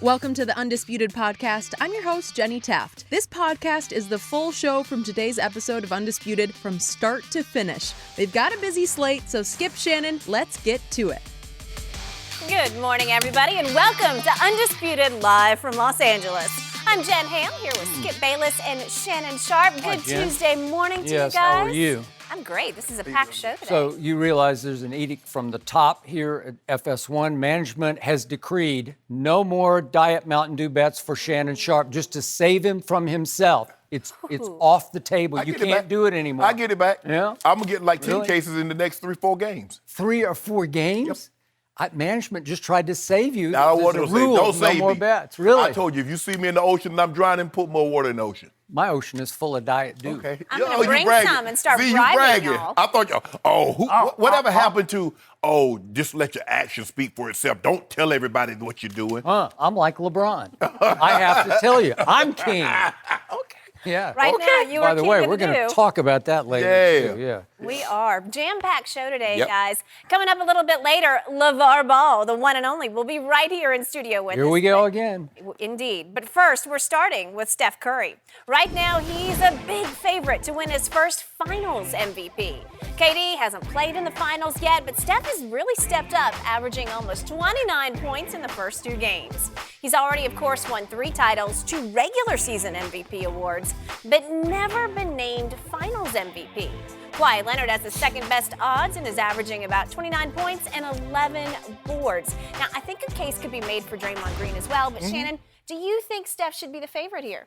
Welcome to the Undisputed podcast. I'm your host, Jenny Taft. This podcast is the full show from today's episode of Undisputed from start to finish. They've got a busy slate, so skip Shannon, let's get to it. Good morning, everybody, and welcome to Undisputed live from Los Angeles. I'm Jen Ham here with Skip Bayless and Shannon Sharpe. Good Tuesday morning to you guys. How are you? I'm great. This is a packed show today. So you realize there's an edict from the top here at FS1. Management has decreed no more Diet Mountain Dew bets for Shannon Sharpe just to save him from himself. It's off the table. You can't do it anymore. I get it back. Yeah? I'm going to get like 10 cases in the next 3-4 games. 3 or 4 games? Yep. Management just tried to save you. I want to say, don't save no more me. bets. Really? I told you, if you see me in the ocean and I'm drowning, put more water in the ocean. My ocean is full of Diet Dew. Okay. I'm going to bring some and start bribing y'all. I thought whatever happened to, just let your actions speak for itself. Don't tell everybody what you're doing. I'm like LeBron. I have to tell you, I'm king. Okay. Yeah. Right now, you are By the king way, of the we're going Dew. to talk about that later, too. Yeah. We are. Jam-packed show today, guys. Coming up a little bit later, LaVar Ball, the one and only, will be right here in studio with us. Here we go again. Indeed. But first, we're starting with Steph Curry. Right now, he's a big favorite to win his first Finals MVP. KD hasn't played in the Finals yet, but Steph has really stepped up, averaging almost 29 points in the first 2 games. He's already, of course, won 3 titles, 2 regular season MVP awards, but never been named Finals MVP. Kawhi Leonard has the second best odds and is averaging about 29 points and 11 boards. Now, I think a case could be made for Draymond Green as well, but Shannon, do you think Steph should be the favorite here?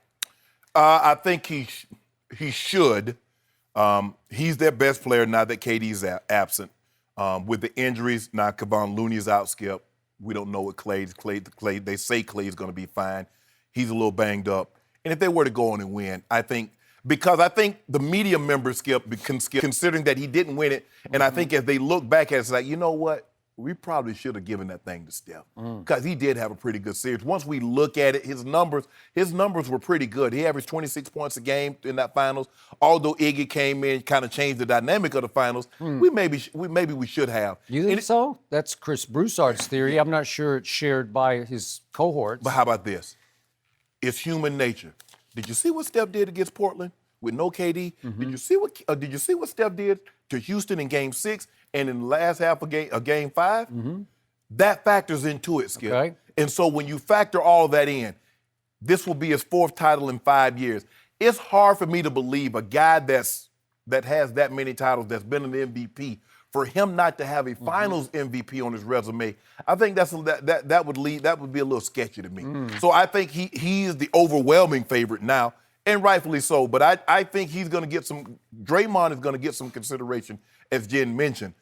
I think he should. He's their best player now that KD's absent. With the injuries, now Kevon Looney's out, Skip. We don't know what Clay. They say Clay's going to be fine. He's a little banged up. And if they were to go on and win, I think the media members, Skip, considering that he didn't win it, and I think as they look back at it, it's like, you know what? We probably should have given that thing to Steph because he did have a pretty good series. Once we look at it, his numbers were pretty good. He averaged 26 points a game in that Finals. Although Iggy came in, kind of changed the dynamic of the Finals, we should have. You think so? That's Chris Broussard's theory. I'm not sure it's shared by his cohorts. But how about this? It's human nature. Did you see what Steph did against Portland with no KD? Did you see what Steph did to Houston in Game 6 and in the last half of Game 5? That factors into it, Skip. Okay. And so when you factor all that in, this will be his 4th title in 5 years. It's hard for me to believe a guy that has that many titles, that's been an MVP, for him not to have a Finals MVP on his resume. I think that would be a little sketchy to me. So I think he is the overwhelming favorite now, and rightfully so. But I think he's going to get Draymond is going to get some consideration, as Jen mentioned.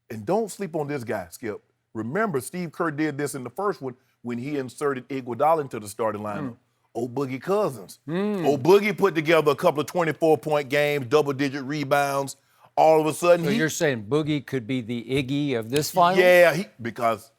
And don't sleep on this guy, Skip. Remember, Steve Kerr did this in the first one when he inserted Iguodala into the starting lineup. Old Boogie Cousins. Old Boogie put together a couple of 24-point games, double-digit rebounds. All of a sudden, So you're saying Boogie could be the Iggy of this final? Yeah, because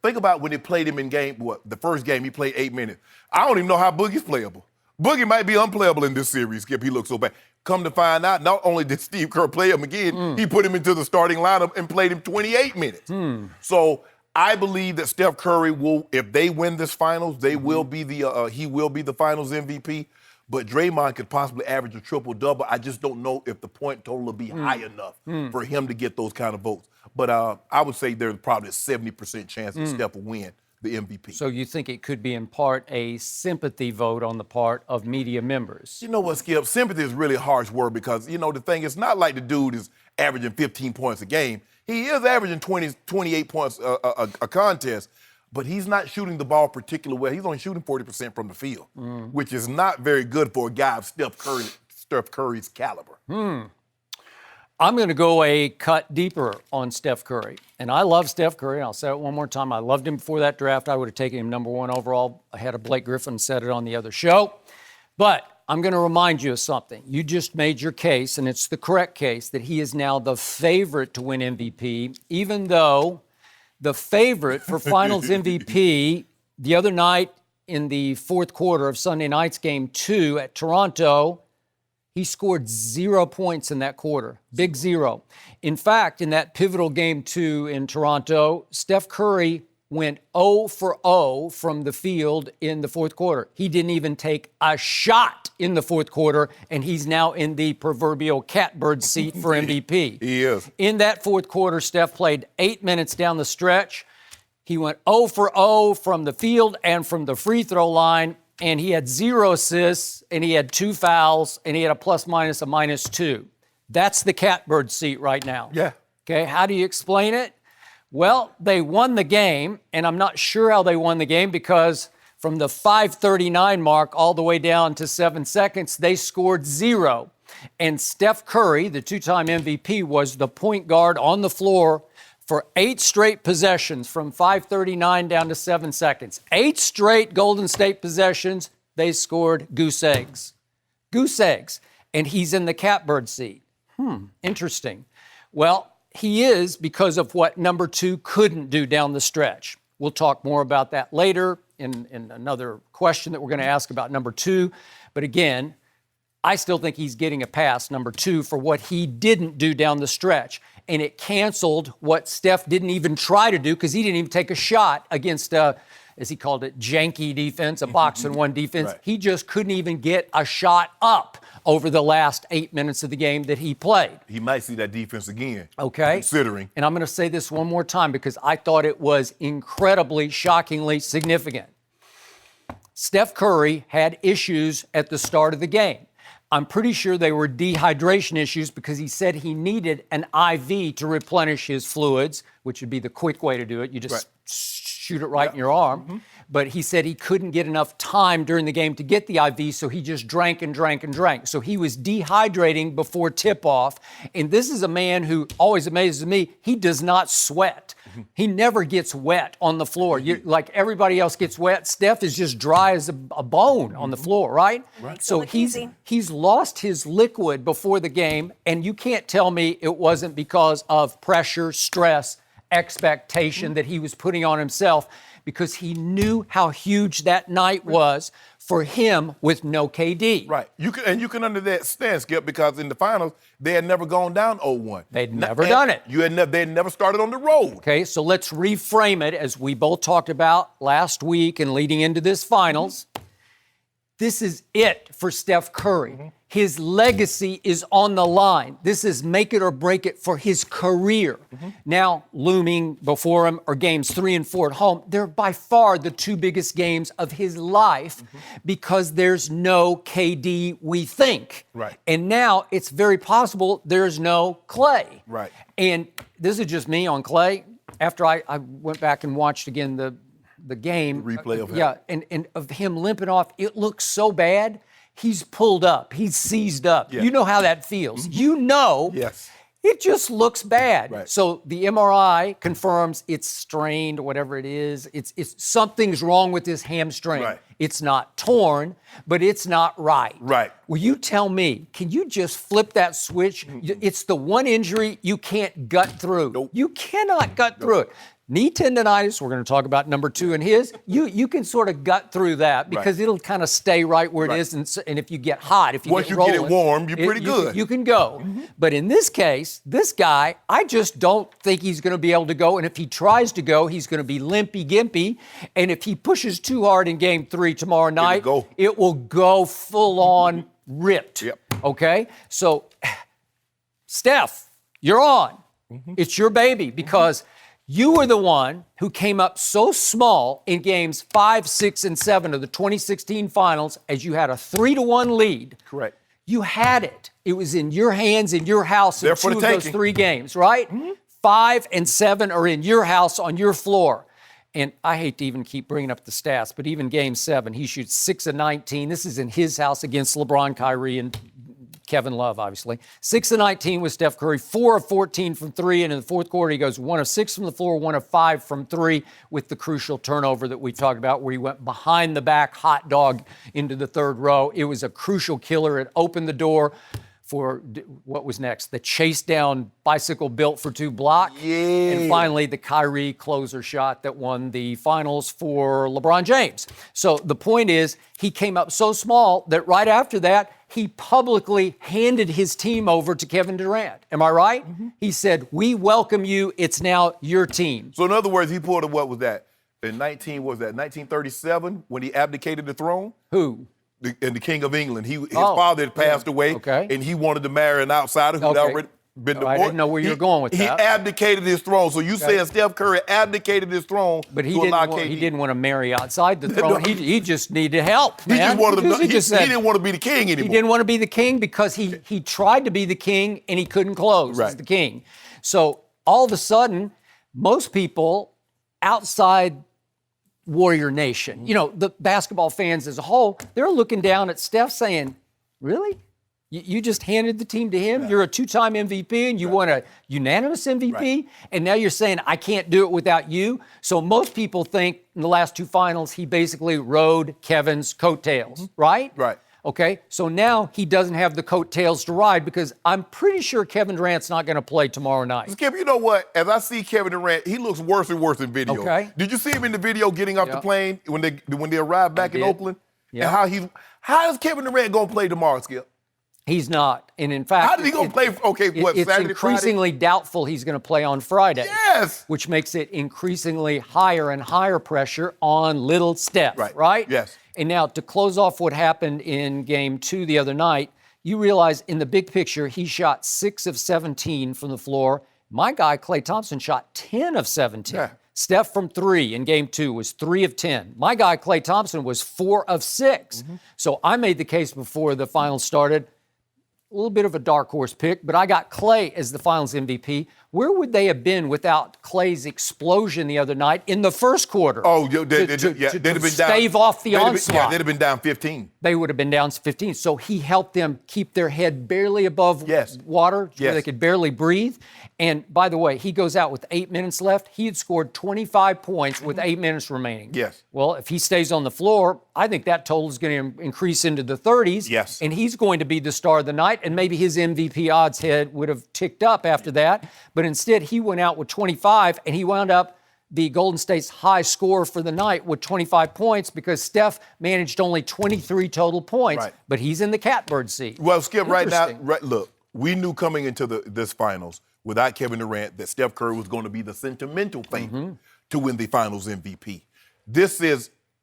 think about when they played him in the first game, he played 8 minutes. I don't even know how Boogie's playable. Boogie might be unplayable in this series, Skip. He looks so bad. Come to find out, not only did Steve Kerr play him again, he put him into the starting lineup and played him 28 minutes. So I believe that Steph Curry will, if they win this Finals, he will be the Finals MVP. But Draymond could possibly average a triple-double. I just don't know if the point total will be high enough for him to get those kind of votes. But I would say there's probably a 70% chance that Steph will win the MVP. So you think it could be in part a sympathy vote on the part of media members? You know what, Skip? Sympathy is really a harsh word because, the thing is not like the dude is averaging 15 points a game. He is averaging 28 points a contest. But he's not shooting the ball particularly well. He's only shooting 40% from the field, which is not very good for a guy of Steph Curry's caliber. I'm going to go a cut deeper on Steph Curry. And I love Steph Curry. I'll say it one more time. I loved him before that draft. I would have taken him number 1 overall ahead of Blake Griffin, said it on the other show. But I'm going to remind you of something. You just made your case, and it's the correct case, that he is now the favorite to win MVP, even though the favorite for Finals MVP the other night in the 4th quarter of Sunday night's Game 2 at Toronto, he scored 0 points in that quarter. Big 0. In fact, in that pivotal Game 2 in Toronto, Steph Curry went 0 for 0 from the field in the fourth quarter. He didn't even take a shot in the fourth quarter, and he's now in the proverbial catbird seat for MVP. He is. In that fourth quarter, Steph played 8 minutes down the stretch. He went 0 for 0 from the field and from the free throw line, and he had 0 assists, and he had 2 fouls, and he had a plus-minus, a -2. That's the catbird seat right now. Yeah. Okay, how do you explain it? Well, they won the game, and I'm not sure how they won the game because from the 5:39 mark all the way down to 7 seconds, they scored 0. And Steph Curry, the two-time MVP, was the point guard on the floor for 8 straight possessions from 5:39 down to 7 seconds. 8 straight Golden State possessions, they scored goose eggs. Goose eggs. And he's in the catbird seat. Interesting. Well, he is because of what number 2 couldn't do down the stretch. We'll talk more about that later in another question that we're going to ask about number 2. But again, I still think he's getting a pass, number 2, for what he didn't do down the stretch. And it canceled what Steph didn't even try to do because he didn't even take a shot against as he called it, janky defense, a box-and-one defense. Right. He just couldn't even get a shot up over the last 8 minutes of the game that he played. He might see that defense again. Okay. Considering. And I'm going to say this one more time because I thought it was incredibly, shockingly significant. Steph Curry had issues at the start of the game. I'm pretty sure they were dehydration issues because he said he needed an IV to replenish his fluids, which would be the quick way to do it. You just shoot it right in your arm. But he said he couldn't get enough time during the game to get the IV, so he just drank and drank and drank. So he was dehydrating before tip-off. And this is a man who always amazes me. He does not sweat. He never gets wet on the floor. Like everybody else gets wet, Steph is just dry as a bone on the floor, right? So he's lost his liquid before the game, and you can't tell me it wasn't because of pressure, stress, expectation that he was putting on himself, because he knew how huge that night was for him with no KD. Right. You can understand, Skip, because in the finals, they had never gone down 0-1. They'd never done it. They had never started on the road. Okay, so let's reframe it as we both talked about last week and leading into this finals. This is it for Steph Curry. His legacy is on the line. This is make it or break it for his career. Now, looming before him are games 3 and 4 at home. They're by far the 2 biggest games of his life because there's no KD, we think. Right. And now it's very possible there's no Clay. Right. And this is just me on Clay. After I went back and watched again the game. The replay of him. Yeah, and of him limping off, it looks so bad. He's pulled up. He's seized up. Yeah. You know how that feels. You know. Yes. It just looks bad. Right. So the MRI confirms it's strained, whatever it is. It's something's wrong with his hamstring. Right. It's not torn, but it's not right. Right. Will you tell me, can you just flip that switch? It's the one injury you can't gut through. Nope. You cannot gut through it. Knee tendonitis, we're going to talk about number 2 in his. You can sort of gut through that because it'll kind of stay right where it is. And if you get hot, if you Once get you rolling, get it warm, you're pretty good. You can go. But in this case, this guy, I just don't think he's going to be able to go. And if he tries to go, he's going to be limpy-gimpy. And if he pushes too hard in Game 3 tomorrow night, it will go full-on ripped. Yep. Okay? So, Steph, you're on. It's your baby because you were the one who came up so small in games 5, 6, and 7 of the 2016 finals as you had a 3-1 lead. Correct. You had it. It was in your hands, in your house in 2 of those 3 games, right? 5 and 7 are in your house on your floor. And I hate to even keep bringing up the stats, but even game 7, he shoots 6 of 19. This is in his house against LeBron, Kyrie, and Kevin Love, obviously. 6 of 19 with Steph Curry, 4 of 14 from 3, and in the fourth quarter, he goes 1 of 6 from the floor, 1 of 5 from 3 with the crucial turnover that we talked about where he went behind the back hot dog into the third row. It was a crucial killer. It opened the door for what was next? The chase down bicycle built for 2 block. Yeah. And finally, the Kyrie closer shot that won the finals for LeBron James. So the point is, he came up so small that right after that, he publicly handed his team over to Kevin Durant. Am I right? He said, we welcome you. It's now your team. So in other words, he pulled what was that? in 1937 when he abdicated the throne? Who? And the King of England. His father had passed away, and he wanted to marry an outsider who had already been divorced. I didn't know where you were going with that. He abdicated his throne. So you saying Steph Curry abdicated his throne but he to allow KD? He didn't want to marry outside the throne. He just needed help, man. He just wanted to. He didn't want to be the king anymore. He didn't want to be the king because he tried to be the king and he couldn't close as the king. So all of a sudden, most people outside Warrior Nation, the basketball fans as a whole, they're looking down at Steph saying, really? You just handed the team to him? You're a two-time MVP and you won a unanimous MVP? And now you're saying, I can't do it without you? So most people think in the last two finals, he basically rode Kevin's coattails, right? Right. Okay, so now he doesn't have the coattails to ride because I'm pretty sure Kevin Durant's not going to play tomorrow night. Skip, you know what? As I see Kevin Durant, he looks worse and worse in video. Okay. Did you see him in the video getting off the plane when they arrived back in Oakland? Yeah. And how is Kevin Durant going to play tomorrow, Skip? He's not. And in fact, how did he go play? It's Saturday, increasingly doubtful he's going to play on Friday. Yes. Which makes it increasingly higher and higher pressure on little Steph, right? Yes. And now to close off what happened in game 2 the other night, you realize in the big picture, he shot 6 of 17 from the floor. My guy, Klay Thompson, shot 10 of 17. Yeah. Steph from 3 in game 2 was 3 of 10. My guy, Klay Thompson, was 4 of 6. So I made the case before the finals started. A little bit of a dark horse pick, but I got Klay as the finals MVP. Where would they have been without Klay's explosion the other night in the first quarter? Oh, they'd have been stave off the onslaught. They'd have been down 15. They would have been down 15. So he helped them keep their head barely above water, where they could barely breathe. And by the way, he goes out with 8 minutes left. He had scored 25 points with 8 minutes remaining. Yes. Well, if he stays on the floor, I think that total is going to increase into the 30s. Yes. And he's going to be the star of the night. And maybe his MVP odds head would have ticked up after that. But instead, he went out with 25, and he wound up the Golden State's high score for the night with 25 points because Steph managed only 23 total points. Right. But he's in the catbird seat. Well, Skip, right now, look, we knew coming into this finals without Kevin Durant that Steph Curry was going to be the sentimental favorite to win the finals MVP.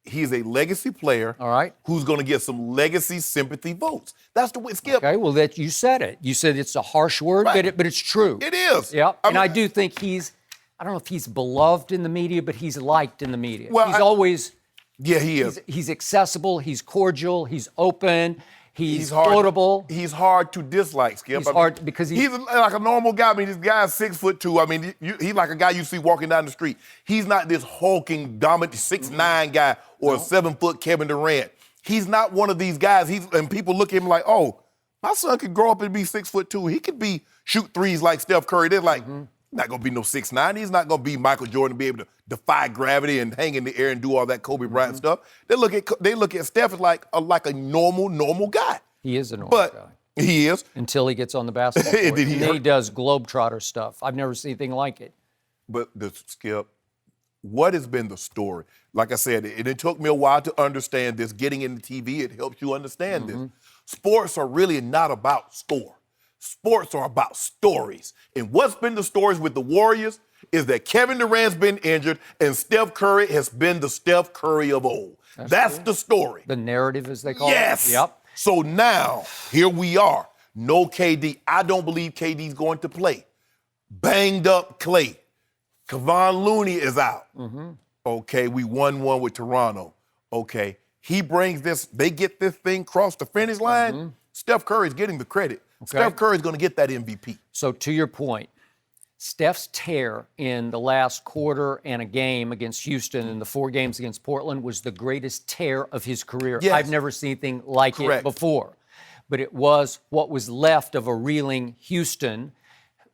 He's a legacy player who's going to get some legacy sympathy votes. That's the way, Skip. Okay, well, you said it. You said it's a harsh word, but it's true. It is. Yeah, I do think I don't know if he's beloved in the media, but he's liked in the media. Well, he's always... Yeah, he is. He's accessible, he's cordial, he's open, he's quotable. He's hard to dislike, Skip. He's hard because he's like a normal guy. I mean, this guy's 6'2". I mean, he's like a guy you see walking down the street. He's not this hulking, dominant 6'9" guy or a 7-foot Kevin Durant. He's not one of these guys. And people look at him like, oh, my son could grow up and be 6'2". He could shoot threes like Steph Curry. They're like, not gonna be no 6'9". He's not gonna be Michael Jordan, be able to defy gravity and hang in the air and do all that Kobe Bryant stuff. They look at Steph as like a normal guy. He is a normal guy. He is. Until he gets on the basketball court. And then he does globetrotter stuff. I've never seen anything like it. But Skip, what has been the story? Like I said, it took me a while to understand this. Getting into TV, it helps you understand this. Sports are really not about score. Sports are about stories. And what's been the stories with the Warriors is that Kevin Durant's been injured and Steph Curry has been the Steph Curry of old. That's the story. The narrative, as they call it. Yes. Yep. So now, here we are. No KD. I don't believe KD's going to play. Banged up Klay. Kevon Looney is out. Okay, we won one with Toronto. Okay, he brings this, they get this thing across the finish line. Steph Curry's getting the credit. Steph Curry's going to get that MVP. So to your point, Steph's tear in the last quarter and a game against Houston and the 4 games against Portland was the greatest tear of his career. Yes. I've never seen anything like it before. But it was what was left of a reeling Houston,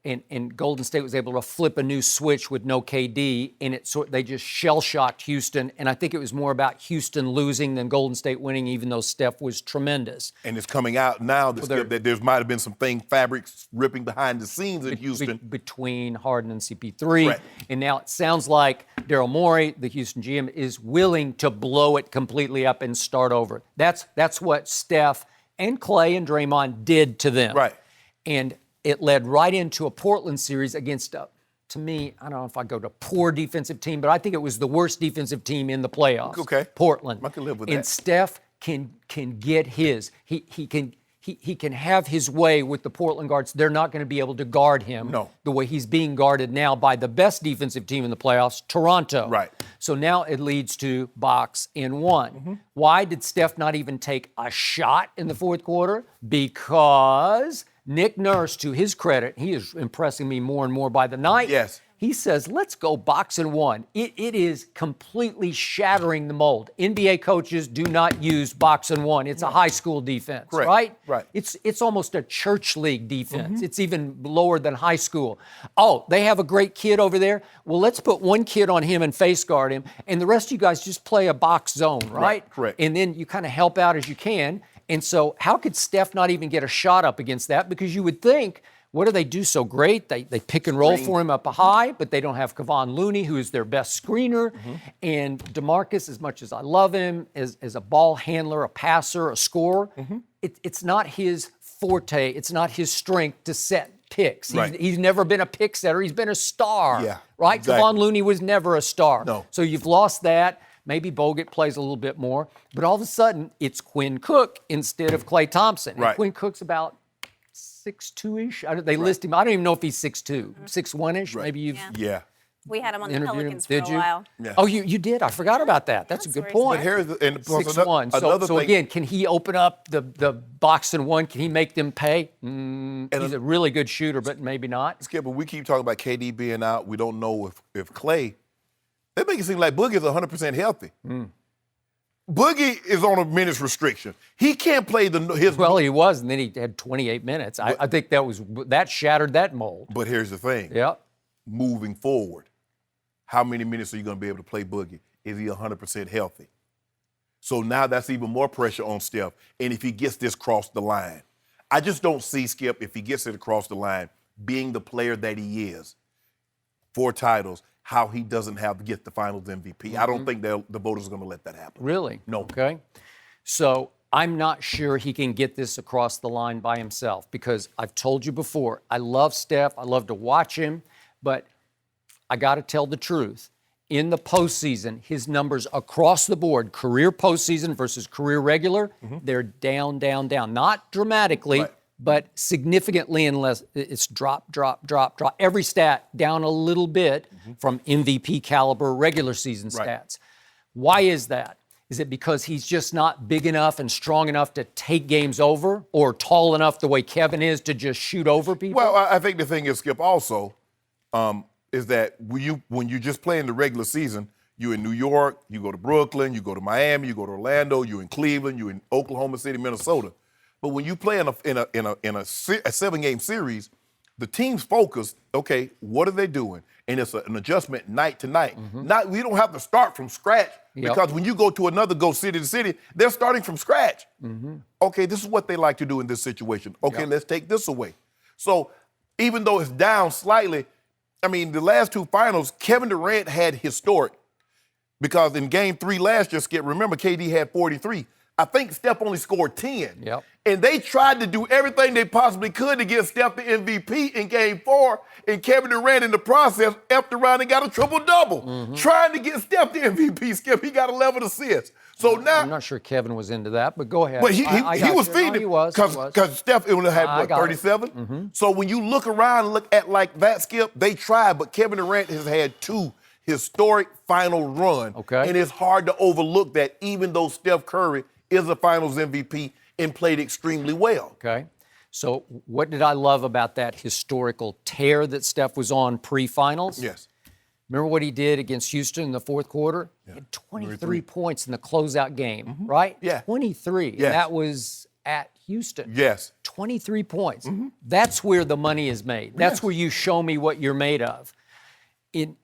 and Golden State was able to flip a new switch with no KD, and they just shell-shocked Houston. And I think it was more about Houston losing than Golden State winning, even though Steph was tremendous. And it's coming out now that there might have been some fabrics ripping behind the scenes in Houston. Between Harden and CP3. Correct. And now it sounds like Daryl Morey, the Houston GM, is willing to blow it completely up and start over. That's what Steph and Klay and Draymond did to them. Right. And it led right into a Portland series against, to me, I don't know if I go to poor defensive team, but I think it was the worst defensive team in the playoffs. Okay. Portland. I can live with and that. Steph can get his. He can have his way with the Portland guards. They're not going to be able to guard him the way he's being guarded now by the best defensive team in the playoffs, Toronto. Right. So now it leads to box and one. Why did Steph not even take a shot in the fourth quarter? Because Nick Nurse, to his credit, he is impressing me more and more by the night. Yes. He says, let's go box and one. It is completely shattering the mold. NBA coaches do not use box and one. It's a high school defense, Correct. right? Right. It's almost a church league defense. It's even lower than high school. Oh, they have a great kid over there. Well, let's put one kid on him and face guard him, and the rest of you guys just play a box zone, right? Correct. And then you kind of help out as you can. And so how could Steph not even get a shot up against that? Because you would think, what do they do so great? They pick and roll for him up high, but they don't have Kevon Looney, who is their best screener. And DeMarcus, as much as I love him, as a ball handler, a passer, a scorer, it's not his forte. It's not his strength to set picks. He's never been a pick setter. He's been a star, right? Exactly. Kevon Looney was never a star. No. So you've lost that. Maybe Bogut plays a little bit more. But all of a sudden, it's Quinn Cook instead of Klay Thompson. And Quinn Cook's about 6'2"-ish. They list him. I don't even know if he's 6'2", 6'1"-ish. Maybe you've We had him on the interviewed him. Pelicans for Did a you? while. Yeah. Oh, you did? I forgot about that. That's a good point. But here's the, and plus 6'1". another So thing, again, can he open up the box and one? Can he make them pay? He's a really good shooter, but maybe not. Skip, but we keep talking about KD being out. We don't know if Klay. They make it seem like Boogie is 100% healthy. Boogie is on a minutes restriction. He can't play his. Well, he was, and then he had 28 minutes. I think that shattered that mold. But here's the thing. Yep. Moving forward, how many minutes are you going to be able to play Boogie? Is he 100% healthy? So now that's even more pressure on Steph. And if he gets this across the line, I just don't see Skip, if he gets it across the line, being the player that he is, 4 titles, how he doesn't have to get the Finals MVP. I don't think the voters are going to let that happen. Really? No. Okay. So I'm not sure he can get this across the line by himself because I've told you before, I love Steph. I love to watch him, but I got to tell the truth. In the postseason, his numbers across the board, career postseason versus career regular, they're down, down, down. Not dramatically, but significantly unless it's drop. Every stat down a little bit from MVP caliber regular season stats. Why is that? Is it because he's just not big enough and strong enough to take games over or tall enough the way Kevin is to just shoot over people? Well, I think the thing is, Skip, also, is that when you just play in the regular season, you're in New York, you go to Brooklyn, you go to Miami, you go to Orlando, you're in Cleveland, you're in Oklahoma City, Minnesota. But when you play in a 7-game series, the team's focused. Okay, what are they doing? And it's an adjustment night to night. We don't have to start from scratch because when you go to another city to city, they're starting from scratch. Okay, this is what they like to do in this situation. Okay, let's take this away. So even though it's down slightly, I mean, the last 2 finals, Kevin Durant had historic because in Game 3 last year, Skip, remember KD had 43. I think Steph only scored 10. And they tried to do everything they possibly could to give Steph the MVP in Game 4, and Kevin Durant in the process effed around and got a triple-double. Trying to get Steph the MVP, Skip, he got 11 assists. So now I'm not sure Kevin was into that, but go ahead. But he was feeding because Steph only had, what, 37? So when you look around and look at like that, Skip, they tried, but Kevin Durant has had 2 historic final run. And it's hard to overlook that even though Steph Curry is a Finals MVP and played extremely well. So what did I love about that historical tear that Steph was on pre-finals? Remember what he did against Houston in the fourth quarter? He had 23 points in the closeout game, right? 23. And that was at Houston. 23 points. That's where the money is made. That's where you show me what you're made of. In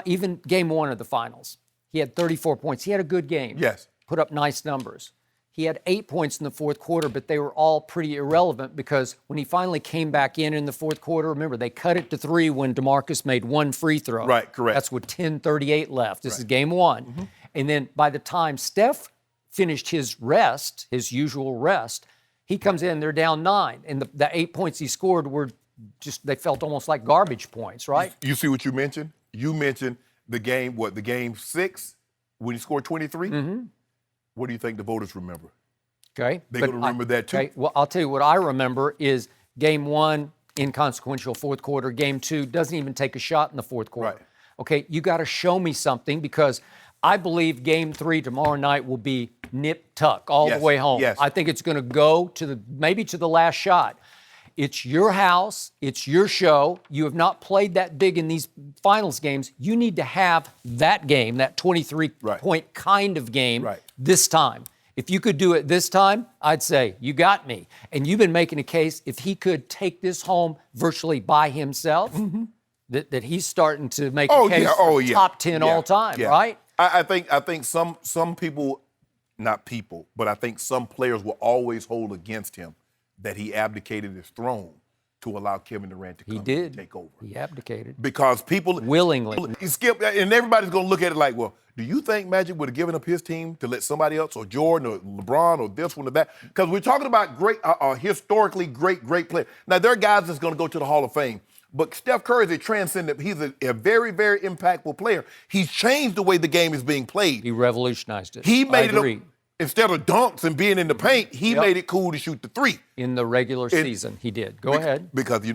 even Game 1 of the finals, he had 34 points. He had a good game. Put up nice numbers. He had 8 points in the fourth quarter, but they were all pretty irrelevant because when he finally came back in the fourth quarter, remember, they cut it to 3 when DeMarcus made 1 free throw. That's with 10:38 left. This is Game 1. And then by the time Steph finished his rest, his usual rest, he comes in, they're down 9. And the 8 points he scored were they felt almost like garbage points, right? You see what you mentioned? You mentioned the game 6 when he scored 23? Mm-hmm. What do you think the voters remember? Okay. They're going to remember that too? Okay. Well, I'll tell you what I remember is game 1, inconsequential fourth quarter. Game 2, doesn't even take a shot in the fourth quarter. Right. Okay, you got to show me something because I believe game 3 tomorrow night will be nip-tuck all the way home. Yes. I think it's going to go to maybe to the last shot. It's your house. It's your show. You have not played that big in these finals games. You need to have that game, that 23-point kind of game this time. If you could do it this time, I'd say, you got me. And you've been making a case if he could take this home virtually by himself, that he's starting to make a case for top 10 all time, right? I think some people, not people, but I think some players will always hold against him that he abdicated his throne to allow Kevin Durant to come and take over. He abdicated. Because people willingly. Skip, and everybody's going to look at it like, well, do you think Magic would have given up his team to let somebody else, or Jordan, or LeBron, or this one or that? Because we're talking about great, historically great players. Now, there are guys that's going to go to the Hall of Fame. But Steph Curry is a transcendent. He's a very, very impactful player. He's changed the way the game is being played. He revolutionized it. He made it instead of dunks and being in the paint, he made it cool to shoot the 3. In the regular season, he did. Go ahead. Because,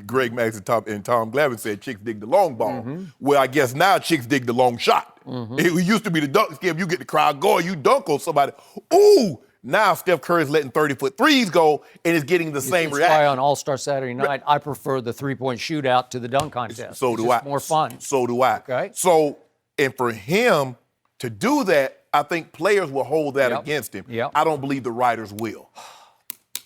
Greg Max and Tom Glavine said chicks dig the long ball. Well, I guess now chicks dig the long shot. It used to be the dunk skip. You get the crowd going, you dunk on somebody. Ooh! Now Steph Curry's letting 30-foot threes go and is getting the same reaction. That's why on All-Star Saturday night, I prefer the three-point shootout to the dunk contest. So do I. It's more fun. So do I. Okay. So, and for him to do that, I think players will hold that against him. I don't believe the writers will.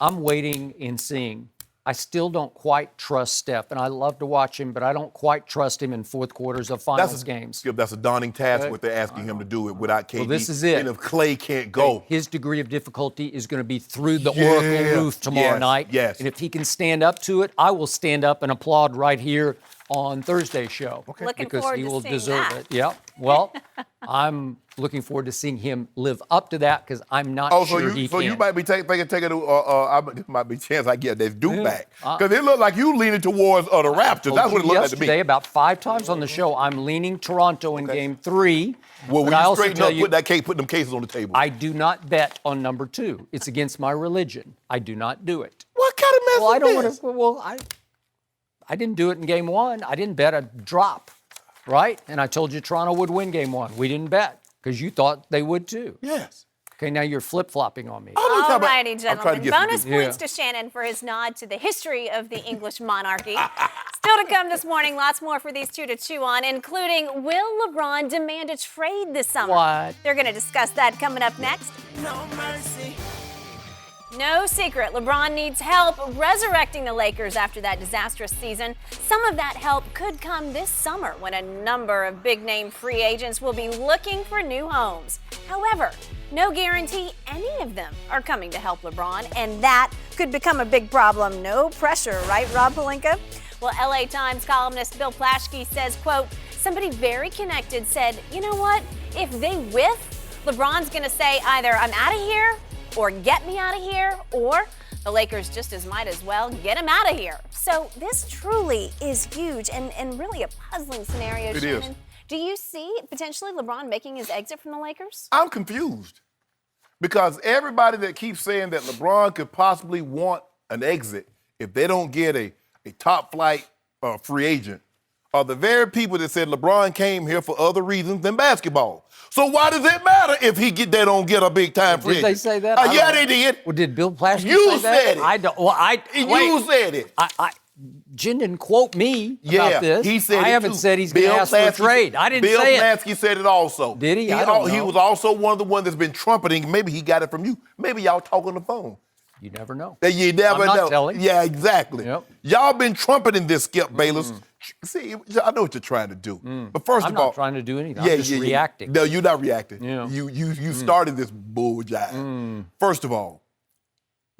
I'm waiting and seeing. I still don't quite trust Steph, and I love to watch him, but I don't quite trust him in fourth quarters of finals games. That's a daunting task what they're asking him to do it without KD. Well, this is it. And if Clay can't go. His degree of difficulty is going to be through the Oracle roof tomorrow night. Yes. And if he can stand up to it, I will stand up and applaud right here on Thursday's show. Okay. Looking because forward he to will seeing deserve that. it. Yeah. Well, I'm looking forward to seeing him live up to that because I'm not sure he can. So you might be taking this might be a chance I get this Duke back. Because it looked like you leaning towards the Raptors. That's what it looked like to me. Yesterday, about 5 times on the show, I'm leaning Toronto in Game 3. Well, when you straighten up, put them cases on the table. I do not bet on number 2. It's against my religion. I do not do it. What kind of mess I don't is this? I didn't do it in Game 1. I didn't bet a drop, right? And I told you Toronto would win Game 1. We didn't bet because you thought they would too. Yes. Okay, now you're flip-flopping on me. All righty, gentlemen. Bonus points to Shannon for his nod to the history of the English monarchy. Still to come this morning, lots more for these two to chew on, including will LeBron demand a trade this summer? What? They're going to discuss that coming up next. No mercy. No secret, LeBron needs help resurrecting the Lakers after that disastrous season. Some of that help could come this summer when a number of big-name free agents will be looking for new homes. However, no guarantee any of them are coming to help LeBron, and that could become a big problem. No pressure, right, Rob Pelinka? Well, LA Times columnist Bill Plaschke says, quote, somebody very connected said, you know what, if they whiff, LeBron's going to say either I'm out of here or get me out of here, or the Lakers just might as well get him out of here. So this truly is huge and really a puzzling scenario, It Shannon. is. Do you see potentially LeBron making his exit from the Lakers? I'm confused because everybody that keeps saying that LeBron could possibly want an exit if they don't get a top flight free agent are the very people that said LeBron came here for other reasons than basketball. So why does it matter if they don't get a big time free agent? Did they say that? Yeah, they did. Well, did Bill Plaschke You say that? said it. I don't. Well, You said it. Jen didn't quote me about this. He said I it haven't too. said he's going to ask for a trade. I didn't say it. Bill Plaschke said it also. Did he? I don't know. He was also one of the ones that's been trumpeting. Maybe he got it from you. Maybe y'all talk on the phone. You never know. You never I'm not know. telling. Yeah, exactly. Yep. Y'all been trumpeting this, Skip Bayless. See, I know what you're trying to do. But first I'm of all, not trying to do anything. I'm just reacting. No, you're not reacting. Yeah. You started this bull jive. First of all,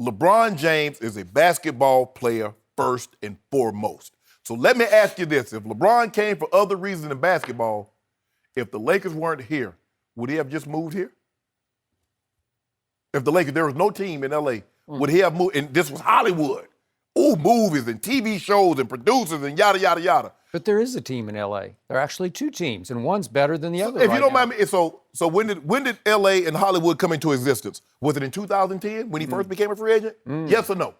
LeBron James is a basketball player first and foremost. So let me ask you this. If LeBron came for other reasons than basketball, if the Lakers weren't here, would he have just moved here? If there was no team in L.A., would he have moved? And this was Hollywood. movies and TV shows and producers and yada, yada, yada. But there is a team in L.A. There are actually two teams, and one's better than the other. If you don't mind me, so when did L.A. and Hollywood come into existence? Was it in 2010 when he first became a free agent? Yes or no?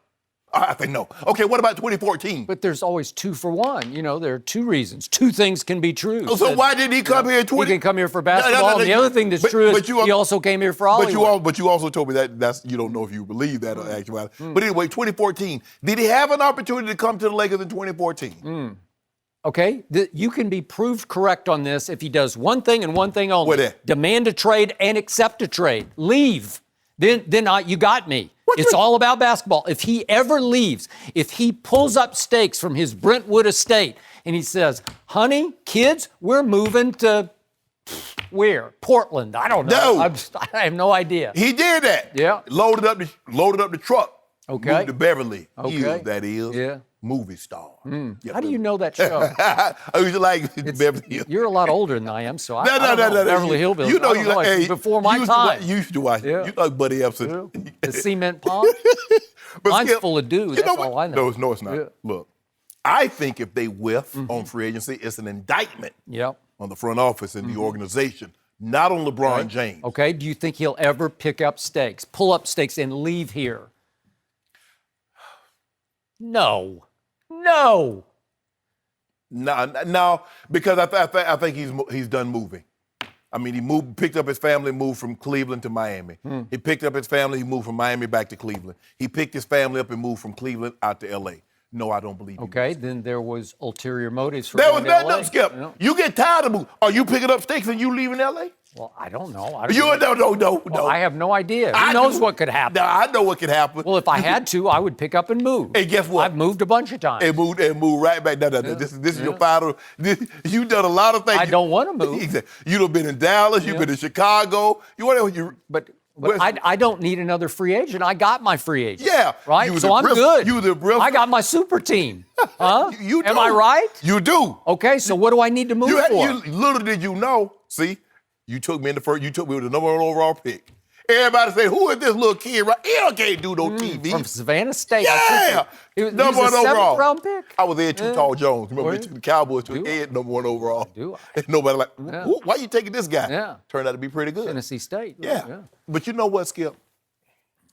I think no. Okay, what about 2014? But there's always 2 for 1. You know, there are 2 reasons. 2 things can be true. So why did he come here in 20? He can come here for basketball. And the other thing that's true is he also came here for Hollywood. But you also told me that's you don't know if you believe that or actuality. But anyway, 2014, did he have an opportunity to come to the Lakers in 2014? Okay, you can be proved correct on this if he does one thing and one thing only. What that? Demand a trade and accept a trade. Leave. Then you got me. It's all about basketball. If he ever leaves, if he pulls up stakes from his Brentwood estate and he says, honey, kids, we're moving to where? Portland. I don't know. No. I have no idea. He did that. Yeah. Loaded up the truck. Okay. Moved to Beverly Hills, Okay. that is. Yeah. Movie star. Yeah, How do you know that show? I used to like Beverly Hills. You're a lot older than I am, so I No. don't know. Beverly Hillbillies. You know, I don't know. It's before my time. You used to watch. Yeah. You like Buddy Epson. Yeah. The cement pond? But Mine's Skip, full of dew. you That's know what? all I know. No, it's not. Yeah. Look, I think if they whiff on free agency, it's an indictment Yep. on the front office and the organization, not on LeBron James. Okay, do you think he'll ever pick up stakes, pull up stakes, and leave here? No. No, because I think he's done moving. I mean, he picked up his family, moved from Cleveland to Miami. He picked up his family, he moved from Miami back to Cleveland. He picked his family up and moved from Cleveland out to L.A. No, I don't believe him. Okay, then there was ulterior motives for There was going to nothing, LA. Skip. You know? You get tired of moving. Are you picking up stakes and you leaving L.A.? Well, I don't know. No. Well, I have no idea. I Who knows do. what could happen? No, I know what could happen. Well, if I had to, I would pick up and move. And guess what? I've moved a bunch of times. And move right back. No. This is your final. You've done a lot of things. I don't want to move. You've been in Dallas. You've been in Chicago. But I don't need another free agent. I got my free agent. Yeah. Right? So I'm good. I got my super team. Huh? You do. Am I right? You do. Okay, so what do I need to move for? Little did you know, see, you took me in the first, you took me with the number 1 overall pick. Everybody say, who is this little kid, right? He can't do no TV. From Savannah State. Yeah. He was number 1 a overall. 7th round pick. I was Ed Too Tall Jones. Remember, Were we you? took the Cowboys to Do I? Ed number 1 overall. Do I? And nobody like, Yeah. why you taking this guy? Yeah. Turned out to be pretty good. Tennessee State. Yeah. But you know what, Skip?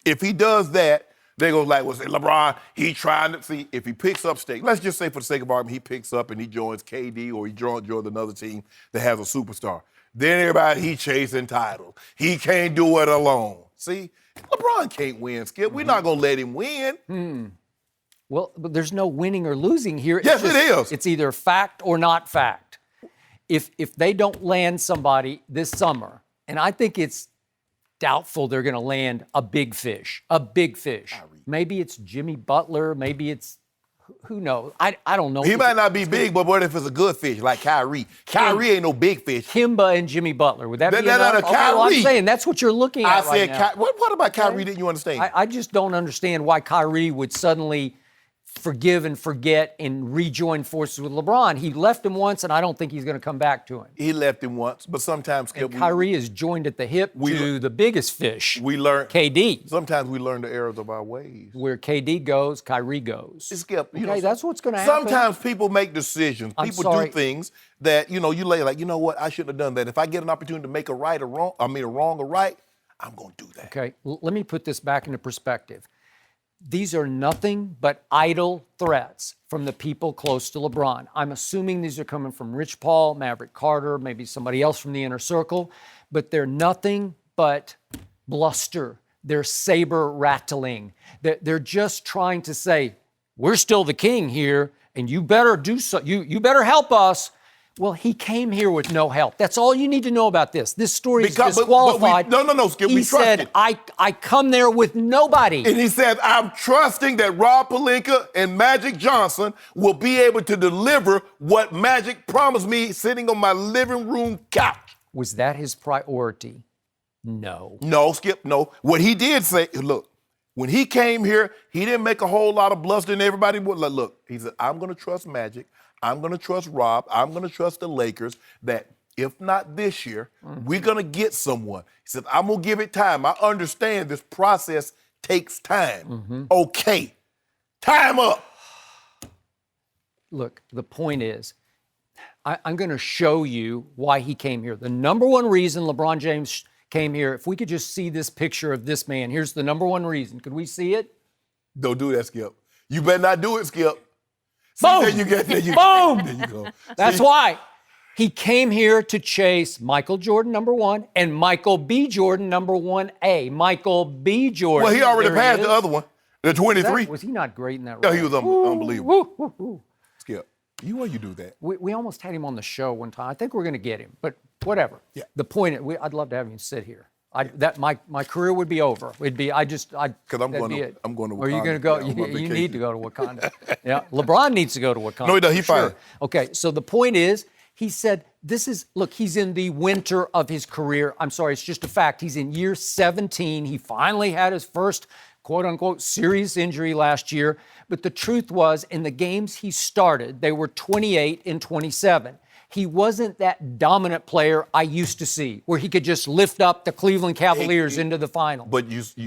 If he does that, they go like, well, say, LeBron, he trying to see if he picks up stake. Let's just say for the sake of argument, he picks up and he joins KD or he joins another team that has a superstar. Then everybody, he chasing titles. He can't do it alone. See, LeBron can't win, Skip. We're not going to let him win. Well, but there's no winning or losing here. Yes, it is. It's either fact or not fact. If they don't land somebody this summer, and I think it's doubtful they're going to land a big fish. Maybe it's Jimmy Butler. Maybe it's, who knows? I don't know. He might not be big, but what if it's a good fish like Kyrie? Kyrie ain't no big fish. Kimba and Jimmy Butler. Would that be enough? No, Okay, well, I'm Kyrie. saying that's what you're looking at right now. What about Kyrie didn't you understand? I just don't understand why Kyrie would suddenly forgive and forget and rejoin forces with LeBron. He left him once, and I don't think he's going to come back to him. He left him once, but sometimes, Skip, Kyrie is joined at the hip to the biggest fish, we learn. KD. Sometimes we learn the errors of our ways. Where KD goes, Kyrie goes. Skip, Okay, that's what's going to happen. Sometimes people make decisions. People do things that, you lay like, you know what, I shouldn't have done that. If I get an opportunity to make a wrong or right, I'm going to do that. Okay, let me put this back into perspective. These are nothing but idle threats from the people close to LeBron. I'm assuming these are coming from Rich Paul, Maverick Carter, maybe somebody else from the inner circle, but they're nothing but bluster. They're saber rattling. They're just trying to say, we're still the king here, and you better do so. You better help us. Well, he came here with no help. That's all you need to know about this. This story is disqualified. No, Skip, he said, I come there with nobody. And he said, I'm trusting that Rob Pelinka and Magic Johnson will be able to deliver what Magic promised me sitting on my living room couch. Was that his priority? No. No, Skip, no. What he did say, look, when he came here, he didn't make a whole lot of bluster and everybody would look. He said, I'm going to trust Magic. I'm going to trust Rob. I'm going to trust the Lakers that if not this year, we're going to get someone. He said, I'm going to give it time. I understand this process takes time. Okay. Time up. Look, the point is, I'm going to show you why he came here. The number one reason LeBron James came here, if we could just see this picture of this man, here's the number one reason. Could we see it? Don't do that, Skip. You better not do it, Skip. Boom! See, there you Boom! There you go. That's why. He came here to chase Michael Jordan, number one, and Michael B. Jordan, number 1A. Michael B. Jordan. Well, he already passed the other one, the 23. Was he not great in that No, role? he was unbelievable. Woo, woo, woo. Skip, why you do that? We almost had him on the show one time. I think we're going to get him, but whatever. Yeah. The point, I'd love to have him sit here. My career would be over. It'd be Because I'm going to Wakanda. Are you going to go? Yeah, you need to go to Wakanda. Yeah, LeBron needs to go to Wakanda. No, he does. He's fine. Okay, so the point is, he said, he's in the winter of his career. I'm sorry, it's just a fact. He's in year 17. He finally had his first, quote unquote, serious injury last year. But the truth was, in the games he started, they were 28 and 27. He wasn't that dominant player I used to see, where he could just lift up the Cleveland Cavaliers into the final. But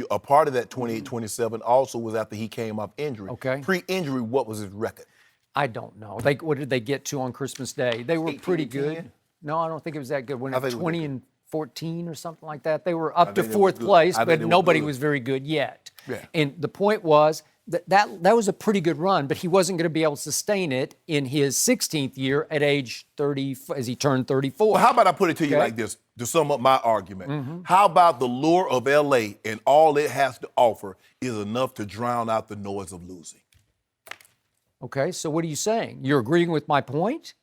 a part of that 28-27 also was after he came off injury. Okay. Pre-injury, what was his record? I don't know. What did they get to on Christmas Day? They were pretty good. No, I don't think it was that good. When it was 20 and 14 or something like that. They were up to fourth place, but nobody was very good yet. Yeah. And the point was that was a pretty good run, but he wasn't going to be able to sustain it in his 16th year at age 30, as he turned 34. Well, how about I put it to you like this, to sum up my argument? Mm-hmm. How about the lure of L.A. and all it has to offer is enough to drown out the noise of losing? Okay, so what are you saying? You're agreeing with my point?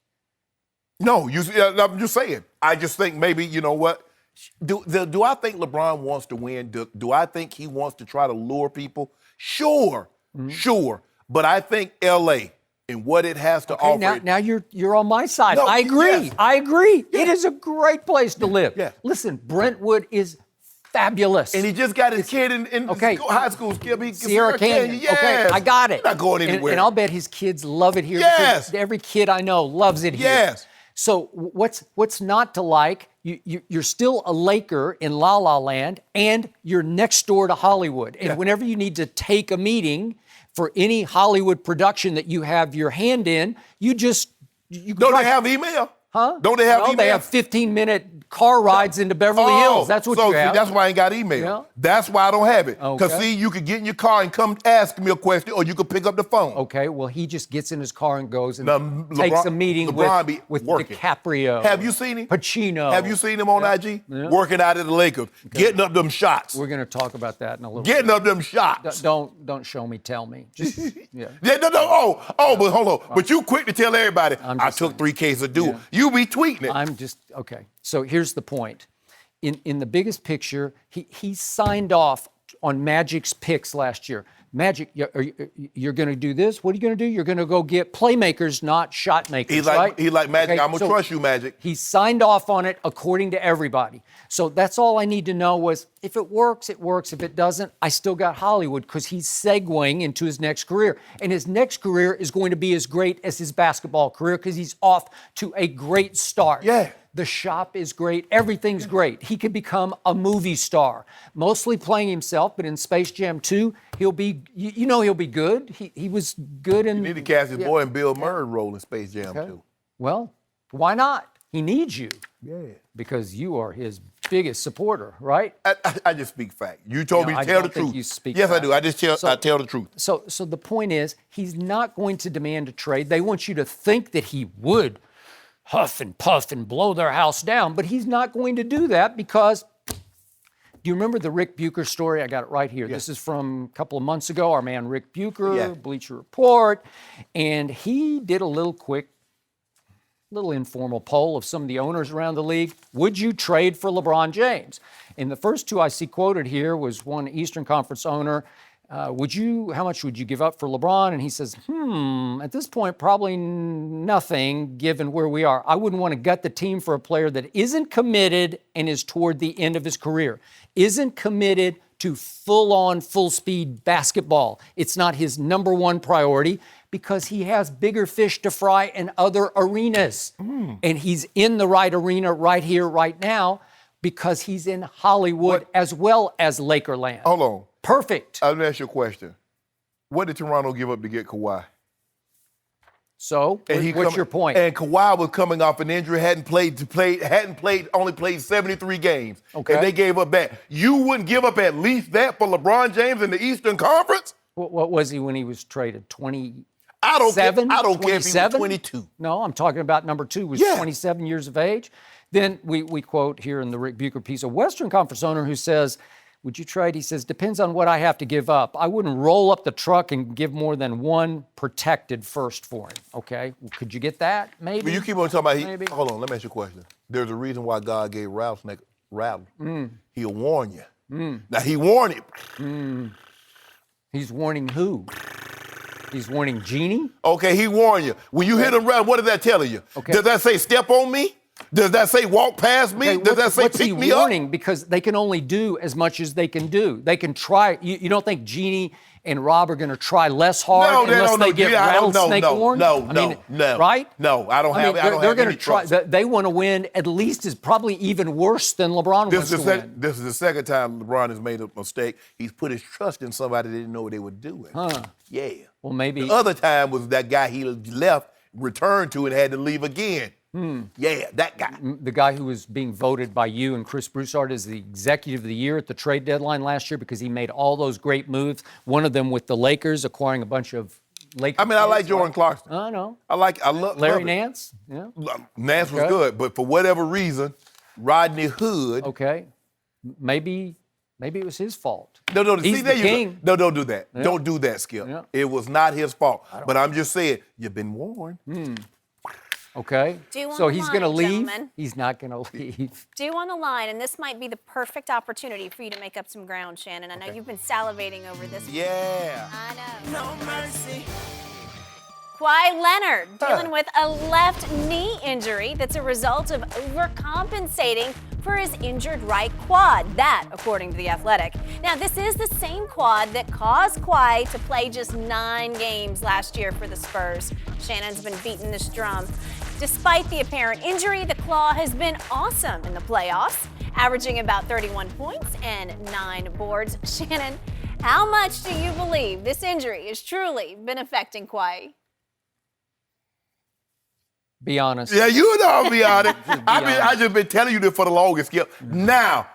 No, I'm just saying. I just think maybe, you know what? Do I think LeBron wants to win? Do I think he wants to try to lure people? Sure. But I think L.A. and what it has to offer. Now you're on my side. No, I agree. yes. I agree. Yeah. It is a great place to live. Yeah. Listen, Brentwood is fabulous. And he just got his kid in high school. Sierra Canyon. Yes. Okay, I got it. Not going anywhere. And I'll bet his kids love it here. Yes. Because every kid I know loves it here. Yes. So what's not to like? You're still a Laker in La La Land, and you're next door to Hollywood. And whenever you need to take a meeting for any Hollywood production that you have your hand in, you Don't they have email? Huh? Don't they have email? They have 15-minute car rides into Beverly Hills. That's what you have. That's why I ain't got email. Yeah. That's why I don't have it. Because, Okay. see, you could get in your car and come ask me a question, or you could pick up the phone. Okay, well, he just gets in his car and goes and Now, takes a meeting LeBron with working. DiCaprio. Have you seen him? Pacino. Have you seen him on IG? Yeah. Working out at the Lakers, getting up them shots. We're going to talk about that in a little Getting bit. up them shots. Don't show me, tell me. Just, yeah. No. But hold on. But you quick to tell everybody, I took 3 cases of dual. Yeah. You be tweeting it. Okay. So here's the point. In the biggest picture, he signed off on Magic's picks last year. Magic, you're going to do this? What are you going to do? You're going to go get playmakers, not shot makers, right? He's like, Magic, Okay, I'm going to trust you, Magic. He signed off on it according to everybody. So that's all I need to know was if it works, it works. If it doesn't, I still got Hollywood because he's segueing into his next career. And his next career is going to be as great as his basketball career because he's off to a great start. Yeah. The shop is great. Everything's great. He could become a movie star, mostly playing himself, but in Space Jam 2, he'll be, he'll be good. He was good in... You need to cast his boy in Bill Murray's role in Space Jam 2. Well, why not? He needs you. Yeah. Because you are his biggest supporter, right? I just speak fact. You told me to I tell don't the think truth. you speak yes, fact. I do. I tell the truth. So the point is, he's not going to demand a trade. They want you to think that he would huff and puff and blow their house down, but he's not going to do that because, do you remember the Rick Bucher story? I got it right here. Yes. This is from a couple of months ago, our man Rick Bucher, Bleacher Report, and he did a little informal poll of some of the owners around the league. Would you trade for LeBron James? And the first two I see quoted here was one Eastern Conference owner. How much would you give up for LeBron? And he says, at this point, probably nothing given where we are. I wouldn't want to gut the team for a player that isn't committed and is toward the end of his career, isn't committed to full-on, full-speed basketball. It's not his number one priority because he has bigger fish to fry in other arenas. And he's in the right arena right here, right now, because he's in Hollywood as well as Lakerland. Hold on. Perfect. Let me ask you a question. What did Toronto give up to get Kawhi? So, what's your point? And Kawhi was coming off an injury, only played 73 games. Okay. And they gave up that. You wouldn't give up at least that for LeBron James in the Eastern Conference? What was he when he was traded? 27? I don't care if he was 22. No, I'm talking about number 2, was 27 years of age. Then we quote here in the Rick Bucher piece, a Western Conference owner who says, would you trade? He says, depends on what I have to give up. I wouldn't roll up the truck and give more than one protected first for him. Okay, well, could you get that? Maybe. But you keep on talking about, Maybe. Hold on, let me ask you a question. There's a reason why God gave rattlesnake rattle. He'll warn you. Now, he warned him. He's warning who? He's warning Genie? Okay, he warned you. When you hit him rattle, what is that telling you? Okay. Does that say step on me? Does that say walk past me? Okay, Does that say what's pick he me up? warning? Because they can only do as much as they can do. They can try. You don't think Genie and Rob are going to try less hard unless they get rattlesnake warned? No. Right? No, I don't have they're going any to try. trust. They want to win at least is probably even worse than LeBron wants to win. This is the second time LeBron has made a mistake. He's put his trust in somebody that didn't know what they were doing. Yeah. Well, maybe. The other time was that guy he left, returned to, and had to leave again. Yeah, that guy. The guy who was being voted by you and Chris Broussard as the executive of the year at the trade deadline last year because he made all those great moves. One of them with the Lakers, acquiring a bunch of Lakers. I like Jordan Clarkson. I know. I love Larry it. Nance. Yeah. Nance was good, but for whatever reason, Rodney Hood. Okay. Maybe it was his fault. No. He's See, the there you king. go. No, don't do that. Yeah. Don't do that, Skip. Yeah. It was not his fault. But I'm just saying, you've been warned. Okay. Do on so the he's line, going to leave. gentlemen. He's not going to leave. Do on the line, and this might be the perfect opportunity for you to make up some ground, Shannon. I know you've been salivating over this. Yeah. I know. No mercy. Kawhi Leonard dealing with a left knee injury that's a result of overcompensating for his injured right quad. That, according to The Athletic. Now, this is the same quad that caused Kawhi to play just 9 games last year for the Spurs. Shannon's been beating this drum. Despite the apparent injury, the Claw has been awesome in the playoffs, averaging about 31 points and 9 boards. Shannon, how much do you believe this injury has truly been affecting Kawhi? Be honest. Yeah, you know I'll be honest. I just been telling you this for the longest, Skip. Now,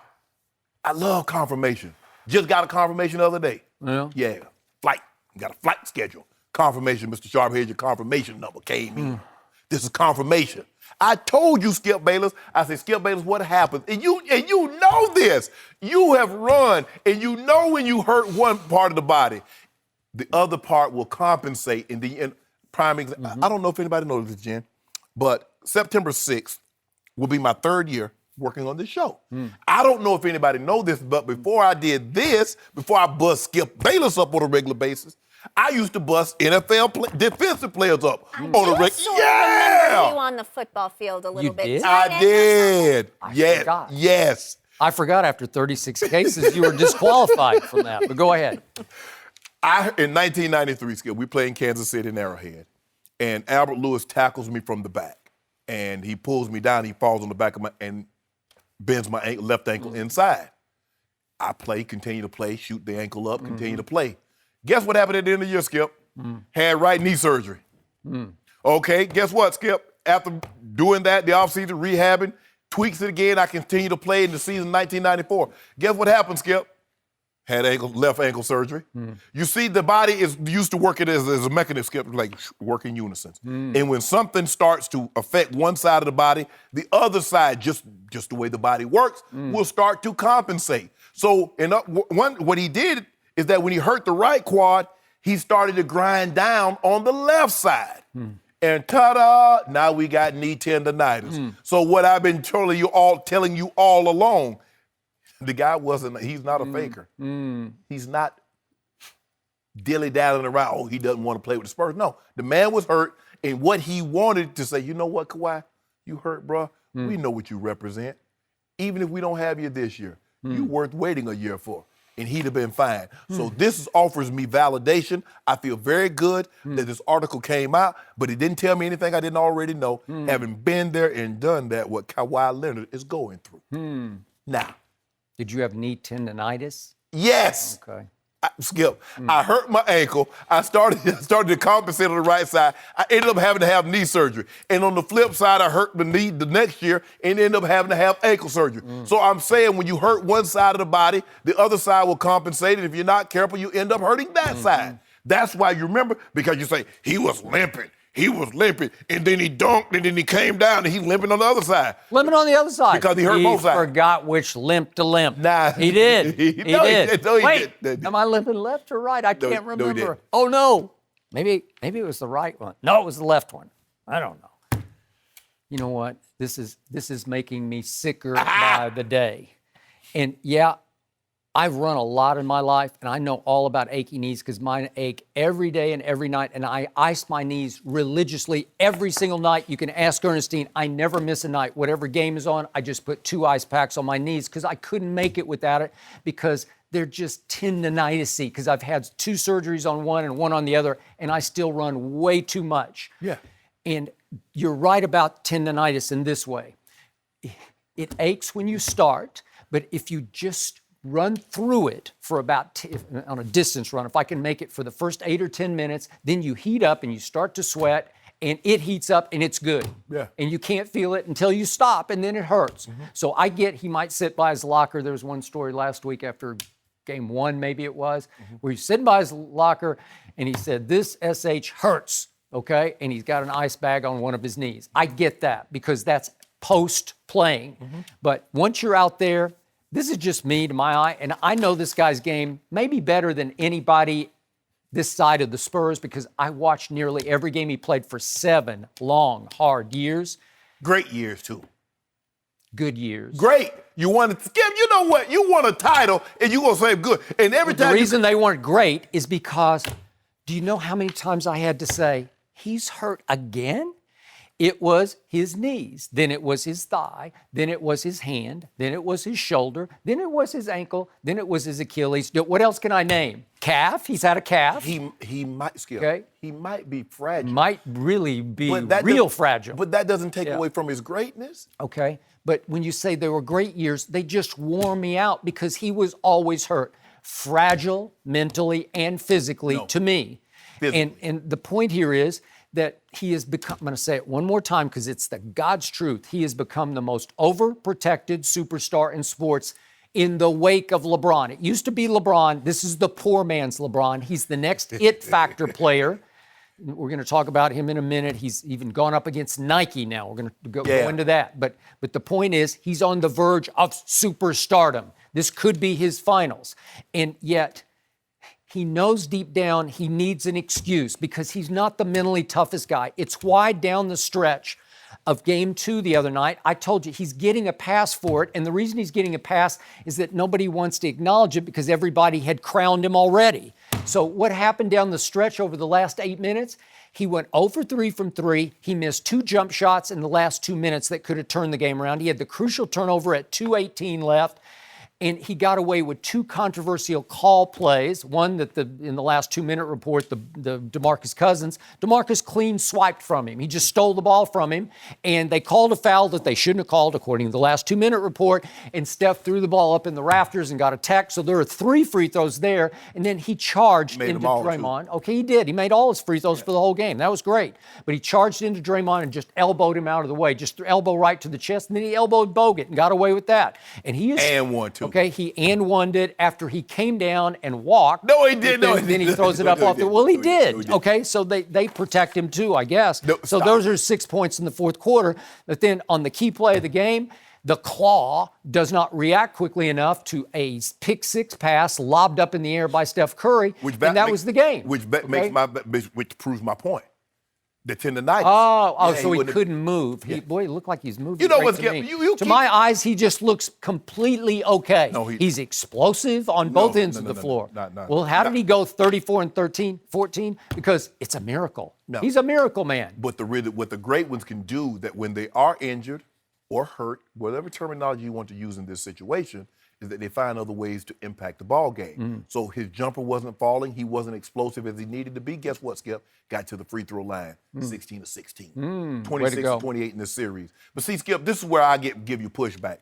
I love confirmation. Just got a confirmation the other day. Yeah. Flight. Got a flight schedule. Confirmation, Mr. Sharpe, here's your confirmation number. Came in. This is confirmation. I told you, Skip Bayless. I said, Skip Bayless, what happens? And you know this. You have run, and you know when you hurt one part of the body, the other part will compensate. In the prime example, I don't know if anybody knows this, Jen, but September 6th will be my 3rd year working on this show. I don't know if anybody knows this, but before I did this, before I bust Skip Bayless up on a regular basis, I used to bust NFL defensive players up on a regular basis. Remember you on the football field a little You bit. did? I did. forgot. Yes. I forgot after 36 cases you were disqualified from that, but go ahead. In 1993, Skip, we played in Kansas City in Arrowhead, and Albert Lewis tackles me from the back, and he pulls me down. He falls on the back of and bends my left ankle inside. I continue to play, shoot the ankle up, continue to play. Guess what happened at the end of the year, Skip? Had right knee surgery. Okay, guess what, Skip? After doing that, the offseason, rehabbing, tweaks it again, I continue to play in the season 1994. Guess what happened, Skip? Had left ankle surgery. You see, the body is used to working as a mechanism, Skip, like work in unison. And when something starts to affect one side of the body, the other side, just the way the body works, will start to compensate. So what he did is that when he hurt the right quad, he started to grind down on the left side. And ta-da, now we got knee tendonitis. So what I've been telling you all along, the guy he's not a faker. He's not dilly-dallying around, he doesn't want to play with the Spurs. No, the man was hurt, and what he wanted to say, you know what, Kawhi, you hurt, bro? We know what you represent. Even if we don't have you this year, you worth waiting a year for. And he'd have been fine. So this offers me validation. I feel very good that this article came out, but it didn't tell me anything I didn't already know, having been there and done that, what Kawhi Leonard is going through. Now. Did you have knee tendonitis? Yes. Okay. Skip, I hurt my ankle. I started to compensate on the right side. I ended up having to have knee surgery. And on the flip side, I hurt the knee the next year and ended up having to have ankle surgery. So I'm saying when you hurt one side of the body, the other side will compensate. And if you're not careful, you end up hurting that side. That's why you remember, because you say, he was limping. He was limping, and then he dunked, and then he came down, and he's limping on the other side. Limping on the other side. Because he hurt both sides. He forgot which limp to limp. Nah. He did. He did. No, he Wait, didn't. am I limping left or right? I can't remember. No, he didn't. Oh, no. Maybe it was the right one. No, it was the left one. I don't know. You know what? This is making me sicker by the day. And, yeah, I've run a lot in my life, and I know all about achy knees because mine ache every day and every night, and I ice my knees religiously every single night. You can ask Ernestine. I never miss a night. Whatever game is on, I just put 2 ice packs on my knees because I couldn't make it without it because they're just tendinitis-y because I've had 2 surgeries on one and one on the other, and I still run way too much. Yeah. And you're right about tendinitis in this way. It aches when you start, but if you just run through it for about, on a distance run, if I can make it for the first 8 or 10 minutes, then you heat up and you start to sweat and it heats up and it's good. Yeah. And you can't feel it until you stop and then it hurts. So I get he might sit by his locker. There was one story last week after game 1, maybe it was, where he's sitting by his locker and he said, this SH hurts, okay? And he's got an ice bag on one of his knees. I get that because that's post-playing. But once you're out there, this is just me to my eye, and I know this guy's game maybe better than anybody this side of the Spurs because I watched nearly every game he played for 7 long, hard years. Great years, too. Good years. Great. You won Skip, you know what? You won a title, and you're going to say good. And every time the reason they weren't great is because, do you know how many times I had to say, he's hurt again? It was his knees, then it was his thigh, then it was his hand, then it was his shoulder, then it was his ankle, then it was his Achilles. What else can I name? Calf, he's had a calf. He might, Skip, Okay. he might be fragile. Might really be real fragile. But that doesn't take away from his greatness. Okay, but when you say they were great years, they just wore me out because he was always hurt. Fragile mentally and physically to me. And the point here is that he has become, I'm going to say it one more time because it's the God's truth, he has become the most overprotected superstar in sports in the wake of LeBron. It used to be LeBron. This is the poor man's LeBron. He's the next it factor player. We're going to talk about him in a minute. He's even gone up against Nike now. We're going to go into that. But the point is, he's on the verge of superstardom. This could be his finals. And yet, he knows deep down he needs an excuse because he's not the mentally toughest guy. It's why down the stretch of game 2 the other night, I told you he's getting a pass for it. And the reason he's getting a pass is that nobody wants to acknowledge it because everybody had crowned him already. So what happened down the stretch over the last 8 minutes? He went 0 for 3 from 3. He missed 2 jump shots in the last 2 minutes that could have turned the game around. He had the crucial turnover at 2:18 left. And he got away with 2 controversial call plays. One that in the last 2-minute report, the DeMarcus Cousins, DeMarcus clean swiped from him. He just stole the ball from him. And they called a foul that they shouldn't have called according to the last 2-minute report. And Steph threw the ball up in the rafters and got a tech. So there are 3 free throws there. And then he charged into Draymond. Okay, he did. He made all his free throws for the whole game. That was great. But he charged into Draymond and just elbowed him out of the way. Just elbow right to the chest. And then he elbowed Bogut and got away with that. And he is... And one, too. Okay, he and one did after he came down and walked. No, he did. Then he throws it up off the. Well, he did. Okay, so they protect him too, I guess. No, so those are 6 points in the fourth quarter. But then on the key play of the game, the claw does not react quickly enough to a pick 6 pass lobbed up in the air by Steph Curry, and that was the game. Which proves my point. The tendonitis. So he couldn't move. He looked like he's moving. You know what's to my eyes, he just looks completely okay. No, he's explosive on both ends of the floor. Well, how did he go 34 and 14? Because it's a miracle. No. He's a miracle man. But what the great ones can do, that when they are injured or hurt, whatever terminology you want to use in this situation, is that they find other ways to impact the ball game. So his jumper wasn't falling. He wasn't explosive as he needed to be. Guess what, Skip? Got to the free throw line, 16 to 16, 26 to 28 in the series. But see, Skip, this is where I give you pushback.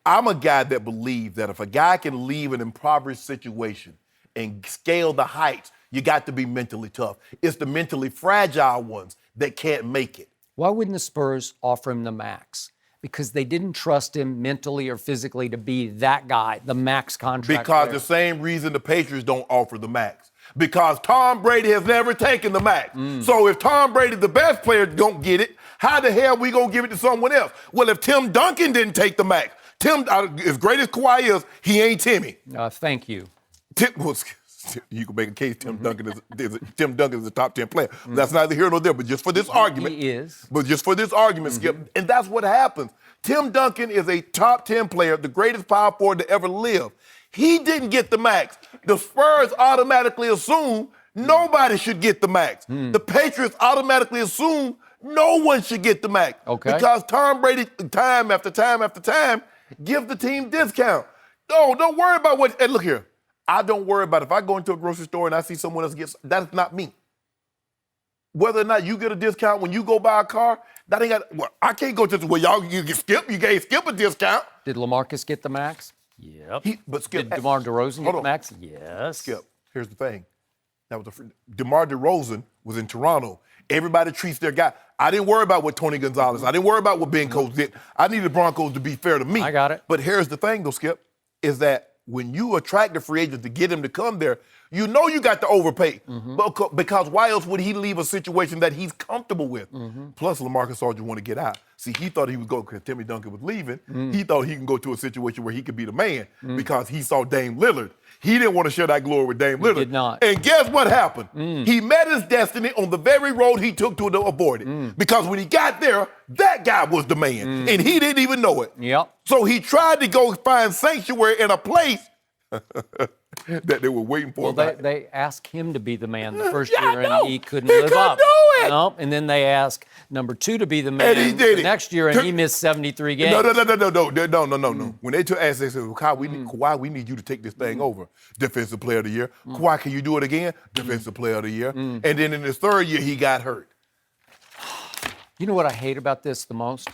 I'm a guy that believes that if a guy can leave an impoverished situation and scale the heights, you got to be mentally tough. It's the mentally fragile ones that can't make it. Why wouldn't the Spurs offer him the max? Because they didn't trust him mentally or physically to be that guy, the max contract Because player. the same reason the Patriots don't offer the max. Because Tom Brady has never taken the max. So if Tom Brady, the best player, don't get it, how the hell we going to give it to someone else? Well, if Tim Duncan didn't take the max, as great as Kawhi is, he ain't Timmy. Thank you. You can make a case Tim Duncan is a top 10 player. That's neither here nor there, but just for this argument. He is. But just for this argument, Skip, and that's what happens. Tim Duncan is a top 10 player, the greatest power forward to ever live. He didn't get the max. The Spurs automatically assume nobody should get the max. The Patriots automatically assume no one should get the max. Okay. Because Tom Brady, time after time after time, gives the team discount. No, don't worry about what, and look here. I don't worry about if I go into a grocery store and I see someone else get, that's not me. Whether or not you get a discount when you go buy a car, that ain't got, well, I can't go to the, well, you gave Skip a discount. Did LaMarcus get the max? Yep. But Skip, Did DeMar DeRozan get the on. max? Yes. Skip, here's the thing. That was DeMar DeRozan was in Toronto. Everybody treats their guy. I didn't worry about what Tony Gonzalez, I didn't worry about what Ben Coates did. I needed the Broncos to be fair to me. I got it. But here's the thing, though, Skip, is that when you attract a free agent to get him to come there, you know you got to overpay. Because why else would he leave a situation that he's comfortable with? Plus, LaMarcus Aldridge want to get out. See, he thought he would go because Timmy Duncan was leaving. He thought he can go to a situation where he could be the man because he saw Dame Lillard. He didn't want to share that glory with Dame Lillard. Did not. And guess what happened? He met his destiny on the very road he took to avoid it. Because when he got there, that guy was the man. And he didn't even know it. Yep. So he tried to go find sanctuary in a place that they were waiting for. Well, they asked him to be the man the first Yeah, I year, know. and he couldn't He live couldn't up. do it. Nope. And then they asked number 2 to be the man And he did the it. next year, and he missed 73 games. No. When they asked, they said, Kawhi, we need you to take this thing over. Defensive player of the year. Kawhi, can you do it again? Defensive player of the year. And then in his third year, he got hurt. You know what I hate about this the most?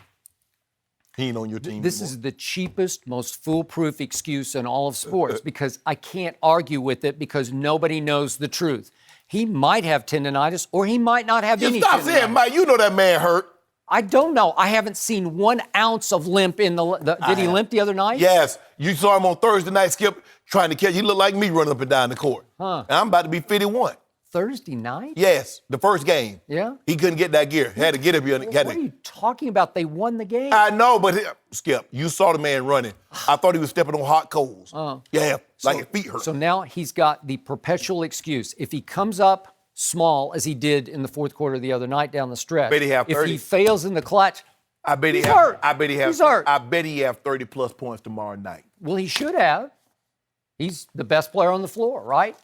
He ain't on your team This anymore. is the cheapest, most foolproof excuse in all of sports because I can't argue with it because nobody knows the truth. He might have tendonitis or he might not have any Stop tendonitis. saying, Mike, you know that man hurt. I don't know. I haven't seen 1 ounce of limp in did he limp the other night? Yes. You saw him on Thursday night, Skip, trying to catch. He looked like me running up and down the court. And I'm about to be 51. Thursday night? Yes, the first game. Yeah. He couldn't get that gear. Had to get it. What are you talking about? They won the game. I know, but Skip, you saw the man running. I thought he was stepping on hot coals. Yeah, like his feet hurt. So now he's got the perpetual excuse. If he comes up small, as he did in the fourth quarter the other night down the stretch, Bet he have if 30. he fails in the clutch, I bet he's hurt. I bet he have. He's hurt. I bet he have 30+ points tomorrow night. well, he should have. He's the best player on the floor, right?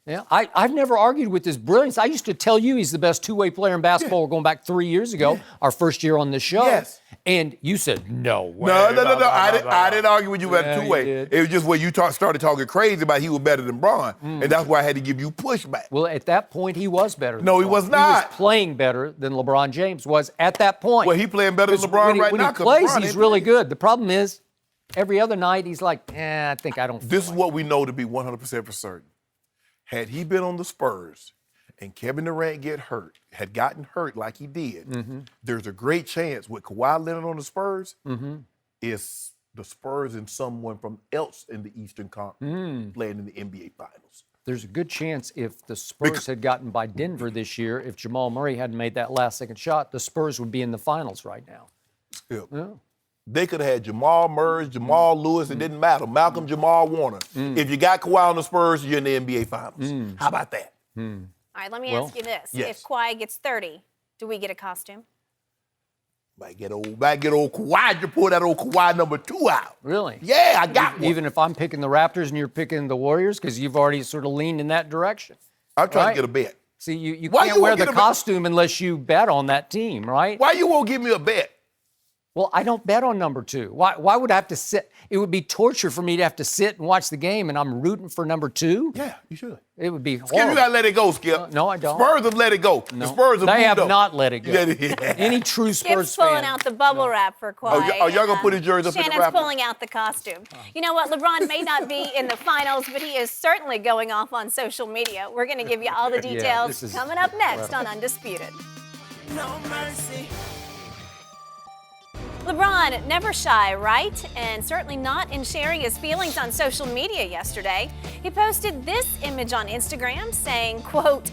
Yeah. I've never argued with his brilliance. I used to tell you he's the best two-way player in basketball going back 3 years ago, our first year on the show. Yes. And you said, no way. No. I didn't argue with you about Yeah, the two-way. you did. It was just when you started talking crazy about he was better than Bron, and that's why I had to give you pushback. Well, at that point, he was better than No, he LeBron. was not. He was playing better than LeBron James was at that point. Well, he playing better than Because LeBron when he, right when now. he 'cause plays, LeBron he's ain't really playing. good. The problem is, every other night, he's like, I think I don't feel This is like what we know to be 100% for certain. Had he been on the Spurs and Kevin Durant had gotten hurt like he did, there's a great chance with Kawhi Leonard on the Spurs, is the Spurs and someone from else in the Eastern Conference playing in the NBA Finals. There's a good chance if the Spurs had gotten by Denver this year, if Jamal Murray hadn't made that last-second shot, the Spurs would be in the finals right now. Yeah. They could have had Jamal Murray, Jamal Lewis, it didn't matter. Malcolm Jamal Warner. If you got Kawhi on the Spurs, you're in the NBA Finals. How about that? All right, let me ask you this. yes. If Kawhi gets 30, do we get a costume? Might get old Kawhi. You pull that old Kawhi number 2 out. Really? Yeah, I got one. Even if I'm picking the Raptors and you're picking the Warriors, because you've already sort of leaned in that direction. I'm trying right? to get a bet. See, you Why can't you wear won't the get a bet? costume unless you bet on that team, right? Why you won't give me a bet? Well, I don't bet on number 2. Why would I have to sit? It would be torture for me to have to sit and watch the game, and I'm rooting for number 2. Yeah, you should. It would be horrible. Skip, you got to let it go, Skip. No, I don't. Spurs have let it go. No. The Spurs have They moved have up. not let it go. Any true Spurs Skip's pulling fan. out the bubble wrap for Kawhi. Oh, y'all going to put his jersey up in the Shannon's wrapper? pulling out the costume. You know what? LeBron may not be in the finals, but he is certainly going off on social media. We're going to give you all the details this is coming up next on Undisputed. No mercy. LeBron, never shy, right? And certainly not in sharing his feelings on social media yesterday. He posted this image on Instagram saying, quote,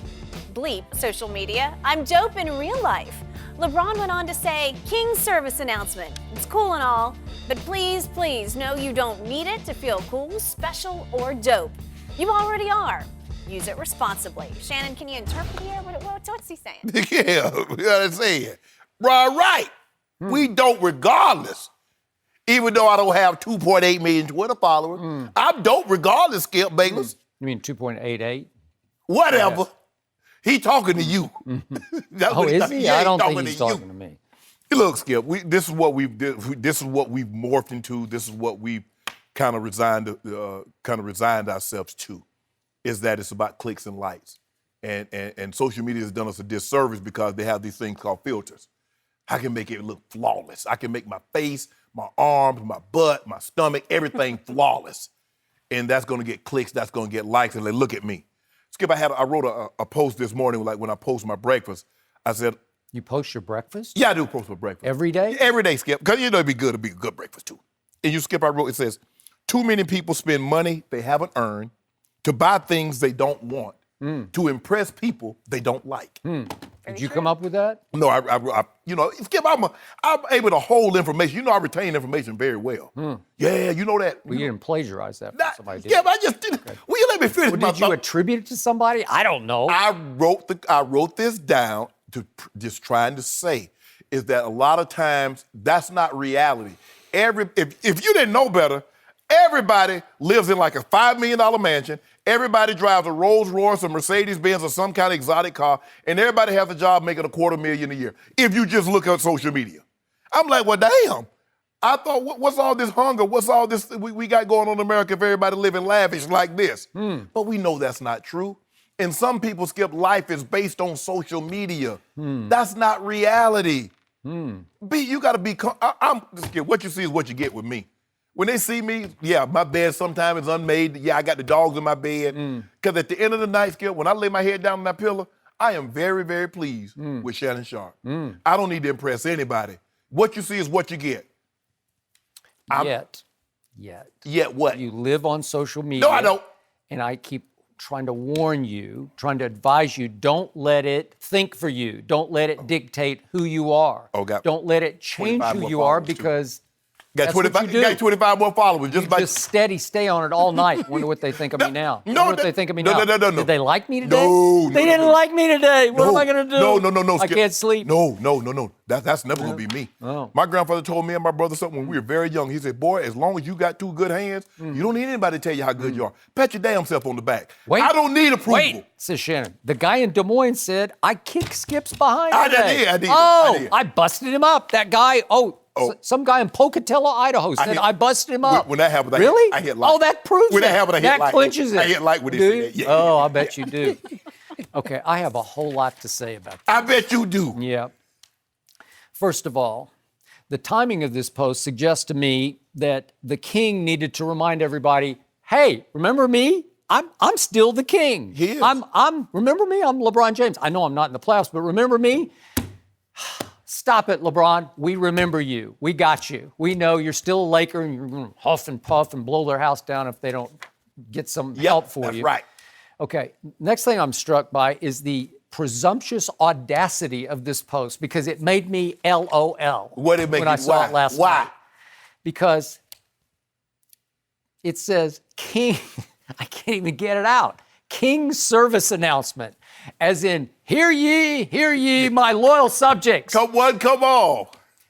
bleep social media, I'm dope in real life. LeBron went on to say, King's service announcement. It's cool and all, but please, please know you don't need it to feel cool, special, or dope. You already are. Use it responsibly. Shannon, can you interpret here? What's he saying? Yeah, you got to say it. Right. We don't regardless. Even though I don't have 2.8 million Twitter followers, I'm dope regardless, Skip Bayless. You mean 2.88? Whatever. Yeah. He talking to you. Oh, is he? Yeah, I don't think talking he's to you. talking to me. Look, Skip, this is what we've morphed into. This is what we've kind of resigned ourselves to, is that it's about clicks and likes. And social media has done us a disservice because they have these things called filters. I can make it look flawless. I can make my face, my arms, my butt, my stomach, everything flawless. And that's going to get clicks. That's going to get likes. And they look at me. Skip, I wrote a post this morning, like when I post my breakfast. I said, You post your breakfast? yeah, I do post my breakfast. Every day? Every day, Skip. Because it'd be good. It'd be a good breakfast, too. And you, Skip, I wrote, it says, too many people spend money they haven't earned to buy things they don't want, to impress people they don't like. Did you come up with that? No, I Skip, I'm able to hold information. You know, I retain information very well. Yeah, you know that. Well, you didn't plaggerize that from somebody, did Skip, I just didn't. Will you let me finish Well, my did you thought? attribute it to somebody? I don't know. I wrote this down to just trying to say is that a lot of times that's not reality. If you didn't know better, everybody lives in like a $5 million mansion. Everybody drives a Rolls Royce, a Mercedes-Benz, or some kind of exotic car, and everybody has a job making $250,000 a year. If you just look at social media, I'm like, well, damn. I thought, what's all this hunger? What's all this we got going on in America if everybody living lavish like this? But we know that's not true. And some people, Skip, life is based on social media. That's not reality. You got to be. Skip, what you see is what you get with me. When they see me, yeah, my bed sometimes is unmade. Yeah, I got the dogs in my bed. Because at the end of the night, Skip, when I lay my head down on that pillow, I am very, very pleased with Shannon Sharpe. I don't need to impress anybody. What you see is what you get. Yet what? You live on social media. No, I don't. And I keep trying to warn you, trying to advise you, don't let it think for you. Don't let it dictate who you are. Don't let it change who you are because Got 25 more followers. Just steady, stay on it all night. Wonder what they think of me now. No, Wonder what they think of me now. No. Did they like me today? No. They didn't like me today. What am I going to do? No. I can't sleep. No. That's never going to be me. Oh. My grandfather told me and my brother something when we were very young. He said, boy, as long as you got 2 good hands, you don't need anybody to tell you how good you are. Pat your damn self on the back. Wait. I don't need approval. Wait, says Shannon. The guy in Des Moines said, I kicked Skip's behind today. I did. I busted him up. That guy, some guy in Pocatello, Idaho said I busted him up. When that happened, really? I hit like. Oh, that proves when it. that happened, I hit that like. clinches it. I hit like with Do this. you? Yeah. I bet you do. Okay, I have a whole lot to say about that. I bet you do. Yeah. First of all, the timing of this post suggests to me that the king needed to remind everybody, hey, remember me? I'm still the king. He is. Remember me? I'm LeBron James. I know I'm not in the playoffs, but remember me? Stop it, LeBron. We remember you. We got you. We know you're still a Laker and you're going to huff and puff and blow their house down if they don't get some help for that's you. Right. Okay, next thing I'm struck by is the presumptuous audacity of this post because it made me LOL. What did it make when I saw it last Why? night. Because it says King, I can't even get it out. King's service announcement, as in, hear ye, my loyal subjects. Come on.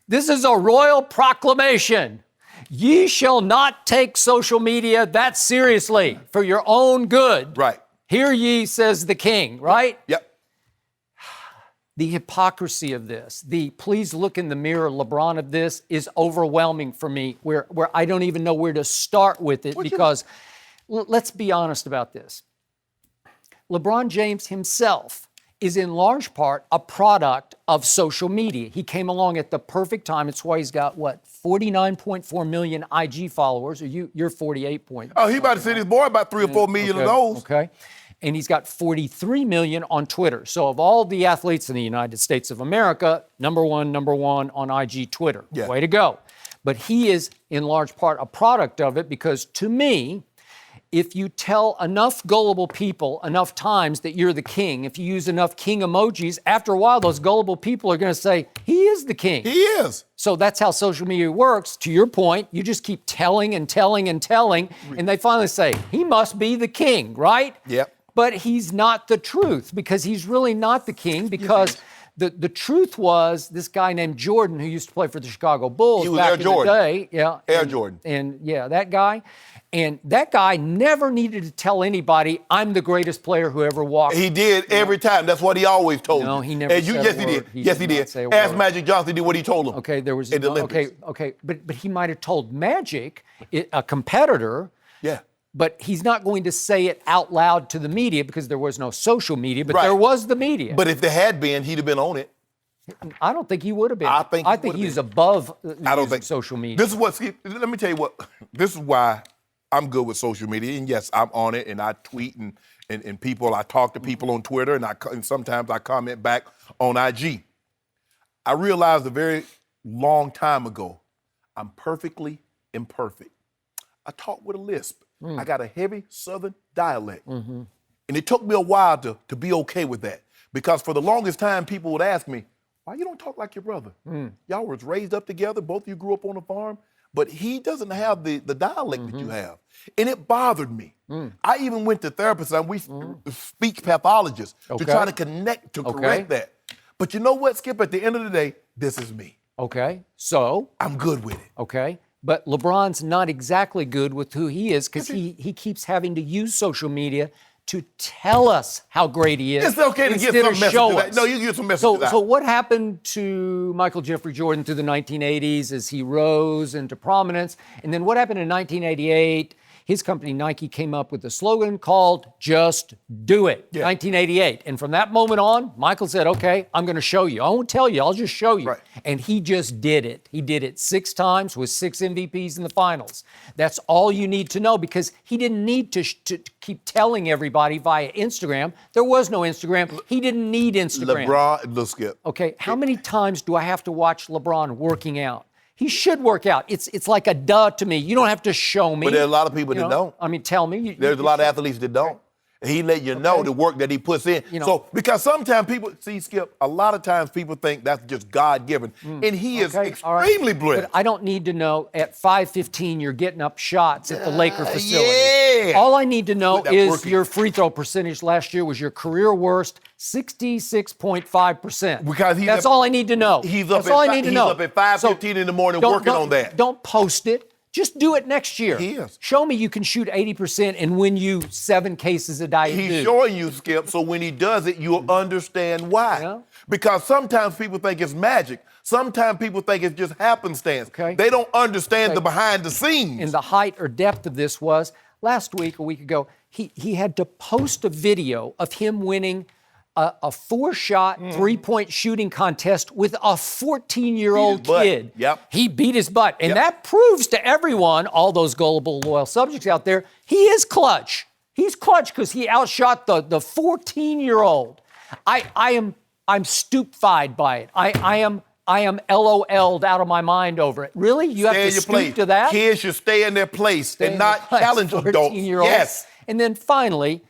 This is a royal proclamation. Ye shall not take social media that seriously for your own good. Right. Hear ye, says the king, right? Yep. the hypocrisy of this, the please look in the mirror LeBron of this is overwhelming for me, where I don't even know where to start with it because let's be honest about this. LeBron James himself is in large part a product of social media. He came along at the perfect time. It's why he's got, 49.4 million IG followers, or you're 48 point. Oh, he about to send his boy about 3 or 4 million of those. Okay. And he's got 43 million on Twitter. So of all the athletes in the United States of America, number one on IG Twitter. Yeah. Way to go. But he is in large part a product of it because to me, if you tell enough gullible people enough times that you're the king, if you use enough king emojis, after a while, those gullible people are going to say, he is the king. He is. So that's how social media works. To your point, you just keep telling and telling and telling, and they finally say, he must be the king, right? Yep. But he's not the truth because he's really not the king because the truth was this guy named Jordan who used to play for the Chicago Bulls He was back Air in Jordan. the day. Yeah. Air Jordan. And yeah, that guy. And that guy never needed to tell anybody, I'm the greatest player who ever walked. He did every time. That's what he always told No, you. he never And said yes, a he word. did. He Yes, did he not did. say a Ask word. Magic Johnson did what he told him. Okay, there was in the Olympics. okay, but he might have told Magic, a competitor. Yeah. But he's not going to say it out loud to the media because there was no social media, but Right. there was the media. But if there had been, he'd have been on it. I don't think he would have been. I think he would have he's been. above I don't using think social media. This is what. Let me tell you what. This is why I'm good with social media. And yes, I'm on it, and I tweet and people. I talk to people on Twitter, and sometimes I comment back on IG. I realized a very long time ago, I'm perfectly imperfect. I talk with a lisp. I got a heavy Southern dialect, and it took me a while to be okay with that because for the longest time, people would ask me, "Why you don't talk like your brother? Y'all was raised up together. Both of you grew up on a farm." But he doesn't have the dialect that you have. And it bothered me. I even went to therapists and we speech pathologists to try to connect, to correct that. But you know what, Skip? At the end of the day, this is me. Okay, so? I'm good with it. Okay, but LeBron's not exactly good with who he is because he keeps having to use social media to tell us how great he is. It's okay to get instead some of message show to that. us. No, you get some message to that. So what happened to Michael Jeffrey Jordan through the 1980s as he rose into prominence? And then what happened in 1988? His company, Nike, came up with a slogan called Just Do It, 1988. And from that moment on, Michael said, okay, I'm going to show you. I won't tell you, I'll just show you. Right. And he just did it. He did it 6 times with 6 MVPs in the finals. That's all you need to know because he didn't need to keep telling everybody via Instagram. There was no Instagram. He didn't need Instagram. LeBron, look, Skip. Okay, how many times do I have to watch LeBron working out? He should work out. It's like a duh to me. You don't have to show me. But there are a lot of people that don't. I mean, tell me. There's a lot of athletes that don't. And he let you know the work that he puts in. So, because sometimes people, see, Skip, a lot of times people think that's just God-given. And he is extremely blessed. But I don't need to know at 5:15 you're getting up shots at the Laker facility. Yeah. All I need to know is working. your free throw percentage last year was your career worst, 66.5%. Because that's all I need to know. That's all I need to know. He's up at 5:15 in the morning working on that. Don't post it. Just do it next year. He is. Show me you can shoot 80% and win you 7 cases a day. He's showing you, Skip, so when he does it, you'll understand why. Yeah. Because sometimes people think it's magic. Sometimes people think it's just happenstance. Okay. They don't understand the behind the scenes. And the height or depth of this was, last week, a week ago, he had to post a video of him winning a 4-shot, 3-point shooting contest with a 14-year-old kid. Yep. He beat his butt. And that proves to everyone, all those gullible, loyal subjects out there, he is clutch. He's clutch because he outshot the 14-year-old. I'm stupefied by it. I am LOL'd out of my mind over it. Really? You have to stoop to that? Kids should stay in their place and not challenge adults. Yes. And then finally,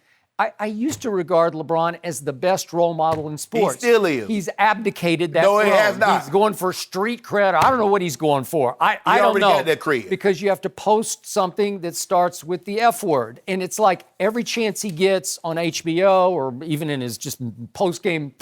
I used to regard LeBron as the best role model in sports. He still is. He's abdicated that No, he throne. has not. He's going for street cred. I don't know what he's going for. I don't already know. got that cred. Because you have to post something that starts with the F word. And it's like every chance he gets on HBO or even in his just post-game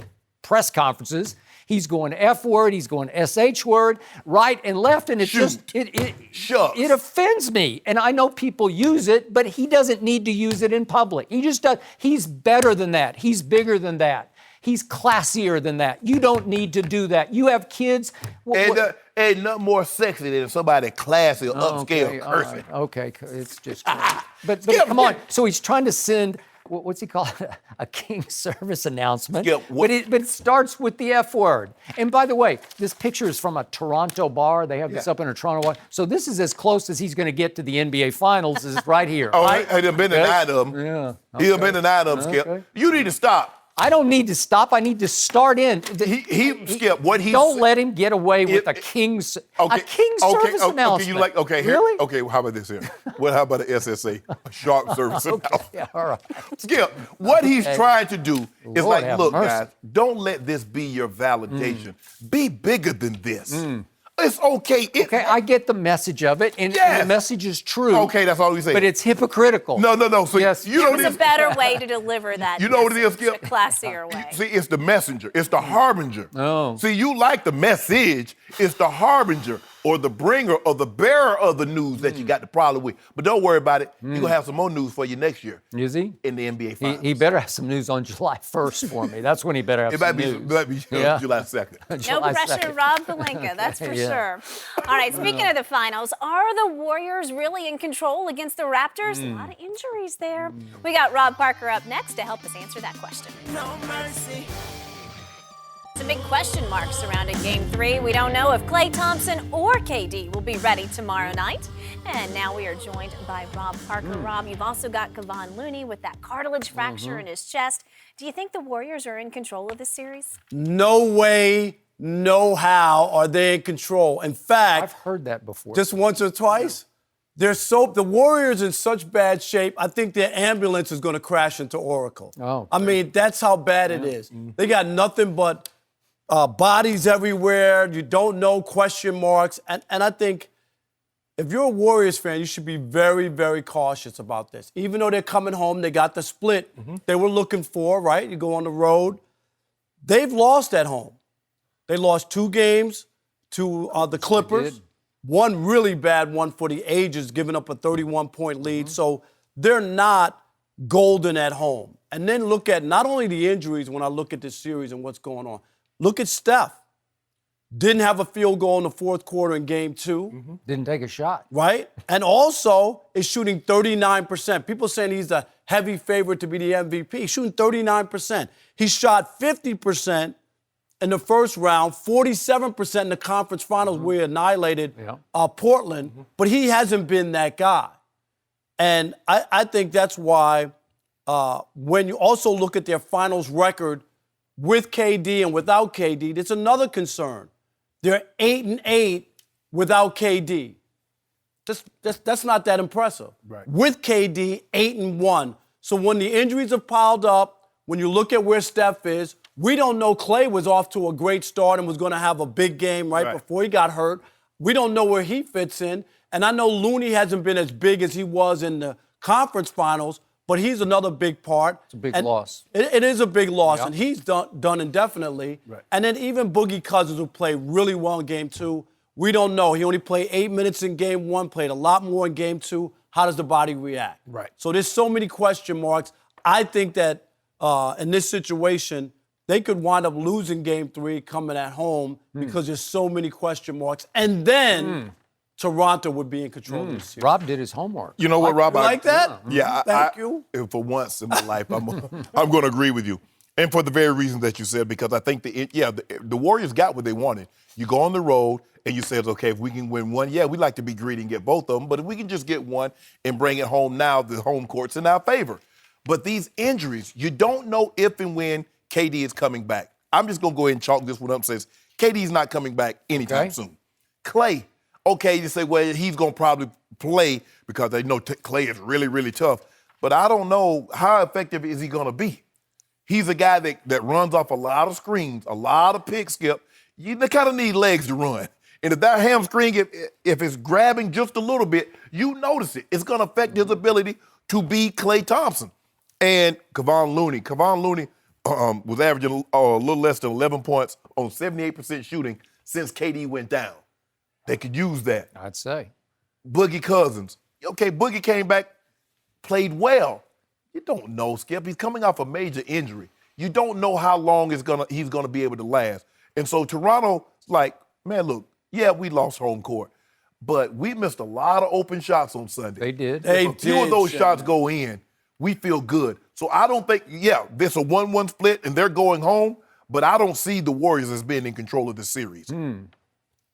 press conferences, he's going F word, he's going SH word, right and left, and it it offends me. And I know people use it, but he doesn't need to use it in public. He just does. He's better than that. He's bigger than that. He's classier than that. You don't need to do that. You have kids. Ain't nothing more sexy than somebody classy or upscale all cursing. right, okay, it's just. But come on. So he's trying to send. What's he called? A King service announcement. Skip, but it starts with the F word. And by the way, this picture is from a Toronto bar. They have this up in a Toronto bar. So this is as close as he's going to get to the NBA Finals is right here. Oh, right? he'd have been to 9 of them. Yeah. He'd have been to 9 of them, Skip. Okay. You need to stop. I don't need to stop. I need to start in. Skip, what he Don't said- let him get away with a King service announcement. You like, okay, here, Really? okay, well, how about this here? How about an SSA, a sharp service announcement? Yeah, all right. Skip, what he's trying to do is Lord like, have look, mercy. guys, don't let this be your validation. Be bigger than this. It's okay. Okay, I get the message of it, and Yes. the message is true. Okay, that's all we say. But it's hypocritical. No. So Yes. you don't There's a better way to deliver that. You know what it is, message, Skip? a classier way. See, it's the messenger. It's the harbinger. Oh. See, you like the message. It's the harbinger or the bringer or the bearer of the news that you got the problem with. But don't worry about it. You're going to have some more news for you next year Is he? in the NBA Finals. He better have some news on July 1st for me. That's when he better have It some might be, news. July 2nd. No July pressure, 2nd. Rob Pelinka, that's for Yeah. sure. All right, speaking of the finals, are the Warriors really in control against the Raptors? A lot of injuries there. We got Rob Parker up next to help us answer that question. No mercy. It's a big question mark surrounding Game 3. We don't know if Klay Thompson or KD will be ready tomorrow night. And now we are joined by Rob Parker. Rob, you've also got Kawhi Looney with that cartilage fracture in his chest. Do you think the Warriors are in control of this series? No way, no how are they in control. In fact, I've heard that before. just once or twice, the Warriors in such bad shape, I think their ambulance is going to crash into Oracle. Oh, I mean, that's how bad it is. They got nothing but bodies everywhere. You don't know, question marks. And I think if you're a Warriors fan, you should be very, very cautious about this. Even though they're coming home, they got the split they were looking for, right? You go on the road. They've lost at home. They lost 2 games to the Clippers. did. One really bad one for the ages, giving up a 31-point lead. So they're not golden at home. And then look at not only the injuries when I look at this series and what's going on. Look at Steph. Didn't have a field goal in the fourth quarter in Game 2. Didn't take a shot. Right? And also is shooting 39%. People saying he's a heavy favorite to be the MVP. He's shooting 39%. He shot 50% in the first round, 47% in the conference finals where he annihilated Portland, but he hasn't been that guy. And I think that's why when you also look at their finals record with KD and without KD, there's another concern. They're 8-8 without KD. That's not that impressive. Right. With KD, 8-1. So when the injuries have piled up, when you look at where Steph is, we don't know. Klay was off to a great start and was going to have a big game right before he got hurt. We don't know where he fits in. And I know Looney hasn't been as big as he was in the conference finals, but he's another big part. It's a big loss. It is a big loss, and he's done indefinitely. Right. And then even Boogie Cousins, who played really well in Game 2, we don't know. He only played 8 minutes in Game 1, played a lot more in Game 2. How does the body react? Right. So there's so many question marks. I think that in this situation, they could wind up losing Game 3 coming at home because there's so many question marks. And then Toronto would be in control of this series. Rob did his homework. You know what, Rob? You like that? Yeah. Thank you. For once in my life, I'm going to agree with you. And for the very reason that you said, because I think the Warriors got what they wanted. You go on the road and you said, okay, if we can win one, we'd like to be greedy and get both of them. But if we can just get one and bring it home now, the home court's in our favor. But these injuries, you don't know if and when KD is coming back. I'm just going to go ahead and chalk this one up and say KD's not coming back anytime soon. Klay, okay, you say, well, he's going to probably play because they know Klay is really, really tough. But I don't know how effective is he going to be. He's a guy that runs off a lot of screens, a lot of pick skip. They kind of need legs to run. And if that hamstring, if it's grabbing just a little bit, you notice it. It's going to affect his ability to beat Klay Thompson. And Kawhi Looney was averaging a little less than 11 points on 78% shooting since KD went down. They could use that. I'd say. Boogie Cousins. Okay, Boogie came back, played well. You don't know, Skip. He's coming off a major injury. you don't know how long he's gonna be able to last. And so Toronto, like, man, look, yeah, we lost home court, but we missed a lot of open shots on Sunday. They did. If a few of those shots go in, we feel good. So I don't think, there's a 1-1 split and they're going home, but I don't see the Warriors as being in control of the series.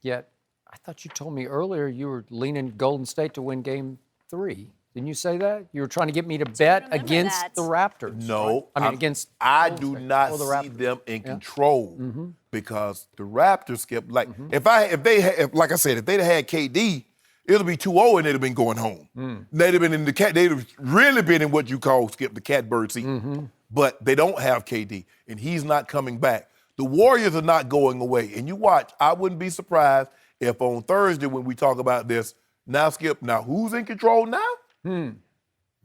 Yet, I thought you told me earlier you were leaning Golden State to win Game 3. Didn't you say that? You were trying to get me to bet against that. the Raptors. No. Right? against I Golden do State. not Oh, the see Raptors. them in control because the Raptors, Skip, like, if they'd have had KD, it'll be 2-0 and they'd have been going home. They'd have been they'd have really been in what you call, Skip, the catbird seat. But they don't have KD, and he's not coming back. The Warriors are not going away. And you watch, I wouldn't be surprised if on Thursday when we talk about this, now, Skip, now who's in control now?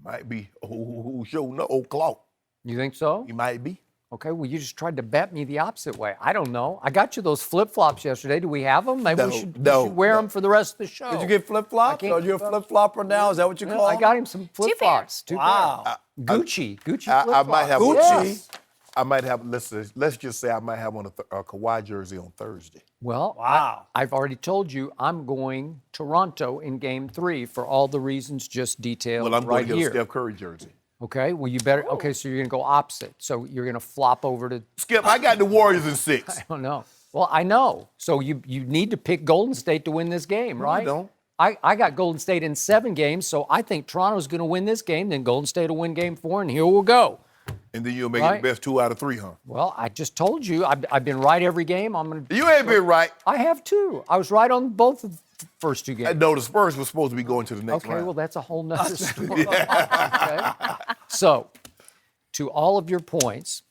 Might be old Clark. You think so? He might be. Okay, well, you just tried to bet me the opposite way. I don't know. I got you those flip-flops yesterday. Do we have them? Maybe we should wear them for the rest of the show. Did you get flip-flops? Are you a flip-flopper now? Is that what you call I them? got him some flip-flops. Wow. Gucci flip-flops. I might have Gucci. I might have. Let's just say I might have on a Kawhi jersey on Thursday. Well, Wow. I've already told you I'm going Toronto in Game 3 for all the reasons just detailed Well, I'm right going to get here. a Steph Curry jersey. Okay, well, you better. Okay, so you're going to go opposite. So you're going to flop over to. Skip, I got the Warriors in 6. I don't know. Well, I know. So you need to pick Golden State to win this game, No, right? I don't. I got Golden State in 7 games, so I think Toronto's going to win this game. Then Golden State will win Game 4, and here we'll go. And then you'll make it Right. the best 2 out of 3, huh? Well, I just told you I've been right every game. I'm going to. You ain't been right. I have too. I was right on both of the first 2 games. No, the Spurs were supposed to be going to the next Okay, round. well, that's a whole nother story. Okay. So, to all of your points,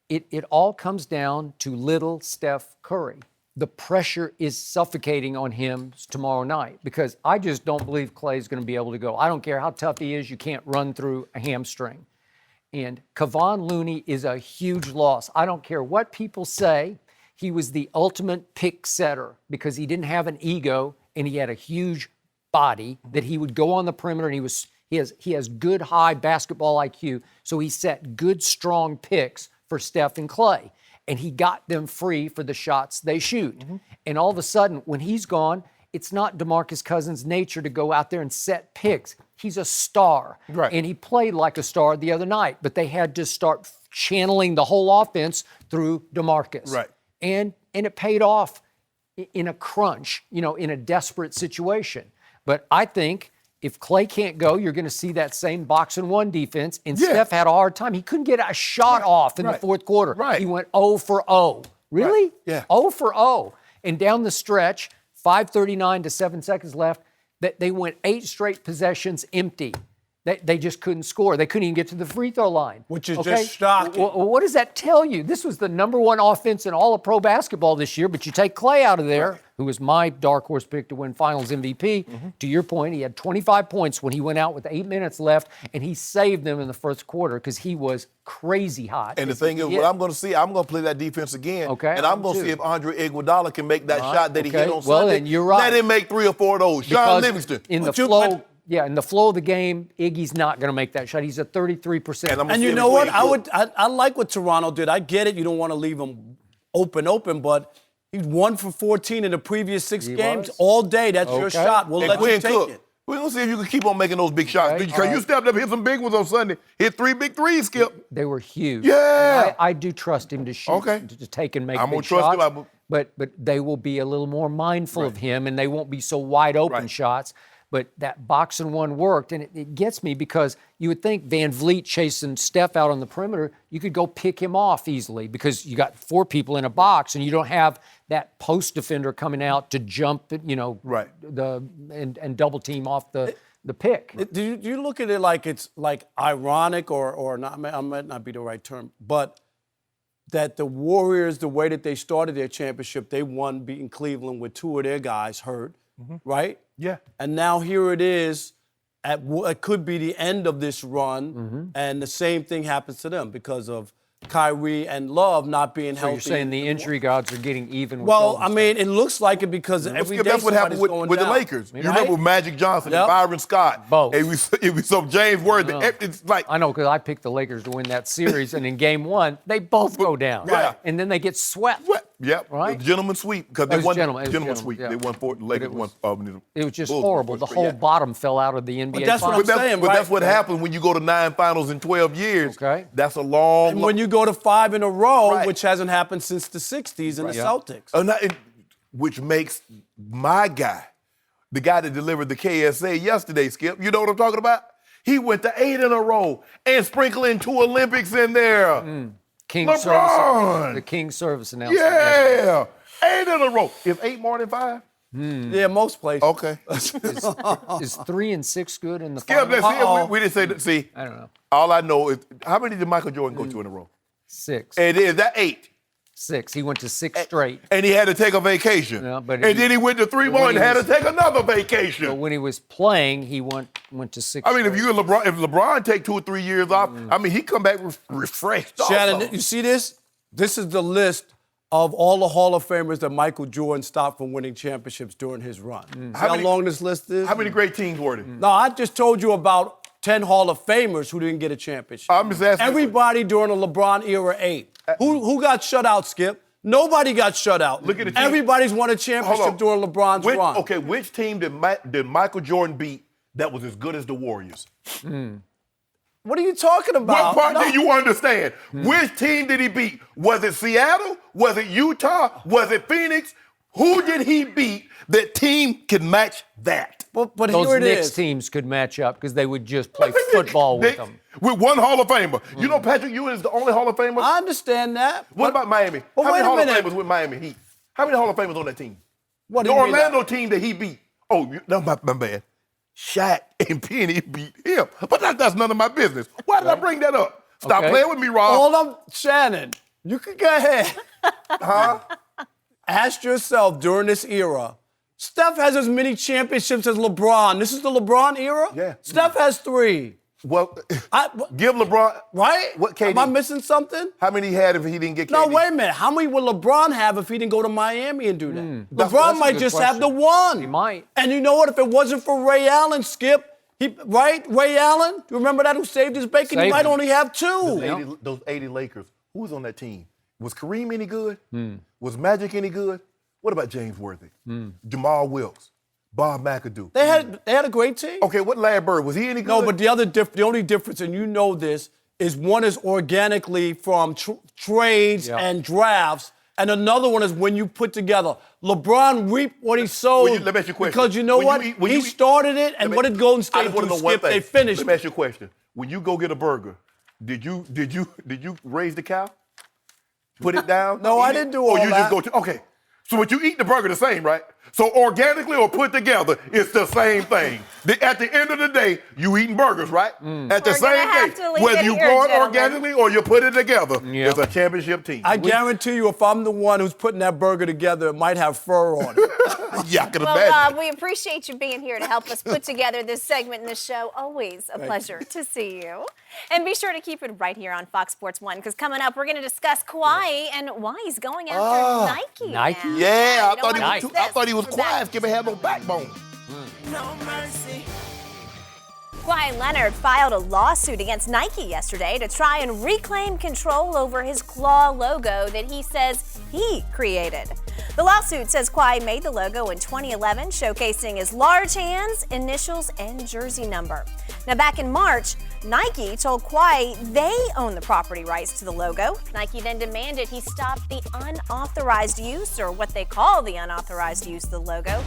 it all comes down to little Steph Curry. The pressure is suffocating on him tomorrow night because I just don't believe Klay's going to be able to go. I don't care how tough he is, you can't run through a hamstring. And Kevon Looney is a huge loss. I don't care what people say. He was the ultimate pick setter because he didn't have an ego and he had a huge body that he would go on the perimeter and he has good high basketball IQ. So he set good strong picks for Steph and Klay. And he got them free for the shots they shoot. And all of a sudden, when he's gone, it's not DeMarcus Cousins' nature to go out there and set picks. He's a star. Right. And he played like a star the other night, but they had to start channeling the whole offense through DeMarcus. Right. And it paid off in a crunch, in a desperate situation. But I think if Klay can't go, you're going to see that same box and 1 defense. And Yeah. Steph had a hard time. He couldn't get a shot off in the fourth quarter. Right. He went 0 for 0. Really? Right. Yeah. 0 for 0. And down the stretch, 5:39 to 7 seconds left, they went 8 straight possessions empty. They just couldn't score. They couldn't even get to the free throw line. Which is just shocking. Well, what does that tell you? This was the number 1 offense in all of pro basketball this year, but you take Klay out of there, who was my dark horse pick to win Finals MVP. To your point, he had 25 points when he went out with 8 minutes left, and he saved them in the first quarter because he was crazy hot. And the thing is, what I'm going to see, I'm going to play that defense again. Okay, And I'm going to too. see if Andre Iguodala can make that shot that he hit on Well, Sunday. then you're right. Let him make 3 or 4 of those. Sean Because Livingston. in the But you- flow, but- in the flow of the game, Iggy's not going to make that shot. He's at 33%. And I'm gonna And see you him know what? play good. I like what Toronto did. I get it. You don't want to leave them open, but he's 1 for 14 in the previous 6 games was. all day. That's your Okay. shot. We'll And let you Quinn take Cook. it. We're going to see if you can keep on making those big shots. Okay, Because all you right. stepped up, hit some big ones on Sunday. Hit 3 big threes, Skip. They were huge. Yeah. And I do trust him to shoot, Okay. to take and make I'm big gonna trust shots. him. But they will be a little more mindful of him, and they won't be so wide open Right. shots. But that box and 1 worked, and it gets me because you would think Van Vliet chasing Steph out on the perimeter, you could go pick him off easily because you got 4 people in a box, and you don't have that post defender coming out to jump, Right. and double team off the pick. Do you look at it like it's like ironic or not? I might not be the right term, but that the Warriors, the way that they started their championship, they won beating Cleveland with 2 of their guys hurt, right? Yeah. And now here it is. It could be the end of this run, and the same thing happens to them because of Kyrie and Love not being So healthy. you're saying the injury gods are getting even with Well, Golden I State. mean, it looks like it because every day That's what happened somebody's going with the down. Lakers. You Right? remember with Magic Johnson and Yep. Byron Scott. Both. It was so James Worthy. It's like I know, because I picked the Lakers to win that series, and in game one, they both go down. Right. And then they get swept. Yep. Right? The gentleman sweep because It they was won. gentleman- it was Gentleman gentleman, sweep. yeah. They won four. The Lakers it was- won. It was just Bulls horrible. won The four whole straight. bottom fell out of the NBA that's what Finals. I'm saying, But right? that's what happens when you go to 9 finals in 12 years. Okay. That's a long. And when you go to 5 in a row, Right. which hasn't happened since the 60s in the Yeah. Celtics. Which makes my guy, the guy that delivered the KSA yesterday, Skip. You know what I'm talking about? He went to 8 in a row and sprinkling 2 Olympics in there. King LeBron! service, the King service announcement. Yeah, 8 in a row. Is 8 more than 5? Yeah, most places. Okay. Is 3 and 6 good in the Skip, finals? let's see. We didn't say that. See, I don't know. all I know is how many did Michael Jordan go to in a row? 6. It is that 8. 6. He went to 6 straight. And he had to take a vacation. Yeah, but and then he went to 3 more and had to take another vacation. But when he was playing, he went to 6. I mean, if straight. you and LeBron, if LeBron take 2 or 3 years off, I mean, he come back refreshed. Shannon, also. you see this? This is the list of all the Hall of Famers that Michael Jordan stopped from winning championships during his run. See how long this list is? How many great teams were there? No, I just told you about 10 Hall of Famers who didn't get a championship. I'm just asking. Everybody during the LeBron era 8. Who got shut out, Skip? Nobody got shut out. Look at the team. Everybody's won a Hold championship on. during LeBron's run. Okay, which team did Michael Jordan beat that was as good as the Warriors? What are you talking about? What part No. do you understand? Which team did he beat? Was it Seattle? Was it Utah? Was it Phoenix? Who did he beat that team can match that? But Those here it Knicks is. teams could match up because they would just play football with them. With one Hall of Famer. You know Patrick Ewing is the only Hall of Famer? I understand that. What about Miami? But How many wait a Hall of minute. Famers with Miami Heat? How many Hall of Famers on that team? What do The you mean? Orlando team that he beat. Oh, no, my bad. Shaq and Penny beat him. But that's none of my business. Why did I bring that up? Stop Okay. playing with me, Rob. Hold on, Shannon. You can go ahead. Ask yourself during this era. Steph has as many championships as LeBron. This is the LeBron era? Yeah. Steph has 3. Well, I- give LeBron. Right? What, KD? Am I missing something? How many he had if he didn't get KD? No, wait a minute. How many would LeBron have if he didn't go to Miami and do that? That's LeBron a might good just have the question. one. He might. And you know what? If it wasn't for Ray Allen, Skip, right? Ray Allen, you remember that who saved his bacon? He Saved might him. only have 2. Those 80 Lakers. Who was on that team? Was Kareem any good? Was Magic any good? What about James Worthy? Jamal Wilkes? Bob McAdoo? They had a great team. Okay, what Larry Bird? Was he any good? No, but the only difference, and you know this, is one is organically from trades Yeah. and drafts, and another one is when you put together. LeBron reaped what he sowed. Let me ask you a question. Because you know When what? you eat- when He you eat- started it, and what did Golden I State just want do? to know one Skip, thing. they finished. Let me ask you a question. When you go get a burger, did you raise the cow? Put it down? No, Eat I it? didn't do Or all you that. just go to, okay. So what you eat the burger the same, right? So organically or put together, it's the same thing. At the end of the day, you eating burgers, right? At the We're gonna same have day, to leave whether it you here, grow it gentlemen. organically or you put it together, Yeah. it's a championship team. I guarantee you, if I'm the one who's putting that burger together, it might have fur on it. Yeah, I can Well, imagine. we appreciate you being here to help us put together this segment in the show. Always a pleasure to see you. And be sure to keep it right here on Fox Sports 1, because coming up, we're going to discuss Kawhi and why he's going after Nike. Nike? now. Yeah, you don't wanna miss I thought he was this. We're back. quiet. Skip had no backbone. No mercy. Kawhi Leonard filed a lawsuit against Nike yesterday to try and reclaim control over his claw logo that he says he created. The lawsuit says Kawhi made the logo in 2011, showcasing his large hands, initials, and jersey number. Now, back in March, Nike told Kawhi they own the property rights to the logo. Nike then demanded he stop the unauthorized use, or what they call the unauthorized use, of the logo.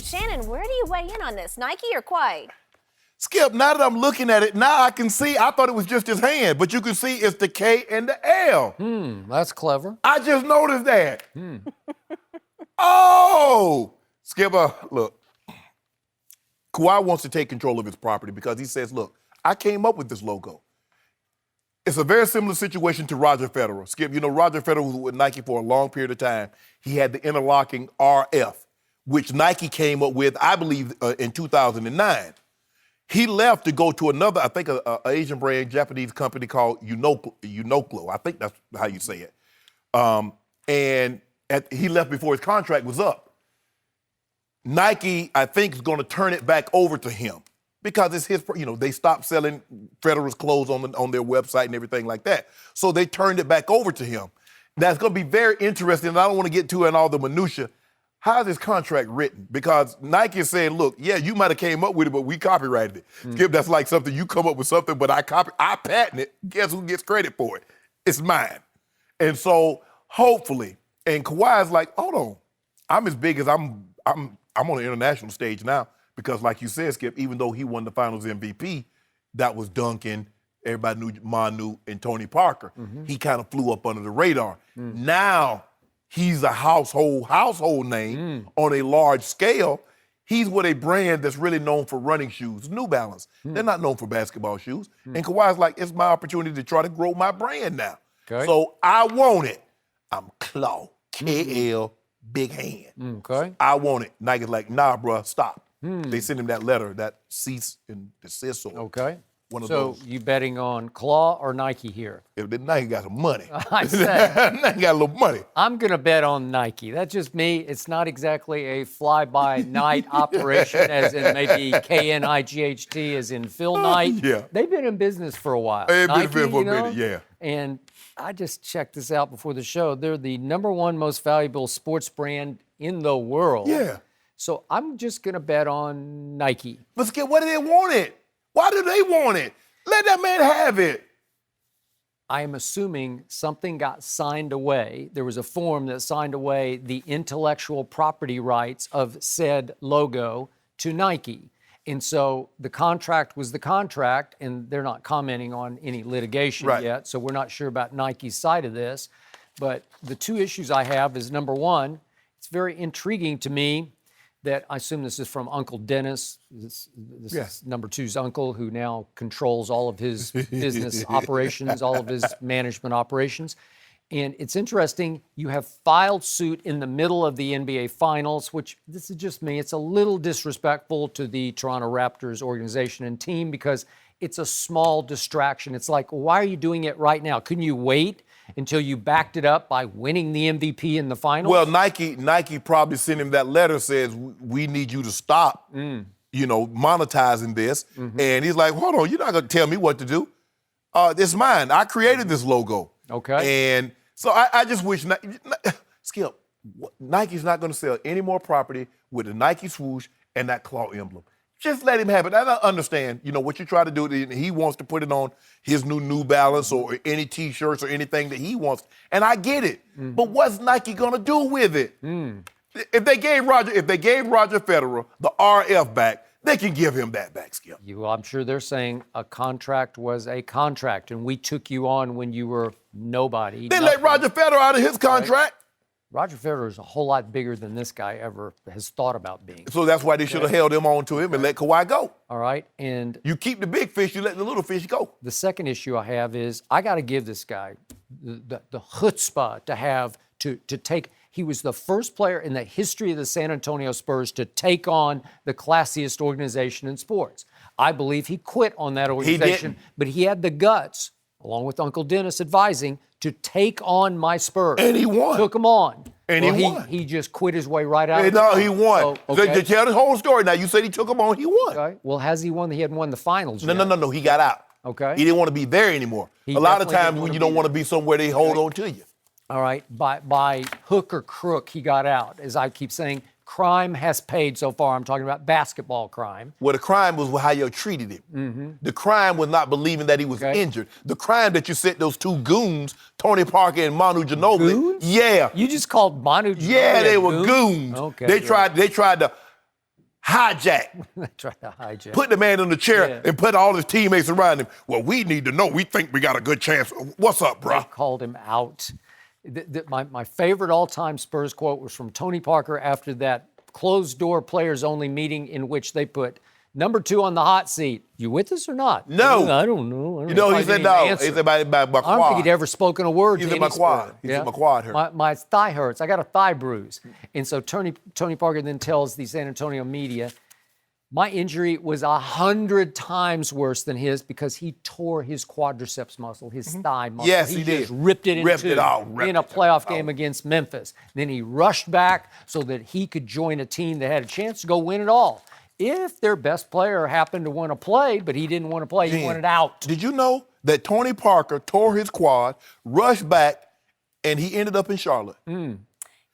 Shannon, where do you weigh in on this, Nike or Kawhi? Skip, now that I'm looking at it, now I can see, I thought it was just his hand, but you can see it's the K and the L. That's clever. I just noticed that. Oh! Skip, look. Kawhi wants to take control of his property because he says, look, I came up with this logo. It's a very similar situation to Roger Federer. Skip, you know, Roger Federer was with Nike for a long period of time. He had the interlocking RF, which Nike came up with, I believe, in 2009. He left to go to another, I think, a Asian brand, Japanese company called Uniqlo. I think that's how you say it. And he left before his contract was up. Nike, I think, is going to turn it back over to him because it's his. They stopped selling Federer's clothes on their website and everything like that. So they turned it back over to him. That's going to be very interesting. And I don't want to get to it in all the minutia. How is this contract written? Because Nike is saying, look, yeah, you might have came up with it, but we copyrighted it. Skip, that's like something you come up with something, but I patent it. Guess who gets credit for it? It's mine. And so hopefully, and Kawhi's like, hold on, I'm as big as I'm on the international stage now because, like you said, Skip, even though he won the Finals MVP, that was Duncan. Everybody knew Manu and Tony Parker. He kind of flew up under the radar. Now he's a household name on a large scale. He's with a brand that's really known for running shoes, New Balance. They're not known for basketball shoes. And Kawhi's like, it's my opportunity to try to grow my brand now. Okay. So I want it. I'm Claw, KL, big hand. Okay. I want it. Nike's like, nah, bruh, stop. They sent him that letter, that cease and desist. Okay. One of So those. you betting on Claw or Nike here? If the Nike got some money. I said, Nike got a little money. I'm going to bet on Nike. That's just me. It's not exactly a fly-by-night operation as in maybe K-N-I-G-H-T as in Phil Knight. Yeah. They've been in business for a while. They've been in Nike, business for a you know? minute, yeah. And I just checked this out before the show. They're the #1 most valuable sports brand in the world. Yeah. So I'm just going to bet on Nike. But Skip, why do they want it? Why do they want it? Let that man have it. I am assuming something got signed away. There was a form that signed away the intellectual property rights of said logo to Nike. And so the contract was the contract, and they're not commenting on any litigation yet, so we're not sure about Nike's side of this. But the two issues I have is, number one, it's very intriguing to me that I assume this is from Uncle Dennis. This is number two's uncle, who now controls all of his business operations, all of his management operations. And it's interesting, you have filed suit in the middle of the NBA Finals, which, this is just me, it's a little disrespectful to the Toronto Raptors organization and team because it's a small distraction. It's like, why are you doing it right now? Couldn't you wait until you backed it up by winning the MVP in the finals? Well, Nike probably sent him that letter says, we need you to stop, monetizing this. And he's like, hold on, you're not going to tell me what to do. It's mine. I created this logo. Okay. And so I just wish, Skip, Nike's not going to sell any more property with the Nike swoosh and that claw emblem. Just let him have it. I don't understand, what you try to do. He wants to put it on his New Balance or any T-shirts or anything that he wants. And I get it. But what's Nike going to do with it? If they gave Roger Federer the RF back, they can give him that back, Skip. I'm sure they're saying a contract was a contract, and we took you on when you were nobody. They let Roger Federer out of his contract. Right. Roger Federer is a whole lot bigger than this guy ever has thought about being. So that's why they should have held him on to him and let Kawhi go. All right, and you keep the big fish, you let the little fish go. The second issue I have is I got to give this guy the chutzpah to take. He was the first player in the history of the San Antonio Spurs to take on the classiest organization in sports. I believe he quit on that organization, but he had the guts, along with Uncle Dennis advising, to take on my Spurs. And he won. Took them on. And he won. He just quit his way right out. No, he won. So, okay. To tell the whole story, now you said he took him on, he won. Okay. Well, has he won? He hadn't won the finals yet. No, he got out. Okay. He didn't want to be there anymore. A lot of times when you don't want to be somewhere, they hold on to you. All right, by hook or crook, he got out. As I keep saying, crime has paid so far. I'm talking about basketball crime. Well, the crime was how you treated him. The crime was not believing that he was injured. The crime that you sent those two goons, Tony Parker and Manu Ginobili. Goons? Yeah. You just called Manu Ginobili Yeah, they were goons. Okay. They tried to hijack. They tried to hijack. Put the man in the chair and put all his teammates around him. Well, we need to know. We think we got a good chance. What's up, bro? They called him out. My favorite all-time Spurs quote was from Tony Parker after that closed-door players-only meeting in which they put number 2 on the hot seat. You with us or not? No. I don't know. He said no. He said my quad. I don't think he'd ever spoken a word He to said any my quad. Spur. He said my quad hurt. My thigh hurts. I got a thigh bruise. And so Tony Parker then tells the San Antonio media, My injury was 100 times worse than his because he tore his quadriceps muscle, his thigh muscle. Yes, he just did. ripped it in Ripped two it out, in a ripped it playoff out. game against Memphis. Then he rushed back so that he could join a team that had a chance to go win it all. If their best player happened to want to play, but he didn't want to play, he wanted out. Did you know that Tony Parker tore his quad, rushed back, and he ended up in Charlotte?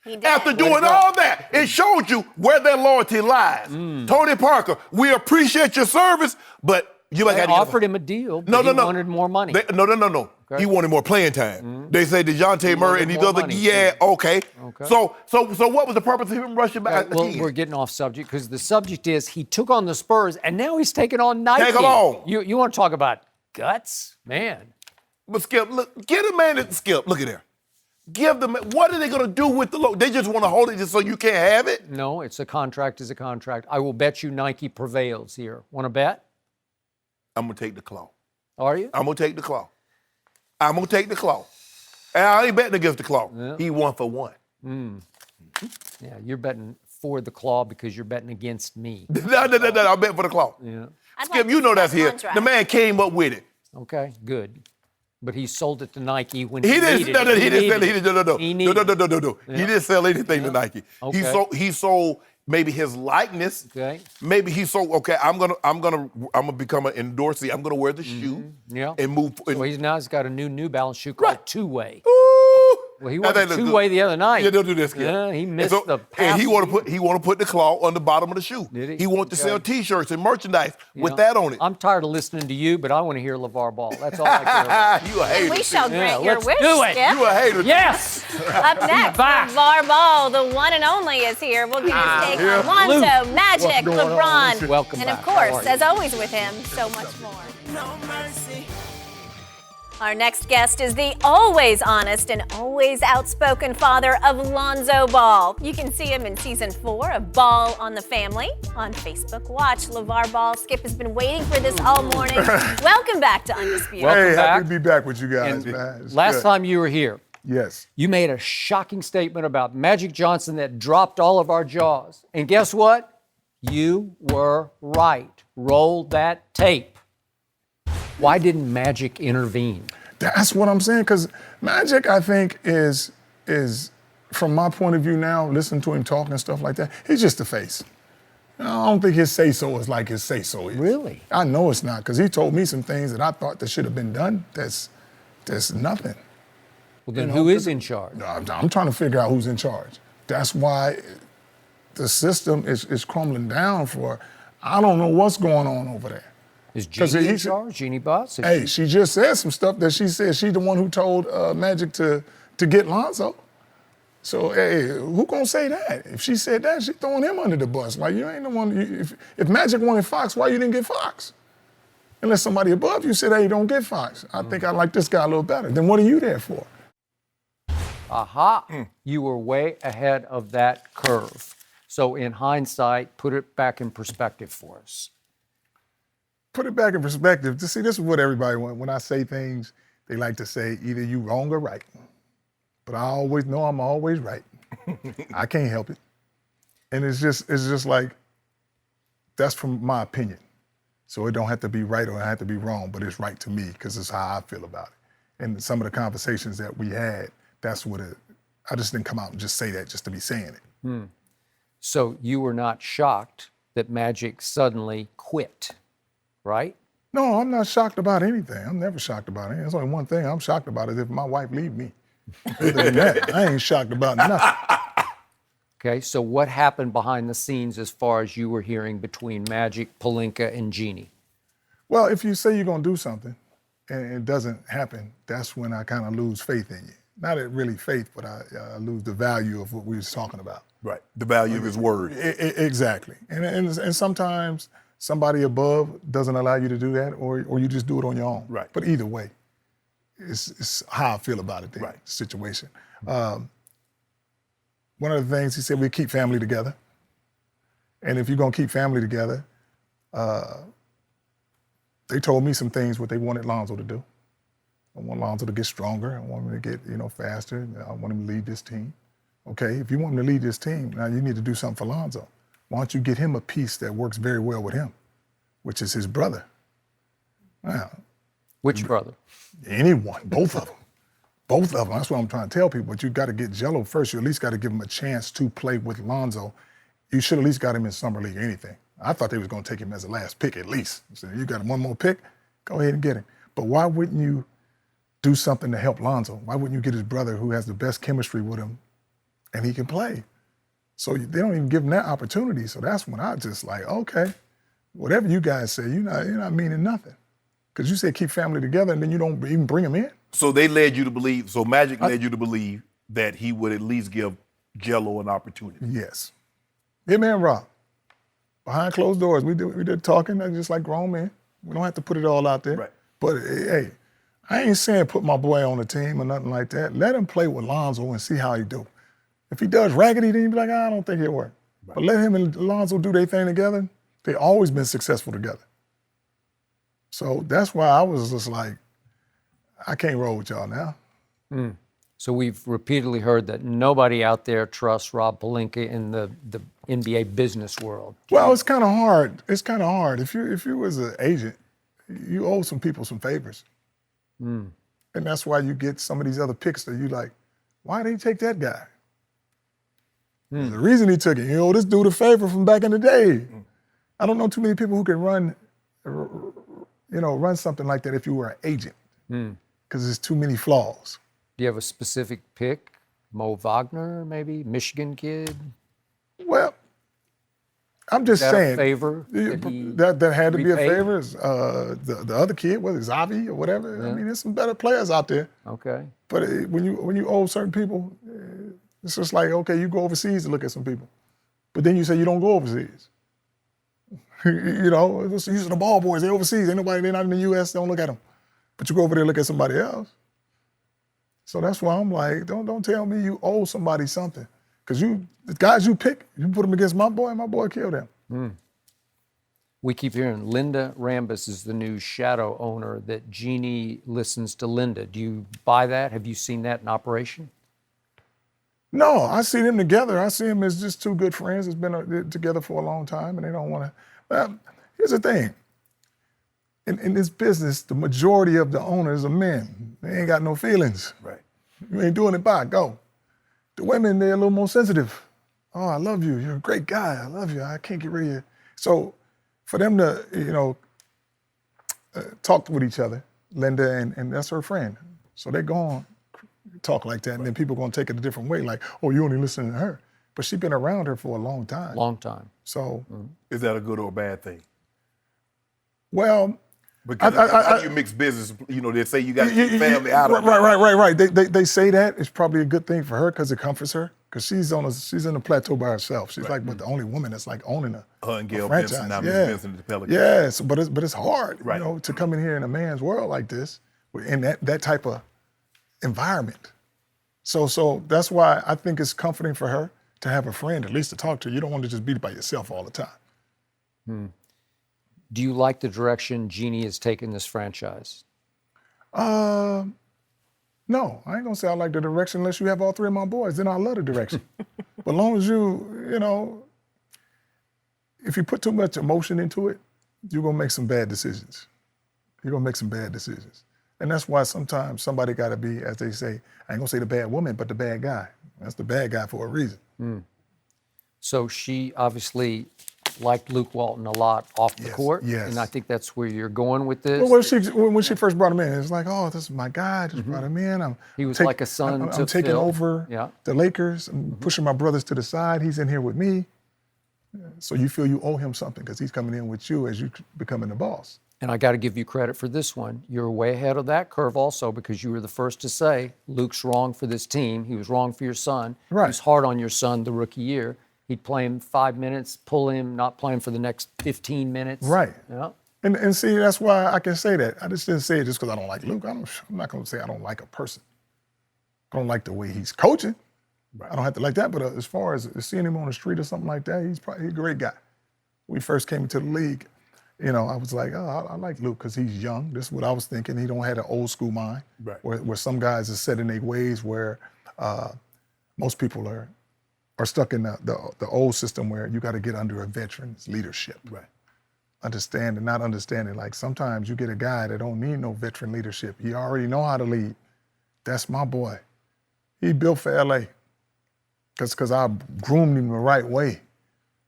He did. After doing all that, it showed you where their loyalty lies. Tony Parker, we appreciate your service, but you They got to offered him a deal, but he wanted more money. No. Okay. He wanted more playing time. They say DeJounte Murray and these more other, money, okay. Okay. So what was the purpose of him rushing back Well, again? we're getting off subject because the subject is he took on the Spurs and now he's taking on Nike. Take 'em on. You want to talk about guts? Man. But Skip, look, get a man at Skip. Look at there. Give them. What are they going to do with the low? They just want to hold it just so you can't have it? No, it's a contract is a contract. I will bet you Nike prevails here. Want to bet? I'm going to take the claw. Are you? I'm going to take the claw. I'm going to take the claw. And I ain't betting against the claw. Yeah. He 1 for 1. Yeah, you're betting for the claw because you're betting against me. No, I'm betting for the claw. Yeah. I'd Skip, like you to know see that's that here. contract. The man came up with it. Okay, good. But he sold it to Nike when He he didn't. needed No, it. he didn't sell it. needed He didn't. No. He didn't sell anything to Nike. Okay. He sold maybe his likeness. Okay. Maybe he sold. Okay, I'm gonna become an endorsee. I'm gonna wear the shoe. Yeah. And move. So he's got a New Balance shoe called Right. Two-Way. Ooh. Well, he Now went they look two-way good. the other night. Yeah, they'll do this. Skip. Yeah, he missed and the pass. And he want to put the claw on the bottom of the shoe. Did he? He want to sell Okay. T-shirts and merchandise You with know, that on it. I'm tired of listening to you, but I want to hear LaVar Ball. That's all I care about. You a hater. And we shall Skip. grant your let's wish, do it. Skip. You a hater. Yes! Up next, back. LaVar Ball, the one and only, is here. We'll get his take on Lonzo, Magic, What's going on? LeBron, Welcome and back. of How course, are you? as always with him, so much more. No mercy. Our next guest is the always honest and always outspoken father of Lonzo Ball. You can see him in season 4 of Ball on the Family on Facebook. Watch LaVar Ball. Skip has been waiting for this all morning. Welcome back to Undisputed. Welcome Hey, back. happy to be back with you guys, And man. It's last good. time you were here, Yes. you made a shocking statement about Magic Johnson that dropped all of our jaws. And guess what? You were right. Roll that tape. Why didn't Magic intervene? That's what I'm saying, because Magic, I think, is from my point of view now, listening to him talk and stuff like that, he's just the face. I don't think his say-so is like his say-so is. Really? I know it's not, because he told me some things that I thought that should have been done. That's nothing. Well, then You know, who is in charge? I'm trying to figure out who's in charge. That's why the system is crumbling down for, I don't know what's going on over there. Is 'Cause Jeannie in he's- charge? Jeannie Buss? Is Hey, she- she just said some stuff that she said she's the one who told Magic to get Lonzo. So, hey, who gonna say that? If she said that, she throwing him under the bus. Like, you ain't the one. If Magic wanted Fox, why you didn't get Fox? Unless somebody above you said, hey, don't get Fox. I think I like this guy a little better. Then what are you there for? Aha. You were way ahead of that curve. So in hindsight, put it back in perspective for us. Put it back in perspective. To see, this is what everybody wants. When I say things, they like to say either you wrong or right. But I always know I'm always right. I can't help it. And it's just like, that's from my opinion. So it don't have to be right or it have to be wrong, but it's right to me because it's how I feel about it. And some of the conversations that we had, that's what I just didn't come out and just say that just to be saying it. So you were not shocked that Magic suddenly quit, right? No, I'm not shocked about anything. I'm never shocked about anything. There's only one thing I'm shocked about is if my wife leave me. Other than that, I ain't shocked about nothing. Okay, so what happened behind the scenes as far as you were hearing between Magic, Pelinka, and Jeannie? Well, if you say you're gonna do something and it doesn't happen, that's when I kind of lose faith in you. Not really faith, but I lose the value of what we was talking about. Right. The value of his word. Exactly. And sometimes somebody above doesn't allow you to do that, or you just do it on your own. Right. But either way, it's how I feel about it, the Right. situation. One of the things he said, we keep family together. And if you're gonna keep family together, they told me some things what they wanted Lonzo to do. I want Lonzo to get stronger. I want him to get, faster. I want him to lead this team. Okay, if you want him to lead this team, now you need to do something for Lonzo. Why don't you get him a piece that works very well with him, which is his brother? Now, Which brother? anyone, both of them. Both of them. That's what I'm trying to tell people. But you got to get Jello first. You at least got to give him a chance to play with Lonzo. You should at least got him in summer league or anything. I thought they was going to take him as the last pick at least. So you got one more pick, go ahead and get him. But why wouldn't you do something to help Lonzo? Why wouldn't you get his brother who has the best chemistry with him and he can play? So they don't even give him that opportunity. So that's when I just like, okay, whatever you guys say, you're not meaning nothing. Because you said keep family together and then you don't even bring him in. So they led you to believe, so Magic led you to believe that he would at least give Jello an opportunity. Yes. Him and Rob. Behind closed doors, we did talking just like grown men. We don't have to put it all out there. Right. But hey, I ain't saying put my boy on the team or nothing like that. Let him play with Lonzo and see how he do. If he does raggedy, then you be like, I don't think it'll work. Right. But let him and Lonzo do their thing together. They always been successful together. So that's why I was just like, I can't roll with y'all now. So we've repeatedly heard that nobody out there trusts Rob Pelinka in the NBA business world. Well, it's kind of hard. It's kind of hard. If you was an agent, you owe some people some favors. And that's why you get some of these other picks that you like, why did he take that guy? The reason he took it, this dude a favor from back in the day. I don't know too many people who can run something like that if you were an agent, because there's too many flaws. Do you have a specific pick? Mo Wagner, maybe? Michigan kid? Well, I'm just saying. A favor? That had to be a repaid? favor. The other kid, whether it's Zavi or whatever. Yeah. I mean, there's some better players out there. Okay. But when you owe certain people, it's just like, okay, you go overseas to look at some people. But then you say you don't go overseas. It's usually the ball boys, they're overseas. They're not in the U.S., they don't look at them. But you go over there and look at somebody else. So that's why I'm like, don't tell me you owe somebody something. Because the guys you pick, you put them against my boy, and my boy killed them. We keep hearing Linda Rambis is the new shadow owner, that Jeannie listens to Linda. Do you buy that? Have you seen that in operation? No, I see them together. I see them as just two good friends that's been together for a long time, and they don't want to. Here's the thing. In this business, the majority of the owners are men. They ain't got no feelings. Right. You ain't doing it by, go. The women, they're a little more sensitive. Oh, I love you. You're a great guy. I love you. I can't get rid of you. So for them to, talk with each other, Linda and that's her friend. So they're going to talk like that, and then people are going to take it a different way, like, oh, you only listen to her. But she's been around her for a long time. Long time. So. Is that a good or a bad thing? Well, because how do you mix business? They say you got to keep family out of it. Right. They say that it's probably a good thing for her because it comforts her. Because she's in a plateau by herself. She's like the only woman that's like owning a and Gail franchise. Benson, now Miss Benson at the Pelicans. Yes, but it's hard, to come in here in a man's world like this, in that type of environment. So that's why I think it's comforting for her to have a friend at least to talk to. You don't want to just be by yourself all the time. Do you like the direction Jeannie has taken this franchise? No, I ain't gonna say I like the direction unless you have all three of my boys. Then I love the direction. But as long as if you put too much emotion into it, you're gonna make some bad decisions. And that's why sometimes somebody gotta be, as they say, I ain't gonna say the bad woman, but the bad guy. That's the bad guy for a reason. So she obviously liked Luke Walton a lot off the court. Yes. And I think that's where you're going with this. Well, when she first brought him in, it was like, oh, this is my guy. I just brought him in. He was like a son to I'm taking Phil. over the Lakers. I'm pushing my brothers to the side. He's in here with me. So you feel you owe him something because he's coming in with you as you becoming the boss. And I got to give you credit for this one. You're way ahead of that curve also because you were the first to say, Luke's wrong for this team. He was wrong for your son. Right. He was hard on your son the rookie year. He'd play him 5 minutes, pull him, not play him for the next 15 minutes. Right. Yeah. And see, that's why I can say that. I just didn't say it just because I don't like Luke. I'm not going to say I don't like a person. I don't like the way he's coaching. Right. I don't have to like that. But as far as seeing him on the street or something like that, he's a great guy. When we first came into the league, I was like, oh, I like Luke because he's young. This is what I was thinking. He don't have an old school mind. Right. Where some guys are set in their ways where most people are are stuck in the old system where you got to get under a veteran's leadership. Right. Understand and not understanding. Like sometimes you get a guy that don't need no veteran leadership. He already know how to lead. That's my boy. He built for LA. Because I groomed him the right way.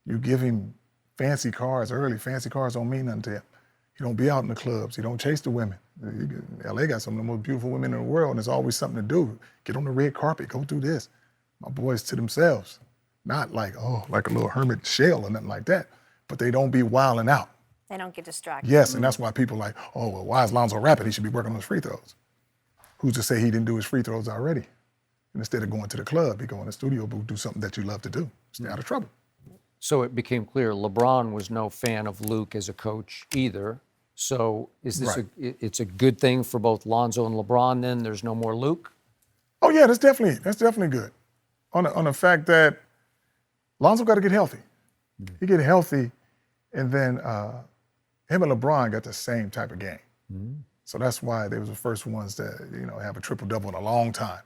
You give him fancy cars early. Fancy cars don't mean nothing to him. He don't be out in the clubs. He don't chase the women. LA got some of the most beautiful women in the world, and there's always something to do. Get on the red carpet, go do this. My boys to themselves. Not like, like a little hermit shell or nothing like that. But they don't be wilding out. They don't get distracted. Yes, and that's why people like, well, why is Lonzo rapping? He should be working on his free throws. Who's to say he didn't do his free throws already? And instead of going to the club, he go in the studio booth, do something that you love to do. Stay out of trouble. So it became clear LeBron was no fan of Luke as a coach either. So is this it's a good thing for both Lonzo and LeBron then? There's no more Luke? Oh yeah, that's definitely good. On the fact that Lonzo got to get healthy. He get healthy, and then him and LeBron got the same type of game. So that's why they was the first ones that have a triple-double in a long time.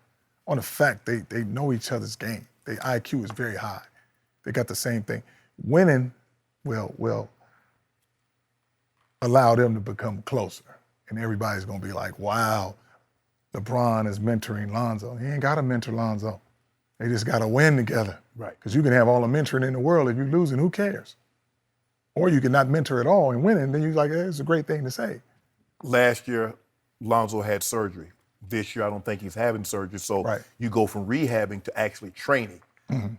On the fact they know each other's game. Their IQ is very high. They got the same thing. Winning will allow them to become closer. And everybody's going to be like, wow, LeBron is mentoring Lonzo. He ain't got to mentor Lonzo. They just got to win together. Right. Because you can have all the mentoring in the world. If you're losing, who cares? Or you can not mentor at all and win, and then you're like, it's a great thing to say. Last year, Lonzo had surgery. This year, I don't think he's having surgery. So you go from rehabbing to actually training. Mm-hmm.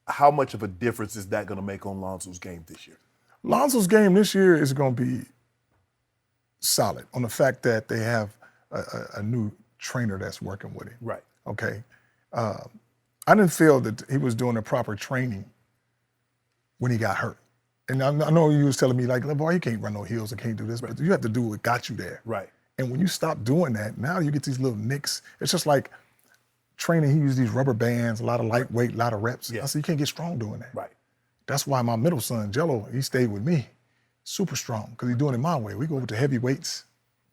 How much of a difference is that going to make on Lonzo's game this year? Lonzo's game this year is going to be solid on the fact that they have a new trainer that's working with him. Right. Okay. I didn't feel that he was doing the proper training when he got hurt. And I know you was telling me, like, LaVar, you can't run no heels and can't do this, but you have to do what got you there. Right. And when you stop doing that, now you get these little nicks. It's just like training, he used these rubber bands, a lot of lightweight, a lot of reps. Yeah. I said, you can't get strong doing that. Right. That's why my middle son, Jello, he stayed with me, super strong, because he's doing it my way. We go over to heavy weights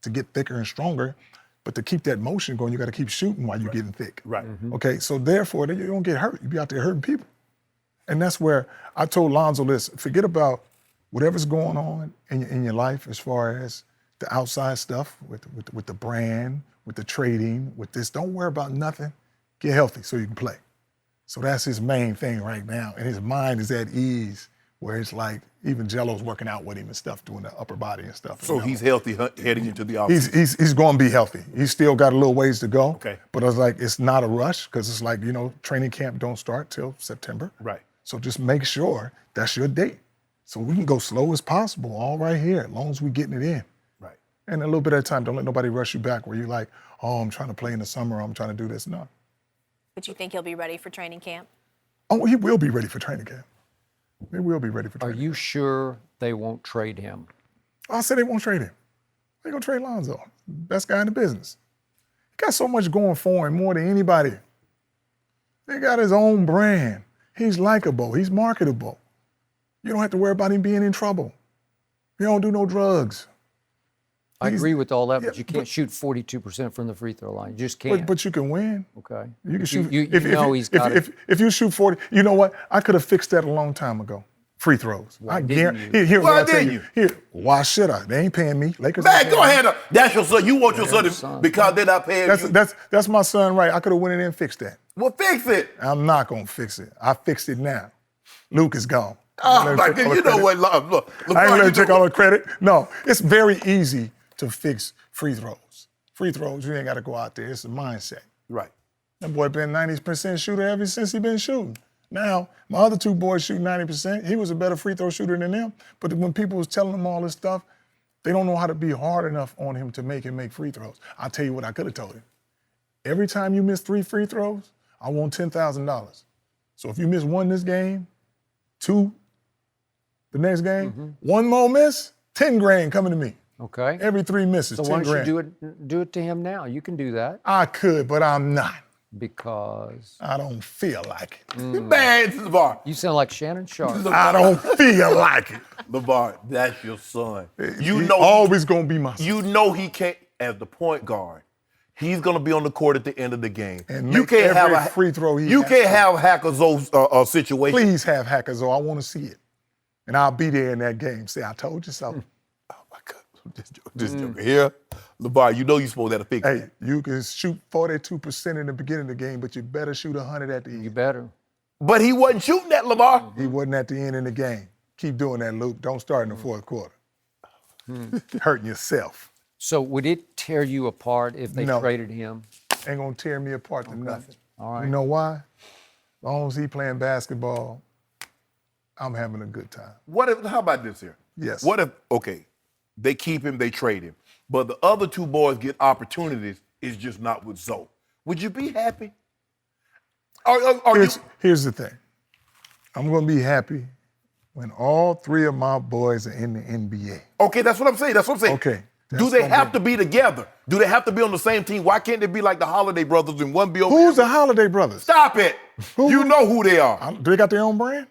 to get thicker and stronger, but to keep that motion going, you got to keep shooting while you're getting thick. Right. Mm-hmm. Okay, so therefore, you don't get hurt. You be out there hurting people. And that's where I told Lonzo this, forget about whatever's going on in your life as far as the outside stuff with the brand, with the trading, with this. Don't worry about nothing. Get healthy so you can play. So that's his main thing right now. And his mind is at ease where it's like even Jello's working out with him and stuff, doing the upper body and stuff. So he's healthy heading into the offseason. He's going to be healthy. He's still got a little ways to go. Okay. But I was like, it's not a rush because it's like, training camp don't start till September. Right. So just make sure that's your date. So we can go slow as possible, all right here, as long as we're getting it in. Right. And a little bit at a time. Don't let nobody rush you back where you're like, I'm trying to play in the summer, I'm trying to do this. No. But you think he'll be ready for training camp? Oh, he will be ready for training camp. He will be ready for Are training you camp. sure they won't trade him? I said they won't trade him. They're going to trade Lonzo. Best guy in the business. He got so much going for him, more than anybody. He got his own brand. He's likable. He's marketable. You don't have to worry about him being in trouble. He don't do no drugs. I agree with all that, but yeah, you can't shoot 42% from the free throw line. You just can't. But you can win. Okay. You can shoot. If you shoot 40, you know what? I could have fixed that a long time ago. Free throws. Why I didn't guarantee. you? Here, Why what I tell didn't you? you? Here, why should I? They ain't paying me. Lakers. Man, ain't go paying me. ahead. That's your son. You want your son son. because they're not paying you. That's my son, right? I could have went in there and fixed that. Well, fix it. I'm not gonna fix it. I fixed it now. Luke is gone. Oh, my God. You know what? Look, I ain't gonna take all the credit. No, it's very easy to fix free throws. Free throws, you ain't got to go out there. It's a mindset. Right. That boy been 90% shooter ever since he been shooting. Now, my other two boys shoot 90%. He was a better free throw shooter than them. But when people was telling him all this stuff, they don't know how to be hard enough on him to make him make free throws. I'll tell you what I could have told him. Every time you miss 3 free throws, I want $10,000. So if you miss 1 this game, 2 the next game, 1 more miss, 10 grand coming to me. Okay. Every 3 misses, So 10 why don't grand. you do it to him now? You can do that I could, but I'm not. because I don't feel like it. Man, LaVar. you sound like Shannon Sharpe. I don't feel like it. LaVar, that's your son. He's always gonna be my son. You know he can't, as the point guard, He's going to be on the court at the end of the game. And you can't have a free throw. You can't have Hackerzo's situation. Please have Hackerzo. I want to see it, and I'll be there in that game. Say, I told you so. Oh my God, just joking. Here, LaVar, you know you're supposed to have a fix. Hey, you can shoot 42% in the beginning of the game, but you better shoot 100 at the end. You better. But he wasn't shooting that, LaVar. He wasn't at the end of the game. Keep doing that, Luke. Don't start in the fourth quarter. Hurting yourself. So would it tear you apart if they No. traded him? Ain't gonna tear me apart to nothing. All right. You know why? As long as he playing basketball, I'm having a good time. How about this here? Yes. What if, okay, they keep him, they trade him, but the other two boys get opportunities, it's just not with Zoe. Would you be happy? Here's the thing. I'm gonna be happy when all three of my boys are in the NBA. Okay, that's what I'm saying. Okay. Do they have to be together? Do they have to be on the same team? Why can't they be like the Holiday brothers and one be over Who's there? the Holiday brothers? Stop it. You know who they are. Do they got their own brand?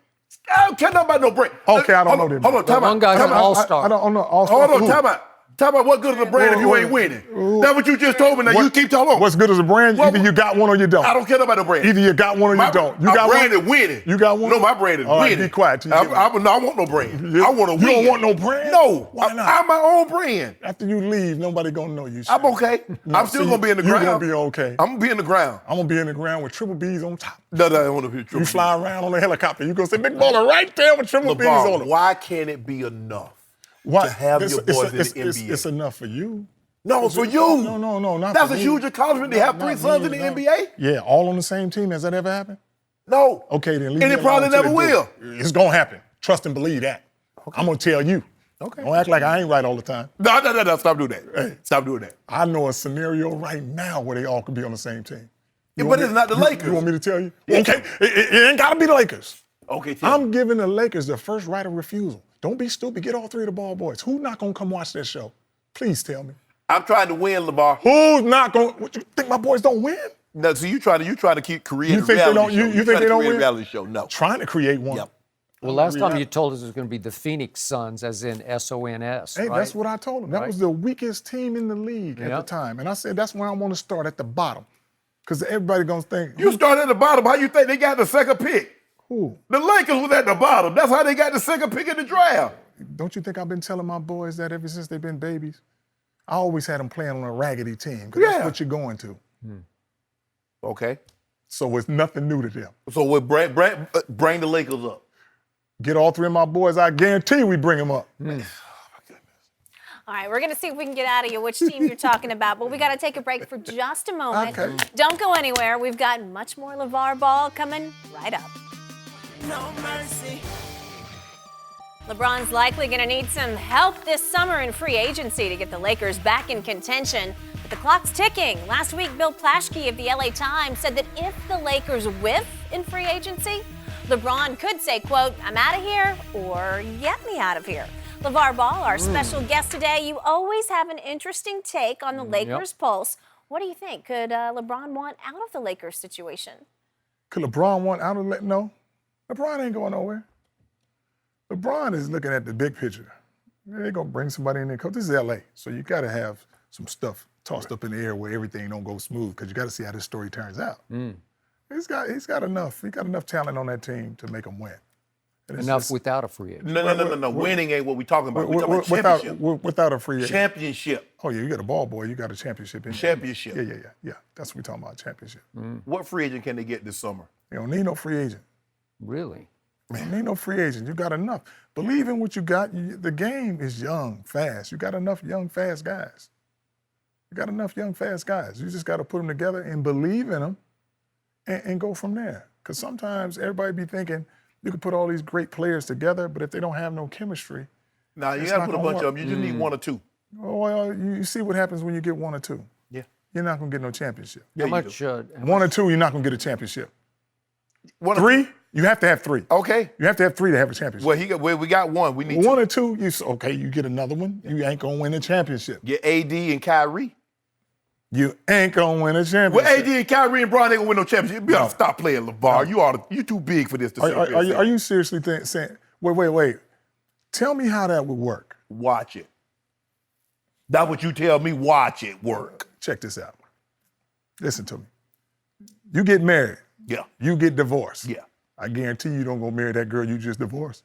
I don't care nothing about no brand. Okay, I don't know them. Hold on, time out. One guy's an all-star. I don't know. All-star Hold on, who? time out. Time out. What good is a brand if you ain't winning? That's what you just told me. Now you keep talking. What's good as a brand? Well, Either you got one or you don't. I don't care about the brand. Either you got one or you don't. You my got brand one? is winning. You got one? No, my brand is All right, winning. be quiet. I want no brand. I want to win. You don't want no brand? No. Why not? I'm my own brand. After you leave, nobody gonna know you. I'm okay. I'm still going to be in the ground. You're gonna be okay. I'm going to be in the ground. I'm gonna be in the ground with triple B's on top. No, I don't want to be triple. You fly around on a helicopter. You gonna say big baller right there with triple B's on them. Why can't it be enough to have your boys in the NBA? It's enough for you. No, for you. No, not That's for a me. huge accomplishment to have three Not sons in me, the no. NBA. Yeah, all on the same team. Has that ever happened? No. Okay, then leave And me it probably alone till never they do will. it. It's gonna happen. Trust and believe that. Okay. I'm gonna tell you. Okay. Don't act like I ain't right all the time. No. Stop doing that. Hey. Stop doing that. I know a scenario right now where they all could be on the same team. But it's not the Lakers. You want me to tell you? Yeah. Okay, it ain't gotta be the Lakers. Okay, I'm giving the Lakers the first right of refusal. Don't be stupid. Get all three of the ball boys. Who's not gonna come watch that show? Please tell me. I'm trying to win, LaVar. Who's not gonna? What, you think my boys don't win? No, so you try to keep creating You think they don't? You think they don't win? Reality show? No. Trying to create one. Yep. Well, last time you told us it was going to be the Phoenix Suns, as in SONS. Hey, right? that's what I told them. That was the weakest team in the league at the time, and I said that's where I want to start at the bottom, because everybody gonna think You start at the bottom. How you think they got the second pick? who? The Lakers was at the bottom. That's how they got the second pick in the draft. Don't you think I've been telling my boys that ever since they've been babies? I always had them playing on a raggedy team, because that's what you're going to. Okay. So it's nothing new to them. So we'll bring the Lakers up. Get all three of my boys, I guarantee we bring them up. All right, we're going to see if we can get out of you which team you're talking about, but we got to take a break for just a moment. Okay. Don't go anywhere. We've got much more LaVar Ball coming right up. No mercy. LeBron's likely going to need some help this summer in free agency to get the Lakers back in contention. But the clock's ticking. Last week, Bill Plaschke of the LA Times said that if the Lakers whiff in free agency, LeBron could say, quote, I'm out of here or get me out of here. LaVar Ball, our special guest today, you always have an interesting take on the Lakers pulse. What do you think? Could LeBron want out of the Lakers situation? Could LeBron want out of No. LeBron ain't going nowhere. LeBron is looking at the big picture. They're going to bring somebody in there. Coach, this is LA, so you got to have some stuff tossed up in the air where everything don't go smooth, because you got to see how this story turns out. He's got enough. He got enough talent on that team to make him win. Enough without a free agent. No. Winning ain't what we're talking about. We're talking about championship. Without a free agent. Championship. Oh, yeah, you got a ball boy. You got a championship. Championship. Yeah. That's what we're talking about, championship. What free agent can they get this summer? You don't need no free agent. Really? Man, ain't no free agent. You got enough. Believe in what you got. The game is young, fast. You got enough young, fast guys. You just got to put them together and believe in them and go from there. Because sometimes everybody be thinking you can put all these great players together, but if they don't have no chemistry, Now, you got to put a bunch of them. You just need one or two. well, you see what happens when you get one or two. Yeah. You're not going to get no championship. How much? One or two, you're not going to get a championship. One or Three, you have to have three. Okay. You have to have three to have a championship. We got one. We need One or two, you get another one. You ain't going to win a championship. Get AD and Kyrie. You ain't going to win a championship. Well, AD and Kyrie and Bron ain't gonna win no championship. You ought to stop playing LaVar. You too big for this. Are you seriously saying? Wait. Tell me how that would work. Watch it. That's what you tell me. Watch it work. Check this out. Listen to me. You get married. Yeah. You get divorced. Yeah. I guarantee you don't go marry that girl you just divorced.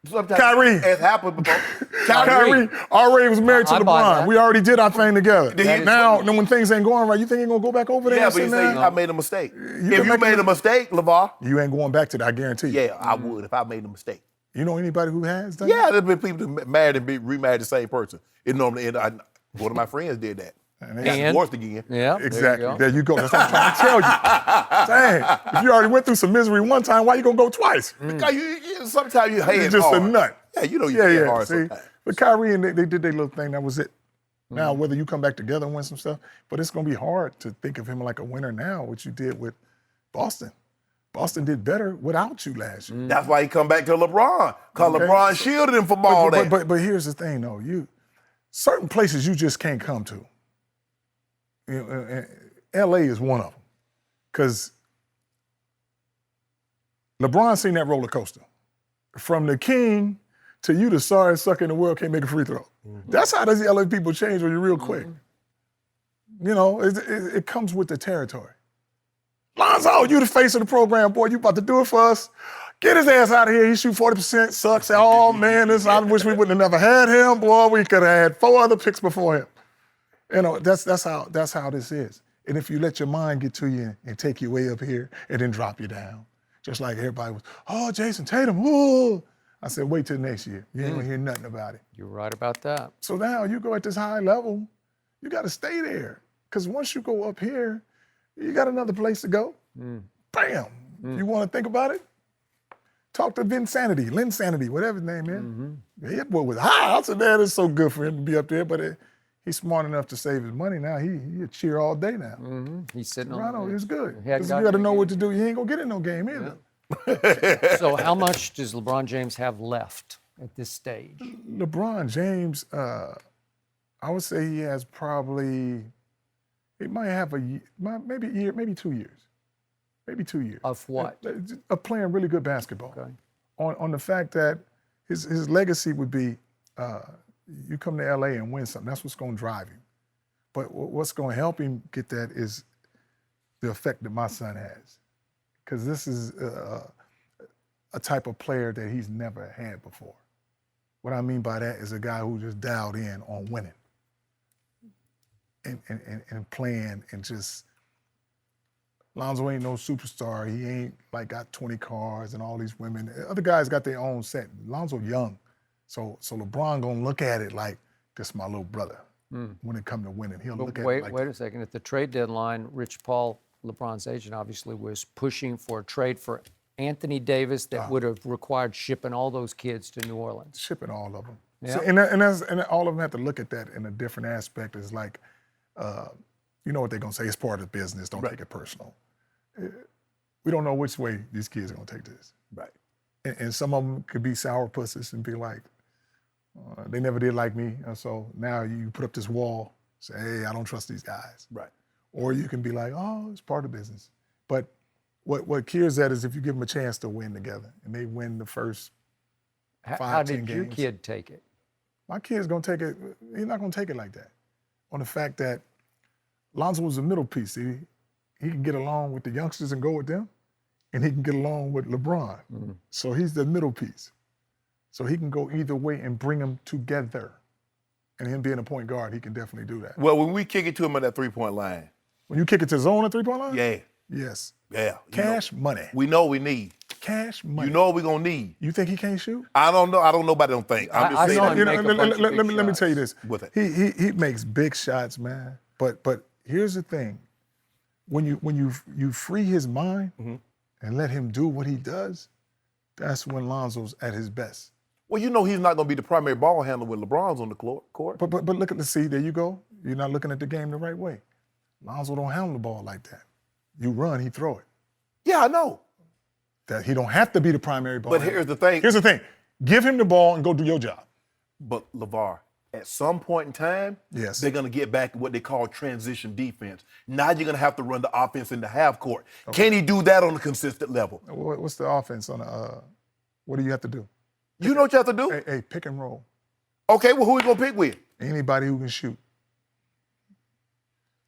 Sometimes Kyrie. It's happened before. Kyrie already was married to I buy LeBron. that. We already did our thing together. Now, funny. when things ain't going right, you think he gonna go back over there? Yeah, and but you sit say down? I made a mistake. If can you make made a- a mistake, LaVar, You ain't going back to that, I guarantee you. yeah, I would if I made a mistake. You know anybody who has done Yeah, there's been people that married and remarried the same person. It normally, one of my friends did that. And Got divorced again. Yeah, Exactly. There you go. That's what I'm trying to tell you. Dang, if you already went through some misery one time, why you gonna go twice? Because sometimes you hate You're just hard. a nut. Yeah, you know you hate hard See, sometimes. but Kyrie and they did their little thing. That was it. Now, whether you come back together and win some stuff, but it's gonna be hard to think of him like a winner now, what you did with Boston. Boston did better without you last year. That's why he come back to LeBron. Because Okay. LeBron shielded him from all that. But here's the thing, though. Certain places you just can't come to. LA is one of them. Because LeBron seen that roller coaster. From the king to you, the sorriest sucker in the world, can't make a free throw. That's how these LA people change on you real quick. You know, it comes with the territory. Lonzo, you the face of the program, boy. You about to do it for us. Get his ass out of here. He shoot 40%, sucks. Oh, man, I wish we wouldn't have never had him. Boy, we could have had 4 other picks before him. You know, that's how this is. And if you let your mind get to you and take you way up here and then drop you down, just like everybody was, oh, Jason Tatum, whoa. I said, wait till next year. You ain't gonna hear nothing about it. You're right about that. So now you go at this high level, you gotta stay there. Because once you go up here, you got another place to go. Bam. You wanna think about it? Talk to Lynn Sanity, whatever his name is. That boy was high. I said, man, it's so good for him to be up there, but he's smart enough to save his money now. He'll cheer all day now. He's sitting on Toronto is good. He hadn't Because you gotten got to in know the what game. to do. You ain't going to get in no game either. So how much does LeBron James have left at this stage? LeBron James, I would say he has probably, he might have maybe a year, maybe 2 years. Maybe 2 years. Of what? Of playing really good basketball. Okay. On the fact that his legacy would be, you come to LA and win something. That's what's going to drive him. But what's going to help him get that is the effect that my son has. Because this is a type of player that he's never had before. What I mean by that is a guy who just dialed in on winning and playing and just, Lonzo ain't no superstar. He ain't like got 20 cars and all these women. Other guys got their own set. Lonzo young. So LeBron gonna look at it like, this my little brother. When it come to winning, he'll look at it like Wait a second. At the trade deadline, Rich Paul, LeBron's agent, obviously was pushing for a trade for Anthony Davis that would have required shipping all those kids to New Orleans. shipping all of them. Yeah. So, and all of them have to look at that in a different aspect. It's like, you know what they're gonna say, it's part of the business, don't take it personal. We don't know which way these kids are gonna take this. Right. And some of them could be sourpusses and be like, they never did like me, and so now you put up this wall, say, hey, I don't trust these guys. Right. Or you can be like, oh, it's part of business. But what cures that is if you give them a chance to win together, and they win the first How 5-10 did your games. kid take it? My kid's gonna take it, he's not gonna take it like that. On the fact that Lonzo was a middle piece. He can get along with the youngsters and go with them, and he can get along with LeBron. So he's the middle piece. So he can go either way and bring them together. And him being a point guard, he can definitely do that. Well, when we kick it to him at that three-point line, When you kick it to zone at three-point line? yeah, Yes. yeah. Cash money. We know we need. Cash money. You know what we're going to need. You think he can't shoot? I don't know. I don't know, but I don't think. I'm just I saying. saw that him we- make a bunch of big Let me shots. tell you this. What's that? He makes big shots, man. But here's the thing. When you free his mind and let him do what he does, that's when Lonzo's at his best. Well, you know he's not going to be the primary ball handler when LeBron's on the court. But look at there you go. You're not looking at the game the right way. Lonzo don't handle the ball like that. You run, he throw it. Yeah, I know. That he don't have to be the primary ball But handler. here's the thing. Here's the thing. Give him the ball and go do your job. But LeVar, at some point in time, Yes. they're going to get back to what they call transition defense. Now you're going to have to run the offense in the half court. Can he do that on a consistent level? What's the offense on what do you have to do? You know what you have to do? Hey, pick and roll. Okay, well, who are you going to pick with? Anybody who can shoot.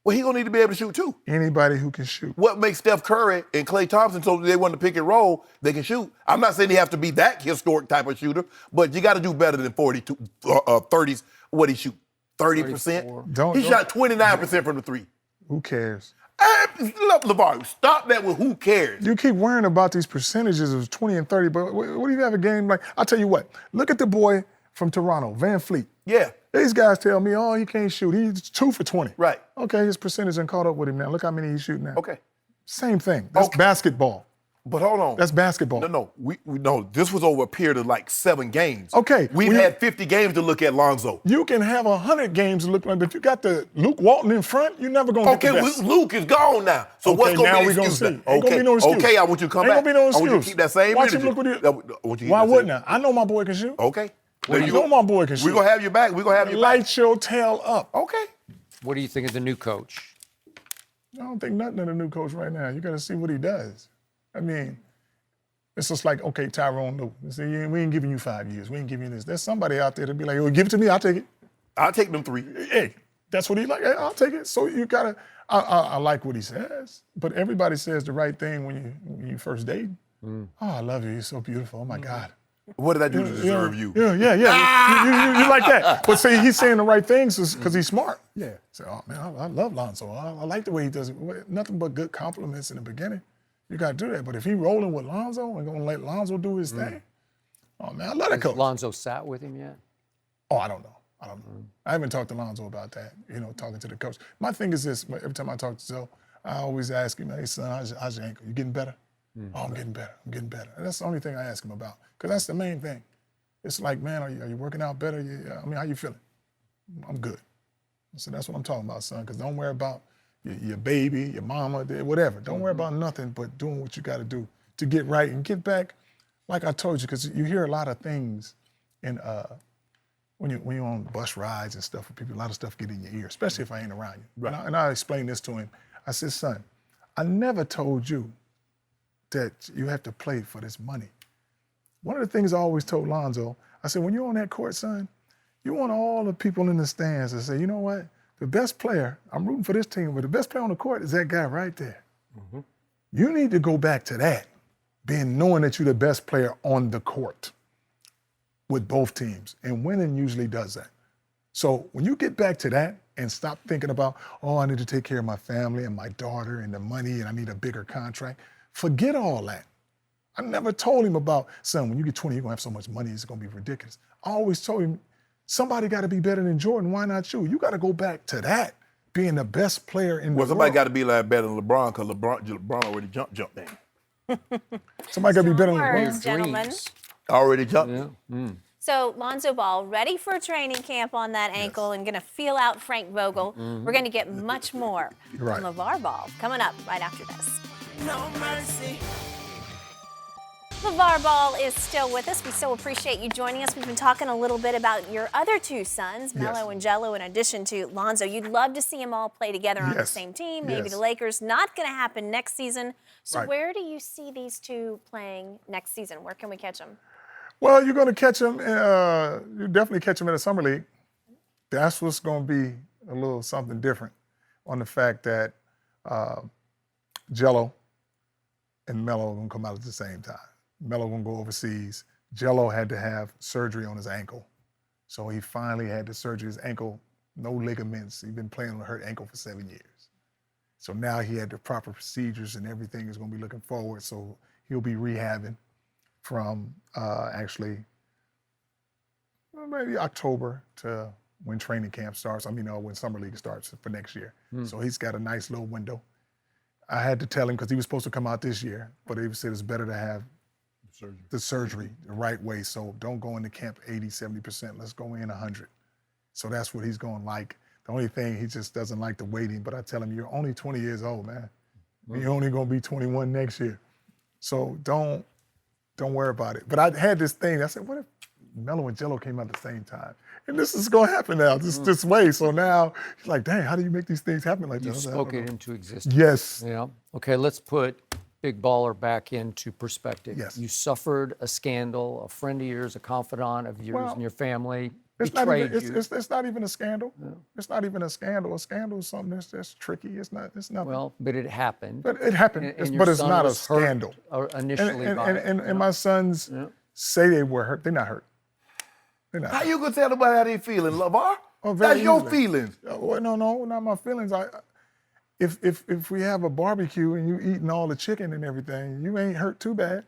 Well, he's going to need to be able to shoot too. Anybody who can shoot. What makes Steph Curry and Klay Thompson so they want to pick and roll, they can shoot. I'm not saying they have to be that historic type of shooter, but you got to do better than 30s. What he shoot? 30%? He shot 29% from the three. Who cares? LaVar, stop that with who cares. You keep worrying about these percentages of 20 and 30, but what do you have a game like? I'll tell you what. Look at the boy from Toronto, Van Fleet. Yeah. These guys tell me, oh, he can't shoot. He's 2 for 20. Right. Okay, his percentage ain't caught up with him now. Look how many he's shooting now. Okay. Same thing. That's basketball. But hold on. That's basketball. No, no. This was over a period of like 7 games. Okay. We've had 50 games to look at Lonzo. You can have 100 games to look like, but if you got the Luke Walton in front, you're never going to get the best. Okay, Luke is gone now. So what's going to be the excuse now? Ain't gonna be no excuse. Okay, I want you to come back. Ain't gonna be no excuse. I want you to keep that same Watch energy. him look with you. Why wouldn't I? I know my boy can shoot. Okay. I know my boy can shoot. We're going to have you back. We're going to have you back. Light your tail up. Okay. What do you think of the new coach? I don't think nothing of the new coach right now. You got to see what he does. I mean, it's just like, okay, Tyrone Lue. You see, we ain't giving you 5 years. We ain't giving you this. There's somebody out there to be like, oh, give it to me, I'll take it. I'll take them 3. Hey, that's what he like. Hey, I'll take it. So you got to, I like what he says, but everybody says the right thing when you first date. Oh, I love you. You're so beautiful. Oh, my God. What did I do to deserve you? Yeah. You like that. But see, he's saying the right things because he's smart. Yeah. So, oh, man, I love Lonzo. I like the way he does it. Nothing but good compliments in the beginning. You got to do that. But if he rolling with Lonzo and going to let Lonzo do his thing, oh, man, I love that coach. Has Lonzo sat with him yet? Oh, I don't know. I haven't talked to Lonzo about that, talking to the coach. My thing is this. Every time I talk to Joe, I always ask him, hey, son, how's your ankle? You getting better? Oh, I'm getting better. And that's the only thing I ask him about, because that's the main thing. It's like, man, are you working out better? How you feeling? I'm good. So that's what I'm talking about, son, because don't worry about your baby, your mama, whatever. Don't worry about nothing but doing what you got to do to get right and get back, like I told you, because you hear a lot of things in when you're on bus rides and stuff with people, a lot of stuff get in your ear, especially if I ain't around you. Right. And I explained this to him. I said, son, I never told you that you have to play for this money. One of the things I always told Lonzo, I said, when you're on that court, son, you want all the people in the stands to say, you know what? The best player, I'm rooting for this team, but the best player on the court is that guy right there. Mm-hmm. You need to go back to that, knowing that you're the best player on the court with both teams. And winning usually does that. So when you get back to that and stop thinking about, oh, I need to take care of my family and my daughter and the money and I need a bigger contract, forget all that. I never told him about, son, when you get 20, you're going to have so much money, it's going to be ridiculous. I always told him, somebody got to be better than Jordan. Why not you? You got to go back to that, being the best player in the world. Well, somebody got to be like better than LeBron, because LeBron already jumped in. Somebody got to be better than Words, LeBron. gentlemen. Already jumped. Yeah. So Lonzo Ball ready for training camp on that ankle and going to feel out Frank Vogel. We're going to get much more Right. from LaVar Ball coming up right after this. No mercy. LaVar Ball is still with us. We so appreciate you joining us. We've been talking a little bit about your other 2 sons, Melo and Jello, in addition to Lonzo. You'd love to see them all play together on the same team, maybe the Lakers. Not going to happen next season. So where do you see these 2 playing next season? Where can we catch them? Well, you're going to catch them. You definitely catch them in the summer league. That's what's going to be a little something different on the fact that Jello and Melo are going to come out at the same time. Melo going to go overseas. Jello had to have surgery on his ankle. So he finally had the surgery. His ankle, no ligaments. He'd been playing on a hurt ankle for 7 years. So now he had the proper procedures and everything is going to be looking forward. So he'll be rehabbing from actually maybe October to when training camp starts. When summer league starts for next year. So he's got a nice little window. I had to tell him because he was supposed to come out this year, but he said it's better to have the surgery the right way. So don't go into camp 80, 70%. Let's go in 100. So that's what he's going to like. The only thing, he just doesn't like the waiting. But I tell him, you're only 20 years old, man. You're only going to be 21 next year. So don't worry about it. But I had this thing. I said, what if Melo and Jello came out at the same time? And this is going to happen now, this way. So now he's like, dang, how do you make these things happen like You this? spoke it into existence. Yes. Yeah. Okay, let's put Big Baller back into perspective. Yes. You suffered a scandal, a friend of yours, a confidant of yours and your family It's not betrayed even. you. It's not even a scandal. It's not even a scandal. A scandal is something that's tricky. It's not. It's nothing. Well, but it happened. But it happened. And your But it's son not a was hurt, scandal. Initially, by it, And my sons say they were hurt. They're not hurt. They're not. How you gonna tell nobody how they feeling, LaVar? Oh, very That's your easily. feelings. Well, no, not my feelings. If we have a barbecue and you eating all the chicken and everything, you ain't hurt too bad.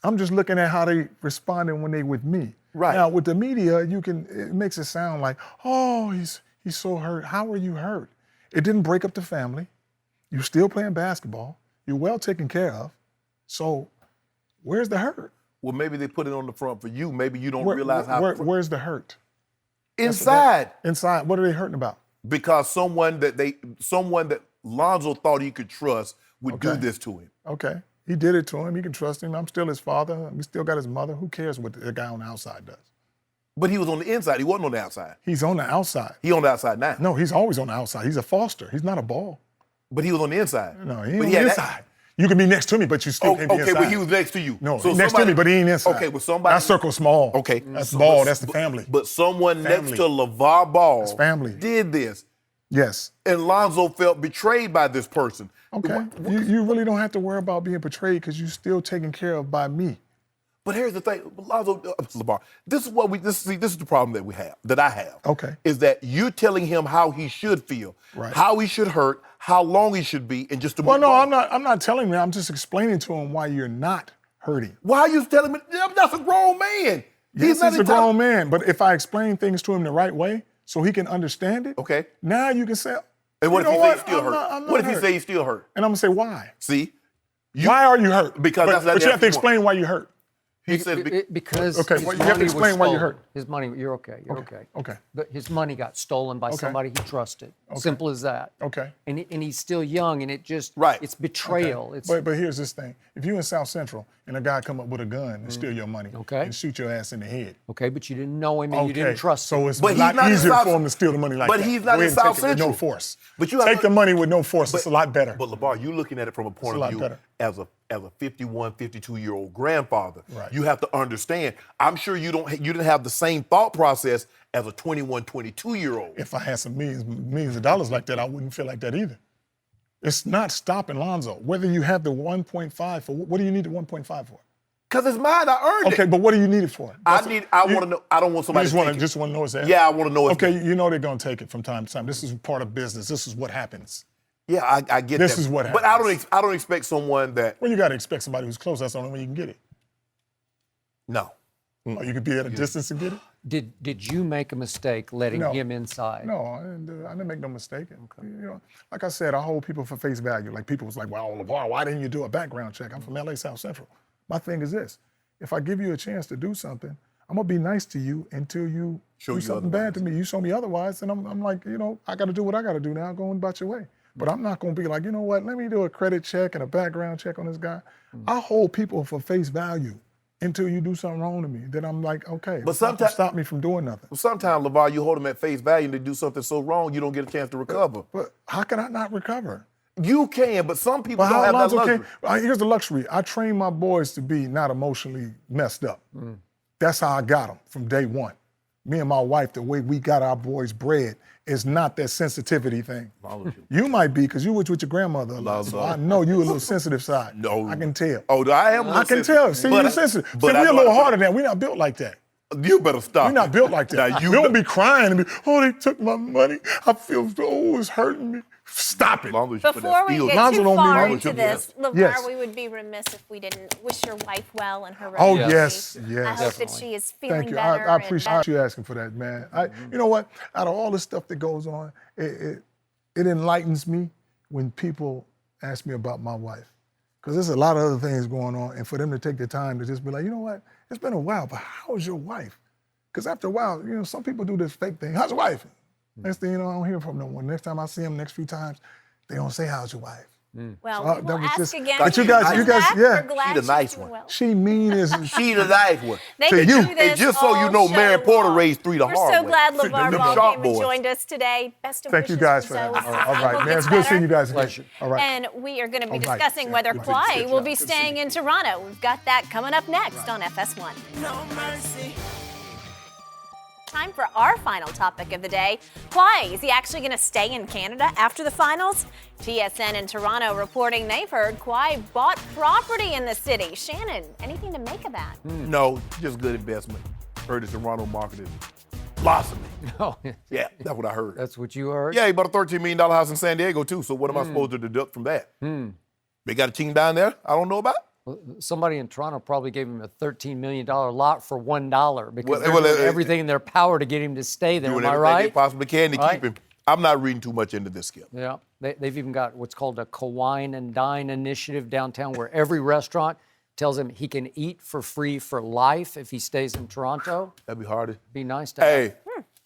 I'm just looking at how they responded when they with me. Right. Now with the media, it makes it sound like, oh, he's so hurt. How are you hurt? It didn't break up the family. You're still playing basketball. You're well taken care of. So where's the hurt? Well, maybe they put it on the front for you. Maybe you don't realize how. Where's the hurt? Inside. Inside. What are they hurting about? Because someone that Lonzo thought he could trust would do this to him. Okay. He did it to him. He can trust him. I'm still his father. We still got his mother. Who cares what the guy on the outside does? But he was on the inside. He wasn't on the outside. He's on the outside. He on the outside now. No, he's always on the outside. He's a foster. He's not a ball. But he was on the inside. No, he ain't But on had the that- inside. You can be next to me, but you still can't be Okay, inside. but he was next to you. No, So he's next to me, but he ain't inside. Okay, but somebody. That circle's small. Okay. That's So- ball. but- That's the family. But someone Family. next to LaVar Ball That's family. did this. Yes. And Lonzo felt betrayed by this person. Okay. You really don't have to worry about being betrayed because you're still taken care of by me. But here's the thing, Lonzo, LaVar, this is the problem that I have. Okay. Is that you're telling him how he should feel, Right. how he should hurt, how long he should be, and just to Well, move no, on. I'm not telling him. I'm just explaining to him why you're not hurting. Why are you telling me? That's a grown man. Yes, not he's a entitled- grown man, but if I explain things to him the right way so he can understand it, Okay. now you can say, And what you if he know say what? he's still I'm hurt? not- I'm not What if he hurt. say he's still hurt? And I'm gonna say, why? See? Why are you hurt? Because that's but you have to what- explain why you're hurt. He says because Okay, his well, you have to money was explain why you're stolen. hurt. His money, you're okay. You're okay. Okay. But his money got stolen by somebody he trusted. Simple as that. Okay. And he's still young, and it's Right. betrayal. Okay. It's But here's this thing. If you in South Central and a guy come up with a gun and steal your money Okay. and shoot your ass in the head. okay, but you didn't know him and you didn't trust him. So it's But a he's lot not in easier South- for him to steal the money like but that. he's not Go in ahead and South take it with no Central. force. But you have take to- the money with no force. It's a lot better. But LaVar, you're looking at it from a point It's a of lot view better. as a 51, 52-year-old grandfather. Right. You have to understand. I'm sure you didn't have the same thought process as a 21, 22-year-old. If I had some millions of dollars like that, I wouldn't feel like that either. It's not stopping Lonzo. Whether you have the 1.5 for, what do you need the 1.5 for? Because it's mine. I earned Okay, it. but what do you need it for? I want to know. I don't want You somebody just to want take to it. just want to know it's there. Yeah, I want to know it's Okay, there. you know they're gonna take it from time to time. This is part of business. This is what happens. Yeah, I get This that. is what But I happens. don't expect someone that. Well, you got to expect somebody who's close. That's the only way you can get it. No. Or you could be at a distance and get it. Did you make a mistake letting No. him inside? No, I didn't make no mistake. You know, like I said, I hold people for face value. Like people was like, "Well, LaVar, why didn't you do a background check?" I'm from LA South Central. My thing is this: if I give you a chance to do something, I'm gonna be nice to you until you Show do you something bad to me. You show me otherwise, and I'm like, you know, I got to do what I got to do now. Go on about your way. But I'm not gonna be like, you know what? Let me do a credit check and a background check on this guy. I hold people for face value until you do something wrong to me. Then I'm like, okay, But it's not gonna sometimes- stop me from doing nothing. Well, sometimes, LaVar, you hold them at face value and they do something so wrong you don't get a chance to recover. But how can I not recover? You can, but some people But don't how have that Lonzo luxury. can? Here's the luxury. I train my boys to be not emotionally messed up. That's how I got them from day one. Me and my wife, the way we got our boys bred is not that sensitivity thing. You might be because you was with your grandmother a lot. So I know you a little sensitive side. No. I can tell. Oh, I am. a little I can sensitive. tell. See, But you're I- sensitive. See, but I we're a know little how to- harder than that. We're not built like that. You better stop. We're not built like that. Now, We don't be crying and be, oh, they took my money. I feel, oh, it's hurting me. Stop it. Lonzo, you put that Before we steel- get Lonzo too don't mean far Lonzo into should- this, LaVar, Yes. we would be remiss if we didn't wish your wife well in her Oh, recovery. yes, I yes. hope that she is feeling Thank you. better. I and appreciate you asking for that, man. You know what? Out of all the stuff that goes on, it enlightens me when people ask me about my wife. Because there's a lot of other things going on, and for them to take the time to just be like, you know what? It's been a while, but how's your wife? Because after a while, you know, some people do this fake thing. How's your wife? Next thing you know, I don't hear from no one. Next time I see them, next few times, they don't say, how's your wife? Well, So, we that will was ask just- again. But you when guys- she you comes guys- back. yeah. We're glad She the she's nice doing one. well. She mean as She the nice one. They To can you. do this And just so you all know, Mary show Porter long. raised three the We're hard so way. glad Them LaVar Ball Sharpe came and boys. joined us today. Best of Thank you wishes guys to for that. Zoe. All I hope right, it man. gets It's good seeing better. you guys again. Pleasure. All right. And we are going to be All right. discussing whether Good Kawhi will be job. staying in Toronto. We've got that coming up next on FS1. No mercy. Time for our final topic of the day. Kawhi, is he actually going to stay in Canada after the finals? TSN in Toronto reporting they've heard Kawhi bought property in the city. Shannon, anything to make of that? No, just good investment. Heard the Toronto market is blossoming. Oh, Yeah, that's what I heard. that's what you heard? Yeah, he bought a $13 million house in San Diego, too. So what am I supposed to deduct from that? They got a team down there I don't know about? Somebody in Toronto probably gave him a $13 million lot for $1 because Well, they're well, doing everything in their power to get him to stay there. Doing Am I everything they right? possibly can to Right? keep him. I'm not reading too much into this, Skip. Yeah. They've even got what's called a Kawhi and Dine initiative downtown where every restaurant tells him he can eat for free for life if he stays in Toronto. That'd be harder. Be nice to have. Hey,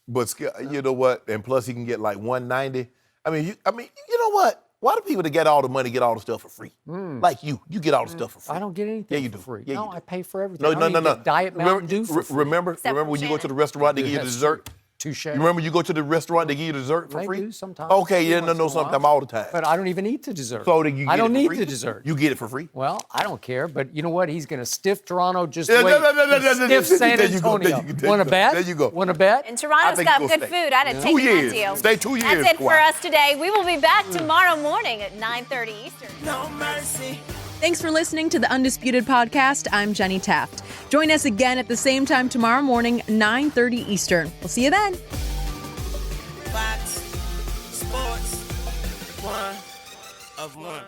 but Skip, you know what? And plus he can get like 190. I mean, you know what? Why do people that get all the money get all the stuff for free? Like you get all the stuff for free. I don't get anything Yeah, you for do. free. Yeah, no, you do. I pay for everything. No, I don't even get Diet Mountain Dew for free. Remember Except when for you go to the Shannon. restaurant, they give you the dessert? Touche. You remember you go to the restaurant, they give you dessert for They free? do sometimes. Okay, yeah, Once in a sometimes while. all the time. But I don't even eat the dessert. So then you get I don't it for need free? the dessert. You get it for free? Well, I don't care, but you know what? He's going to stiff Toronto just Yeah, wait. no, Stiff San there you go, there Antonio. you go, Want to bet? there you go. Want to bet? And I Toronto's think got you'll good stay. food. I'd have 2 taken years. that deal. Stay 2 years. That's it for Kawhi. us today. We will be back tomorrow morning at 9:30 Eastern. No mercy. Thanks for listening to the Undisputed Podcast. I'm Jenny Taft. Join us again at the same time tomorrow morning, 9:30 Eastern. We'll see you then. Fox Sports. One of one.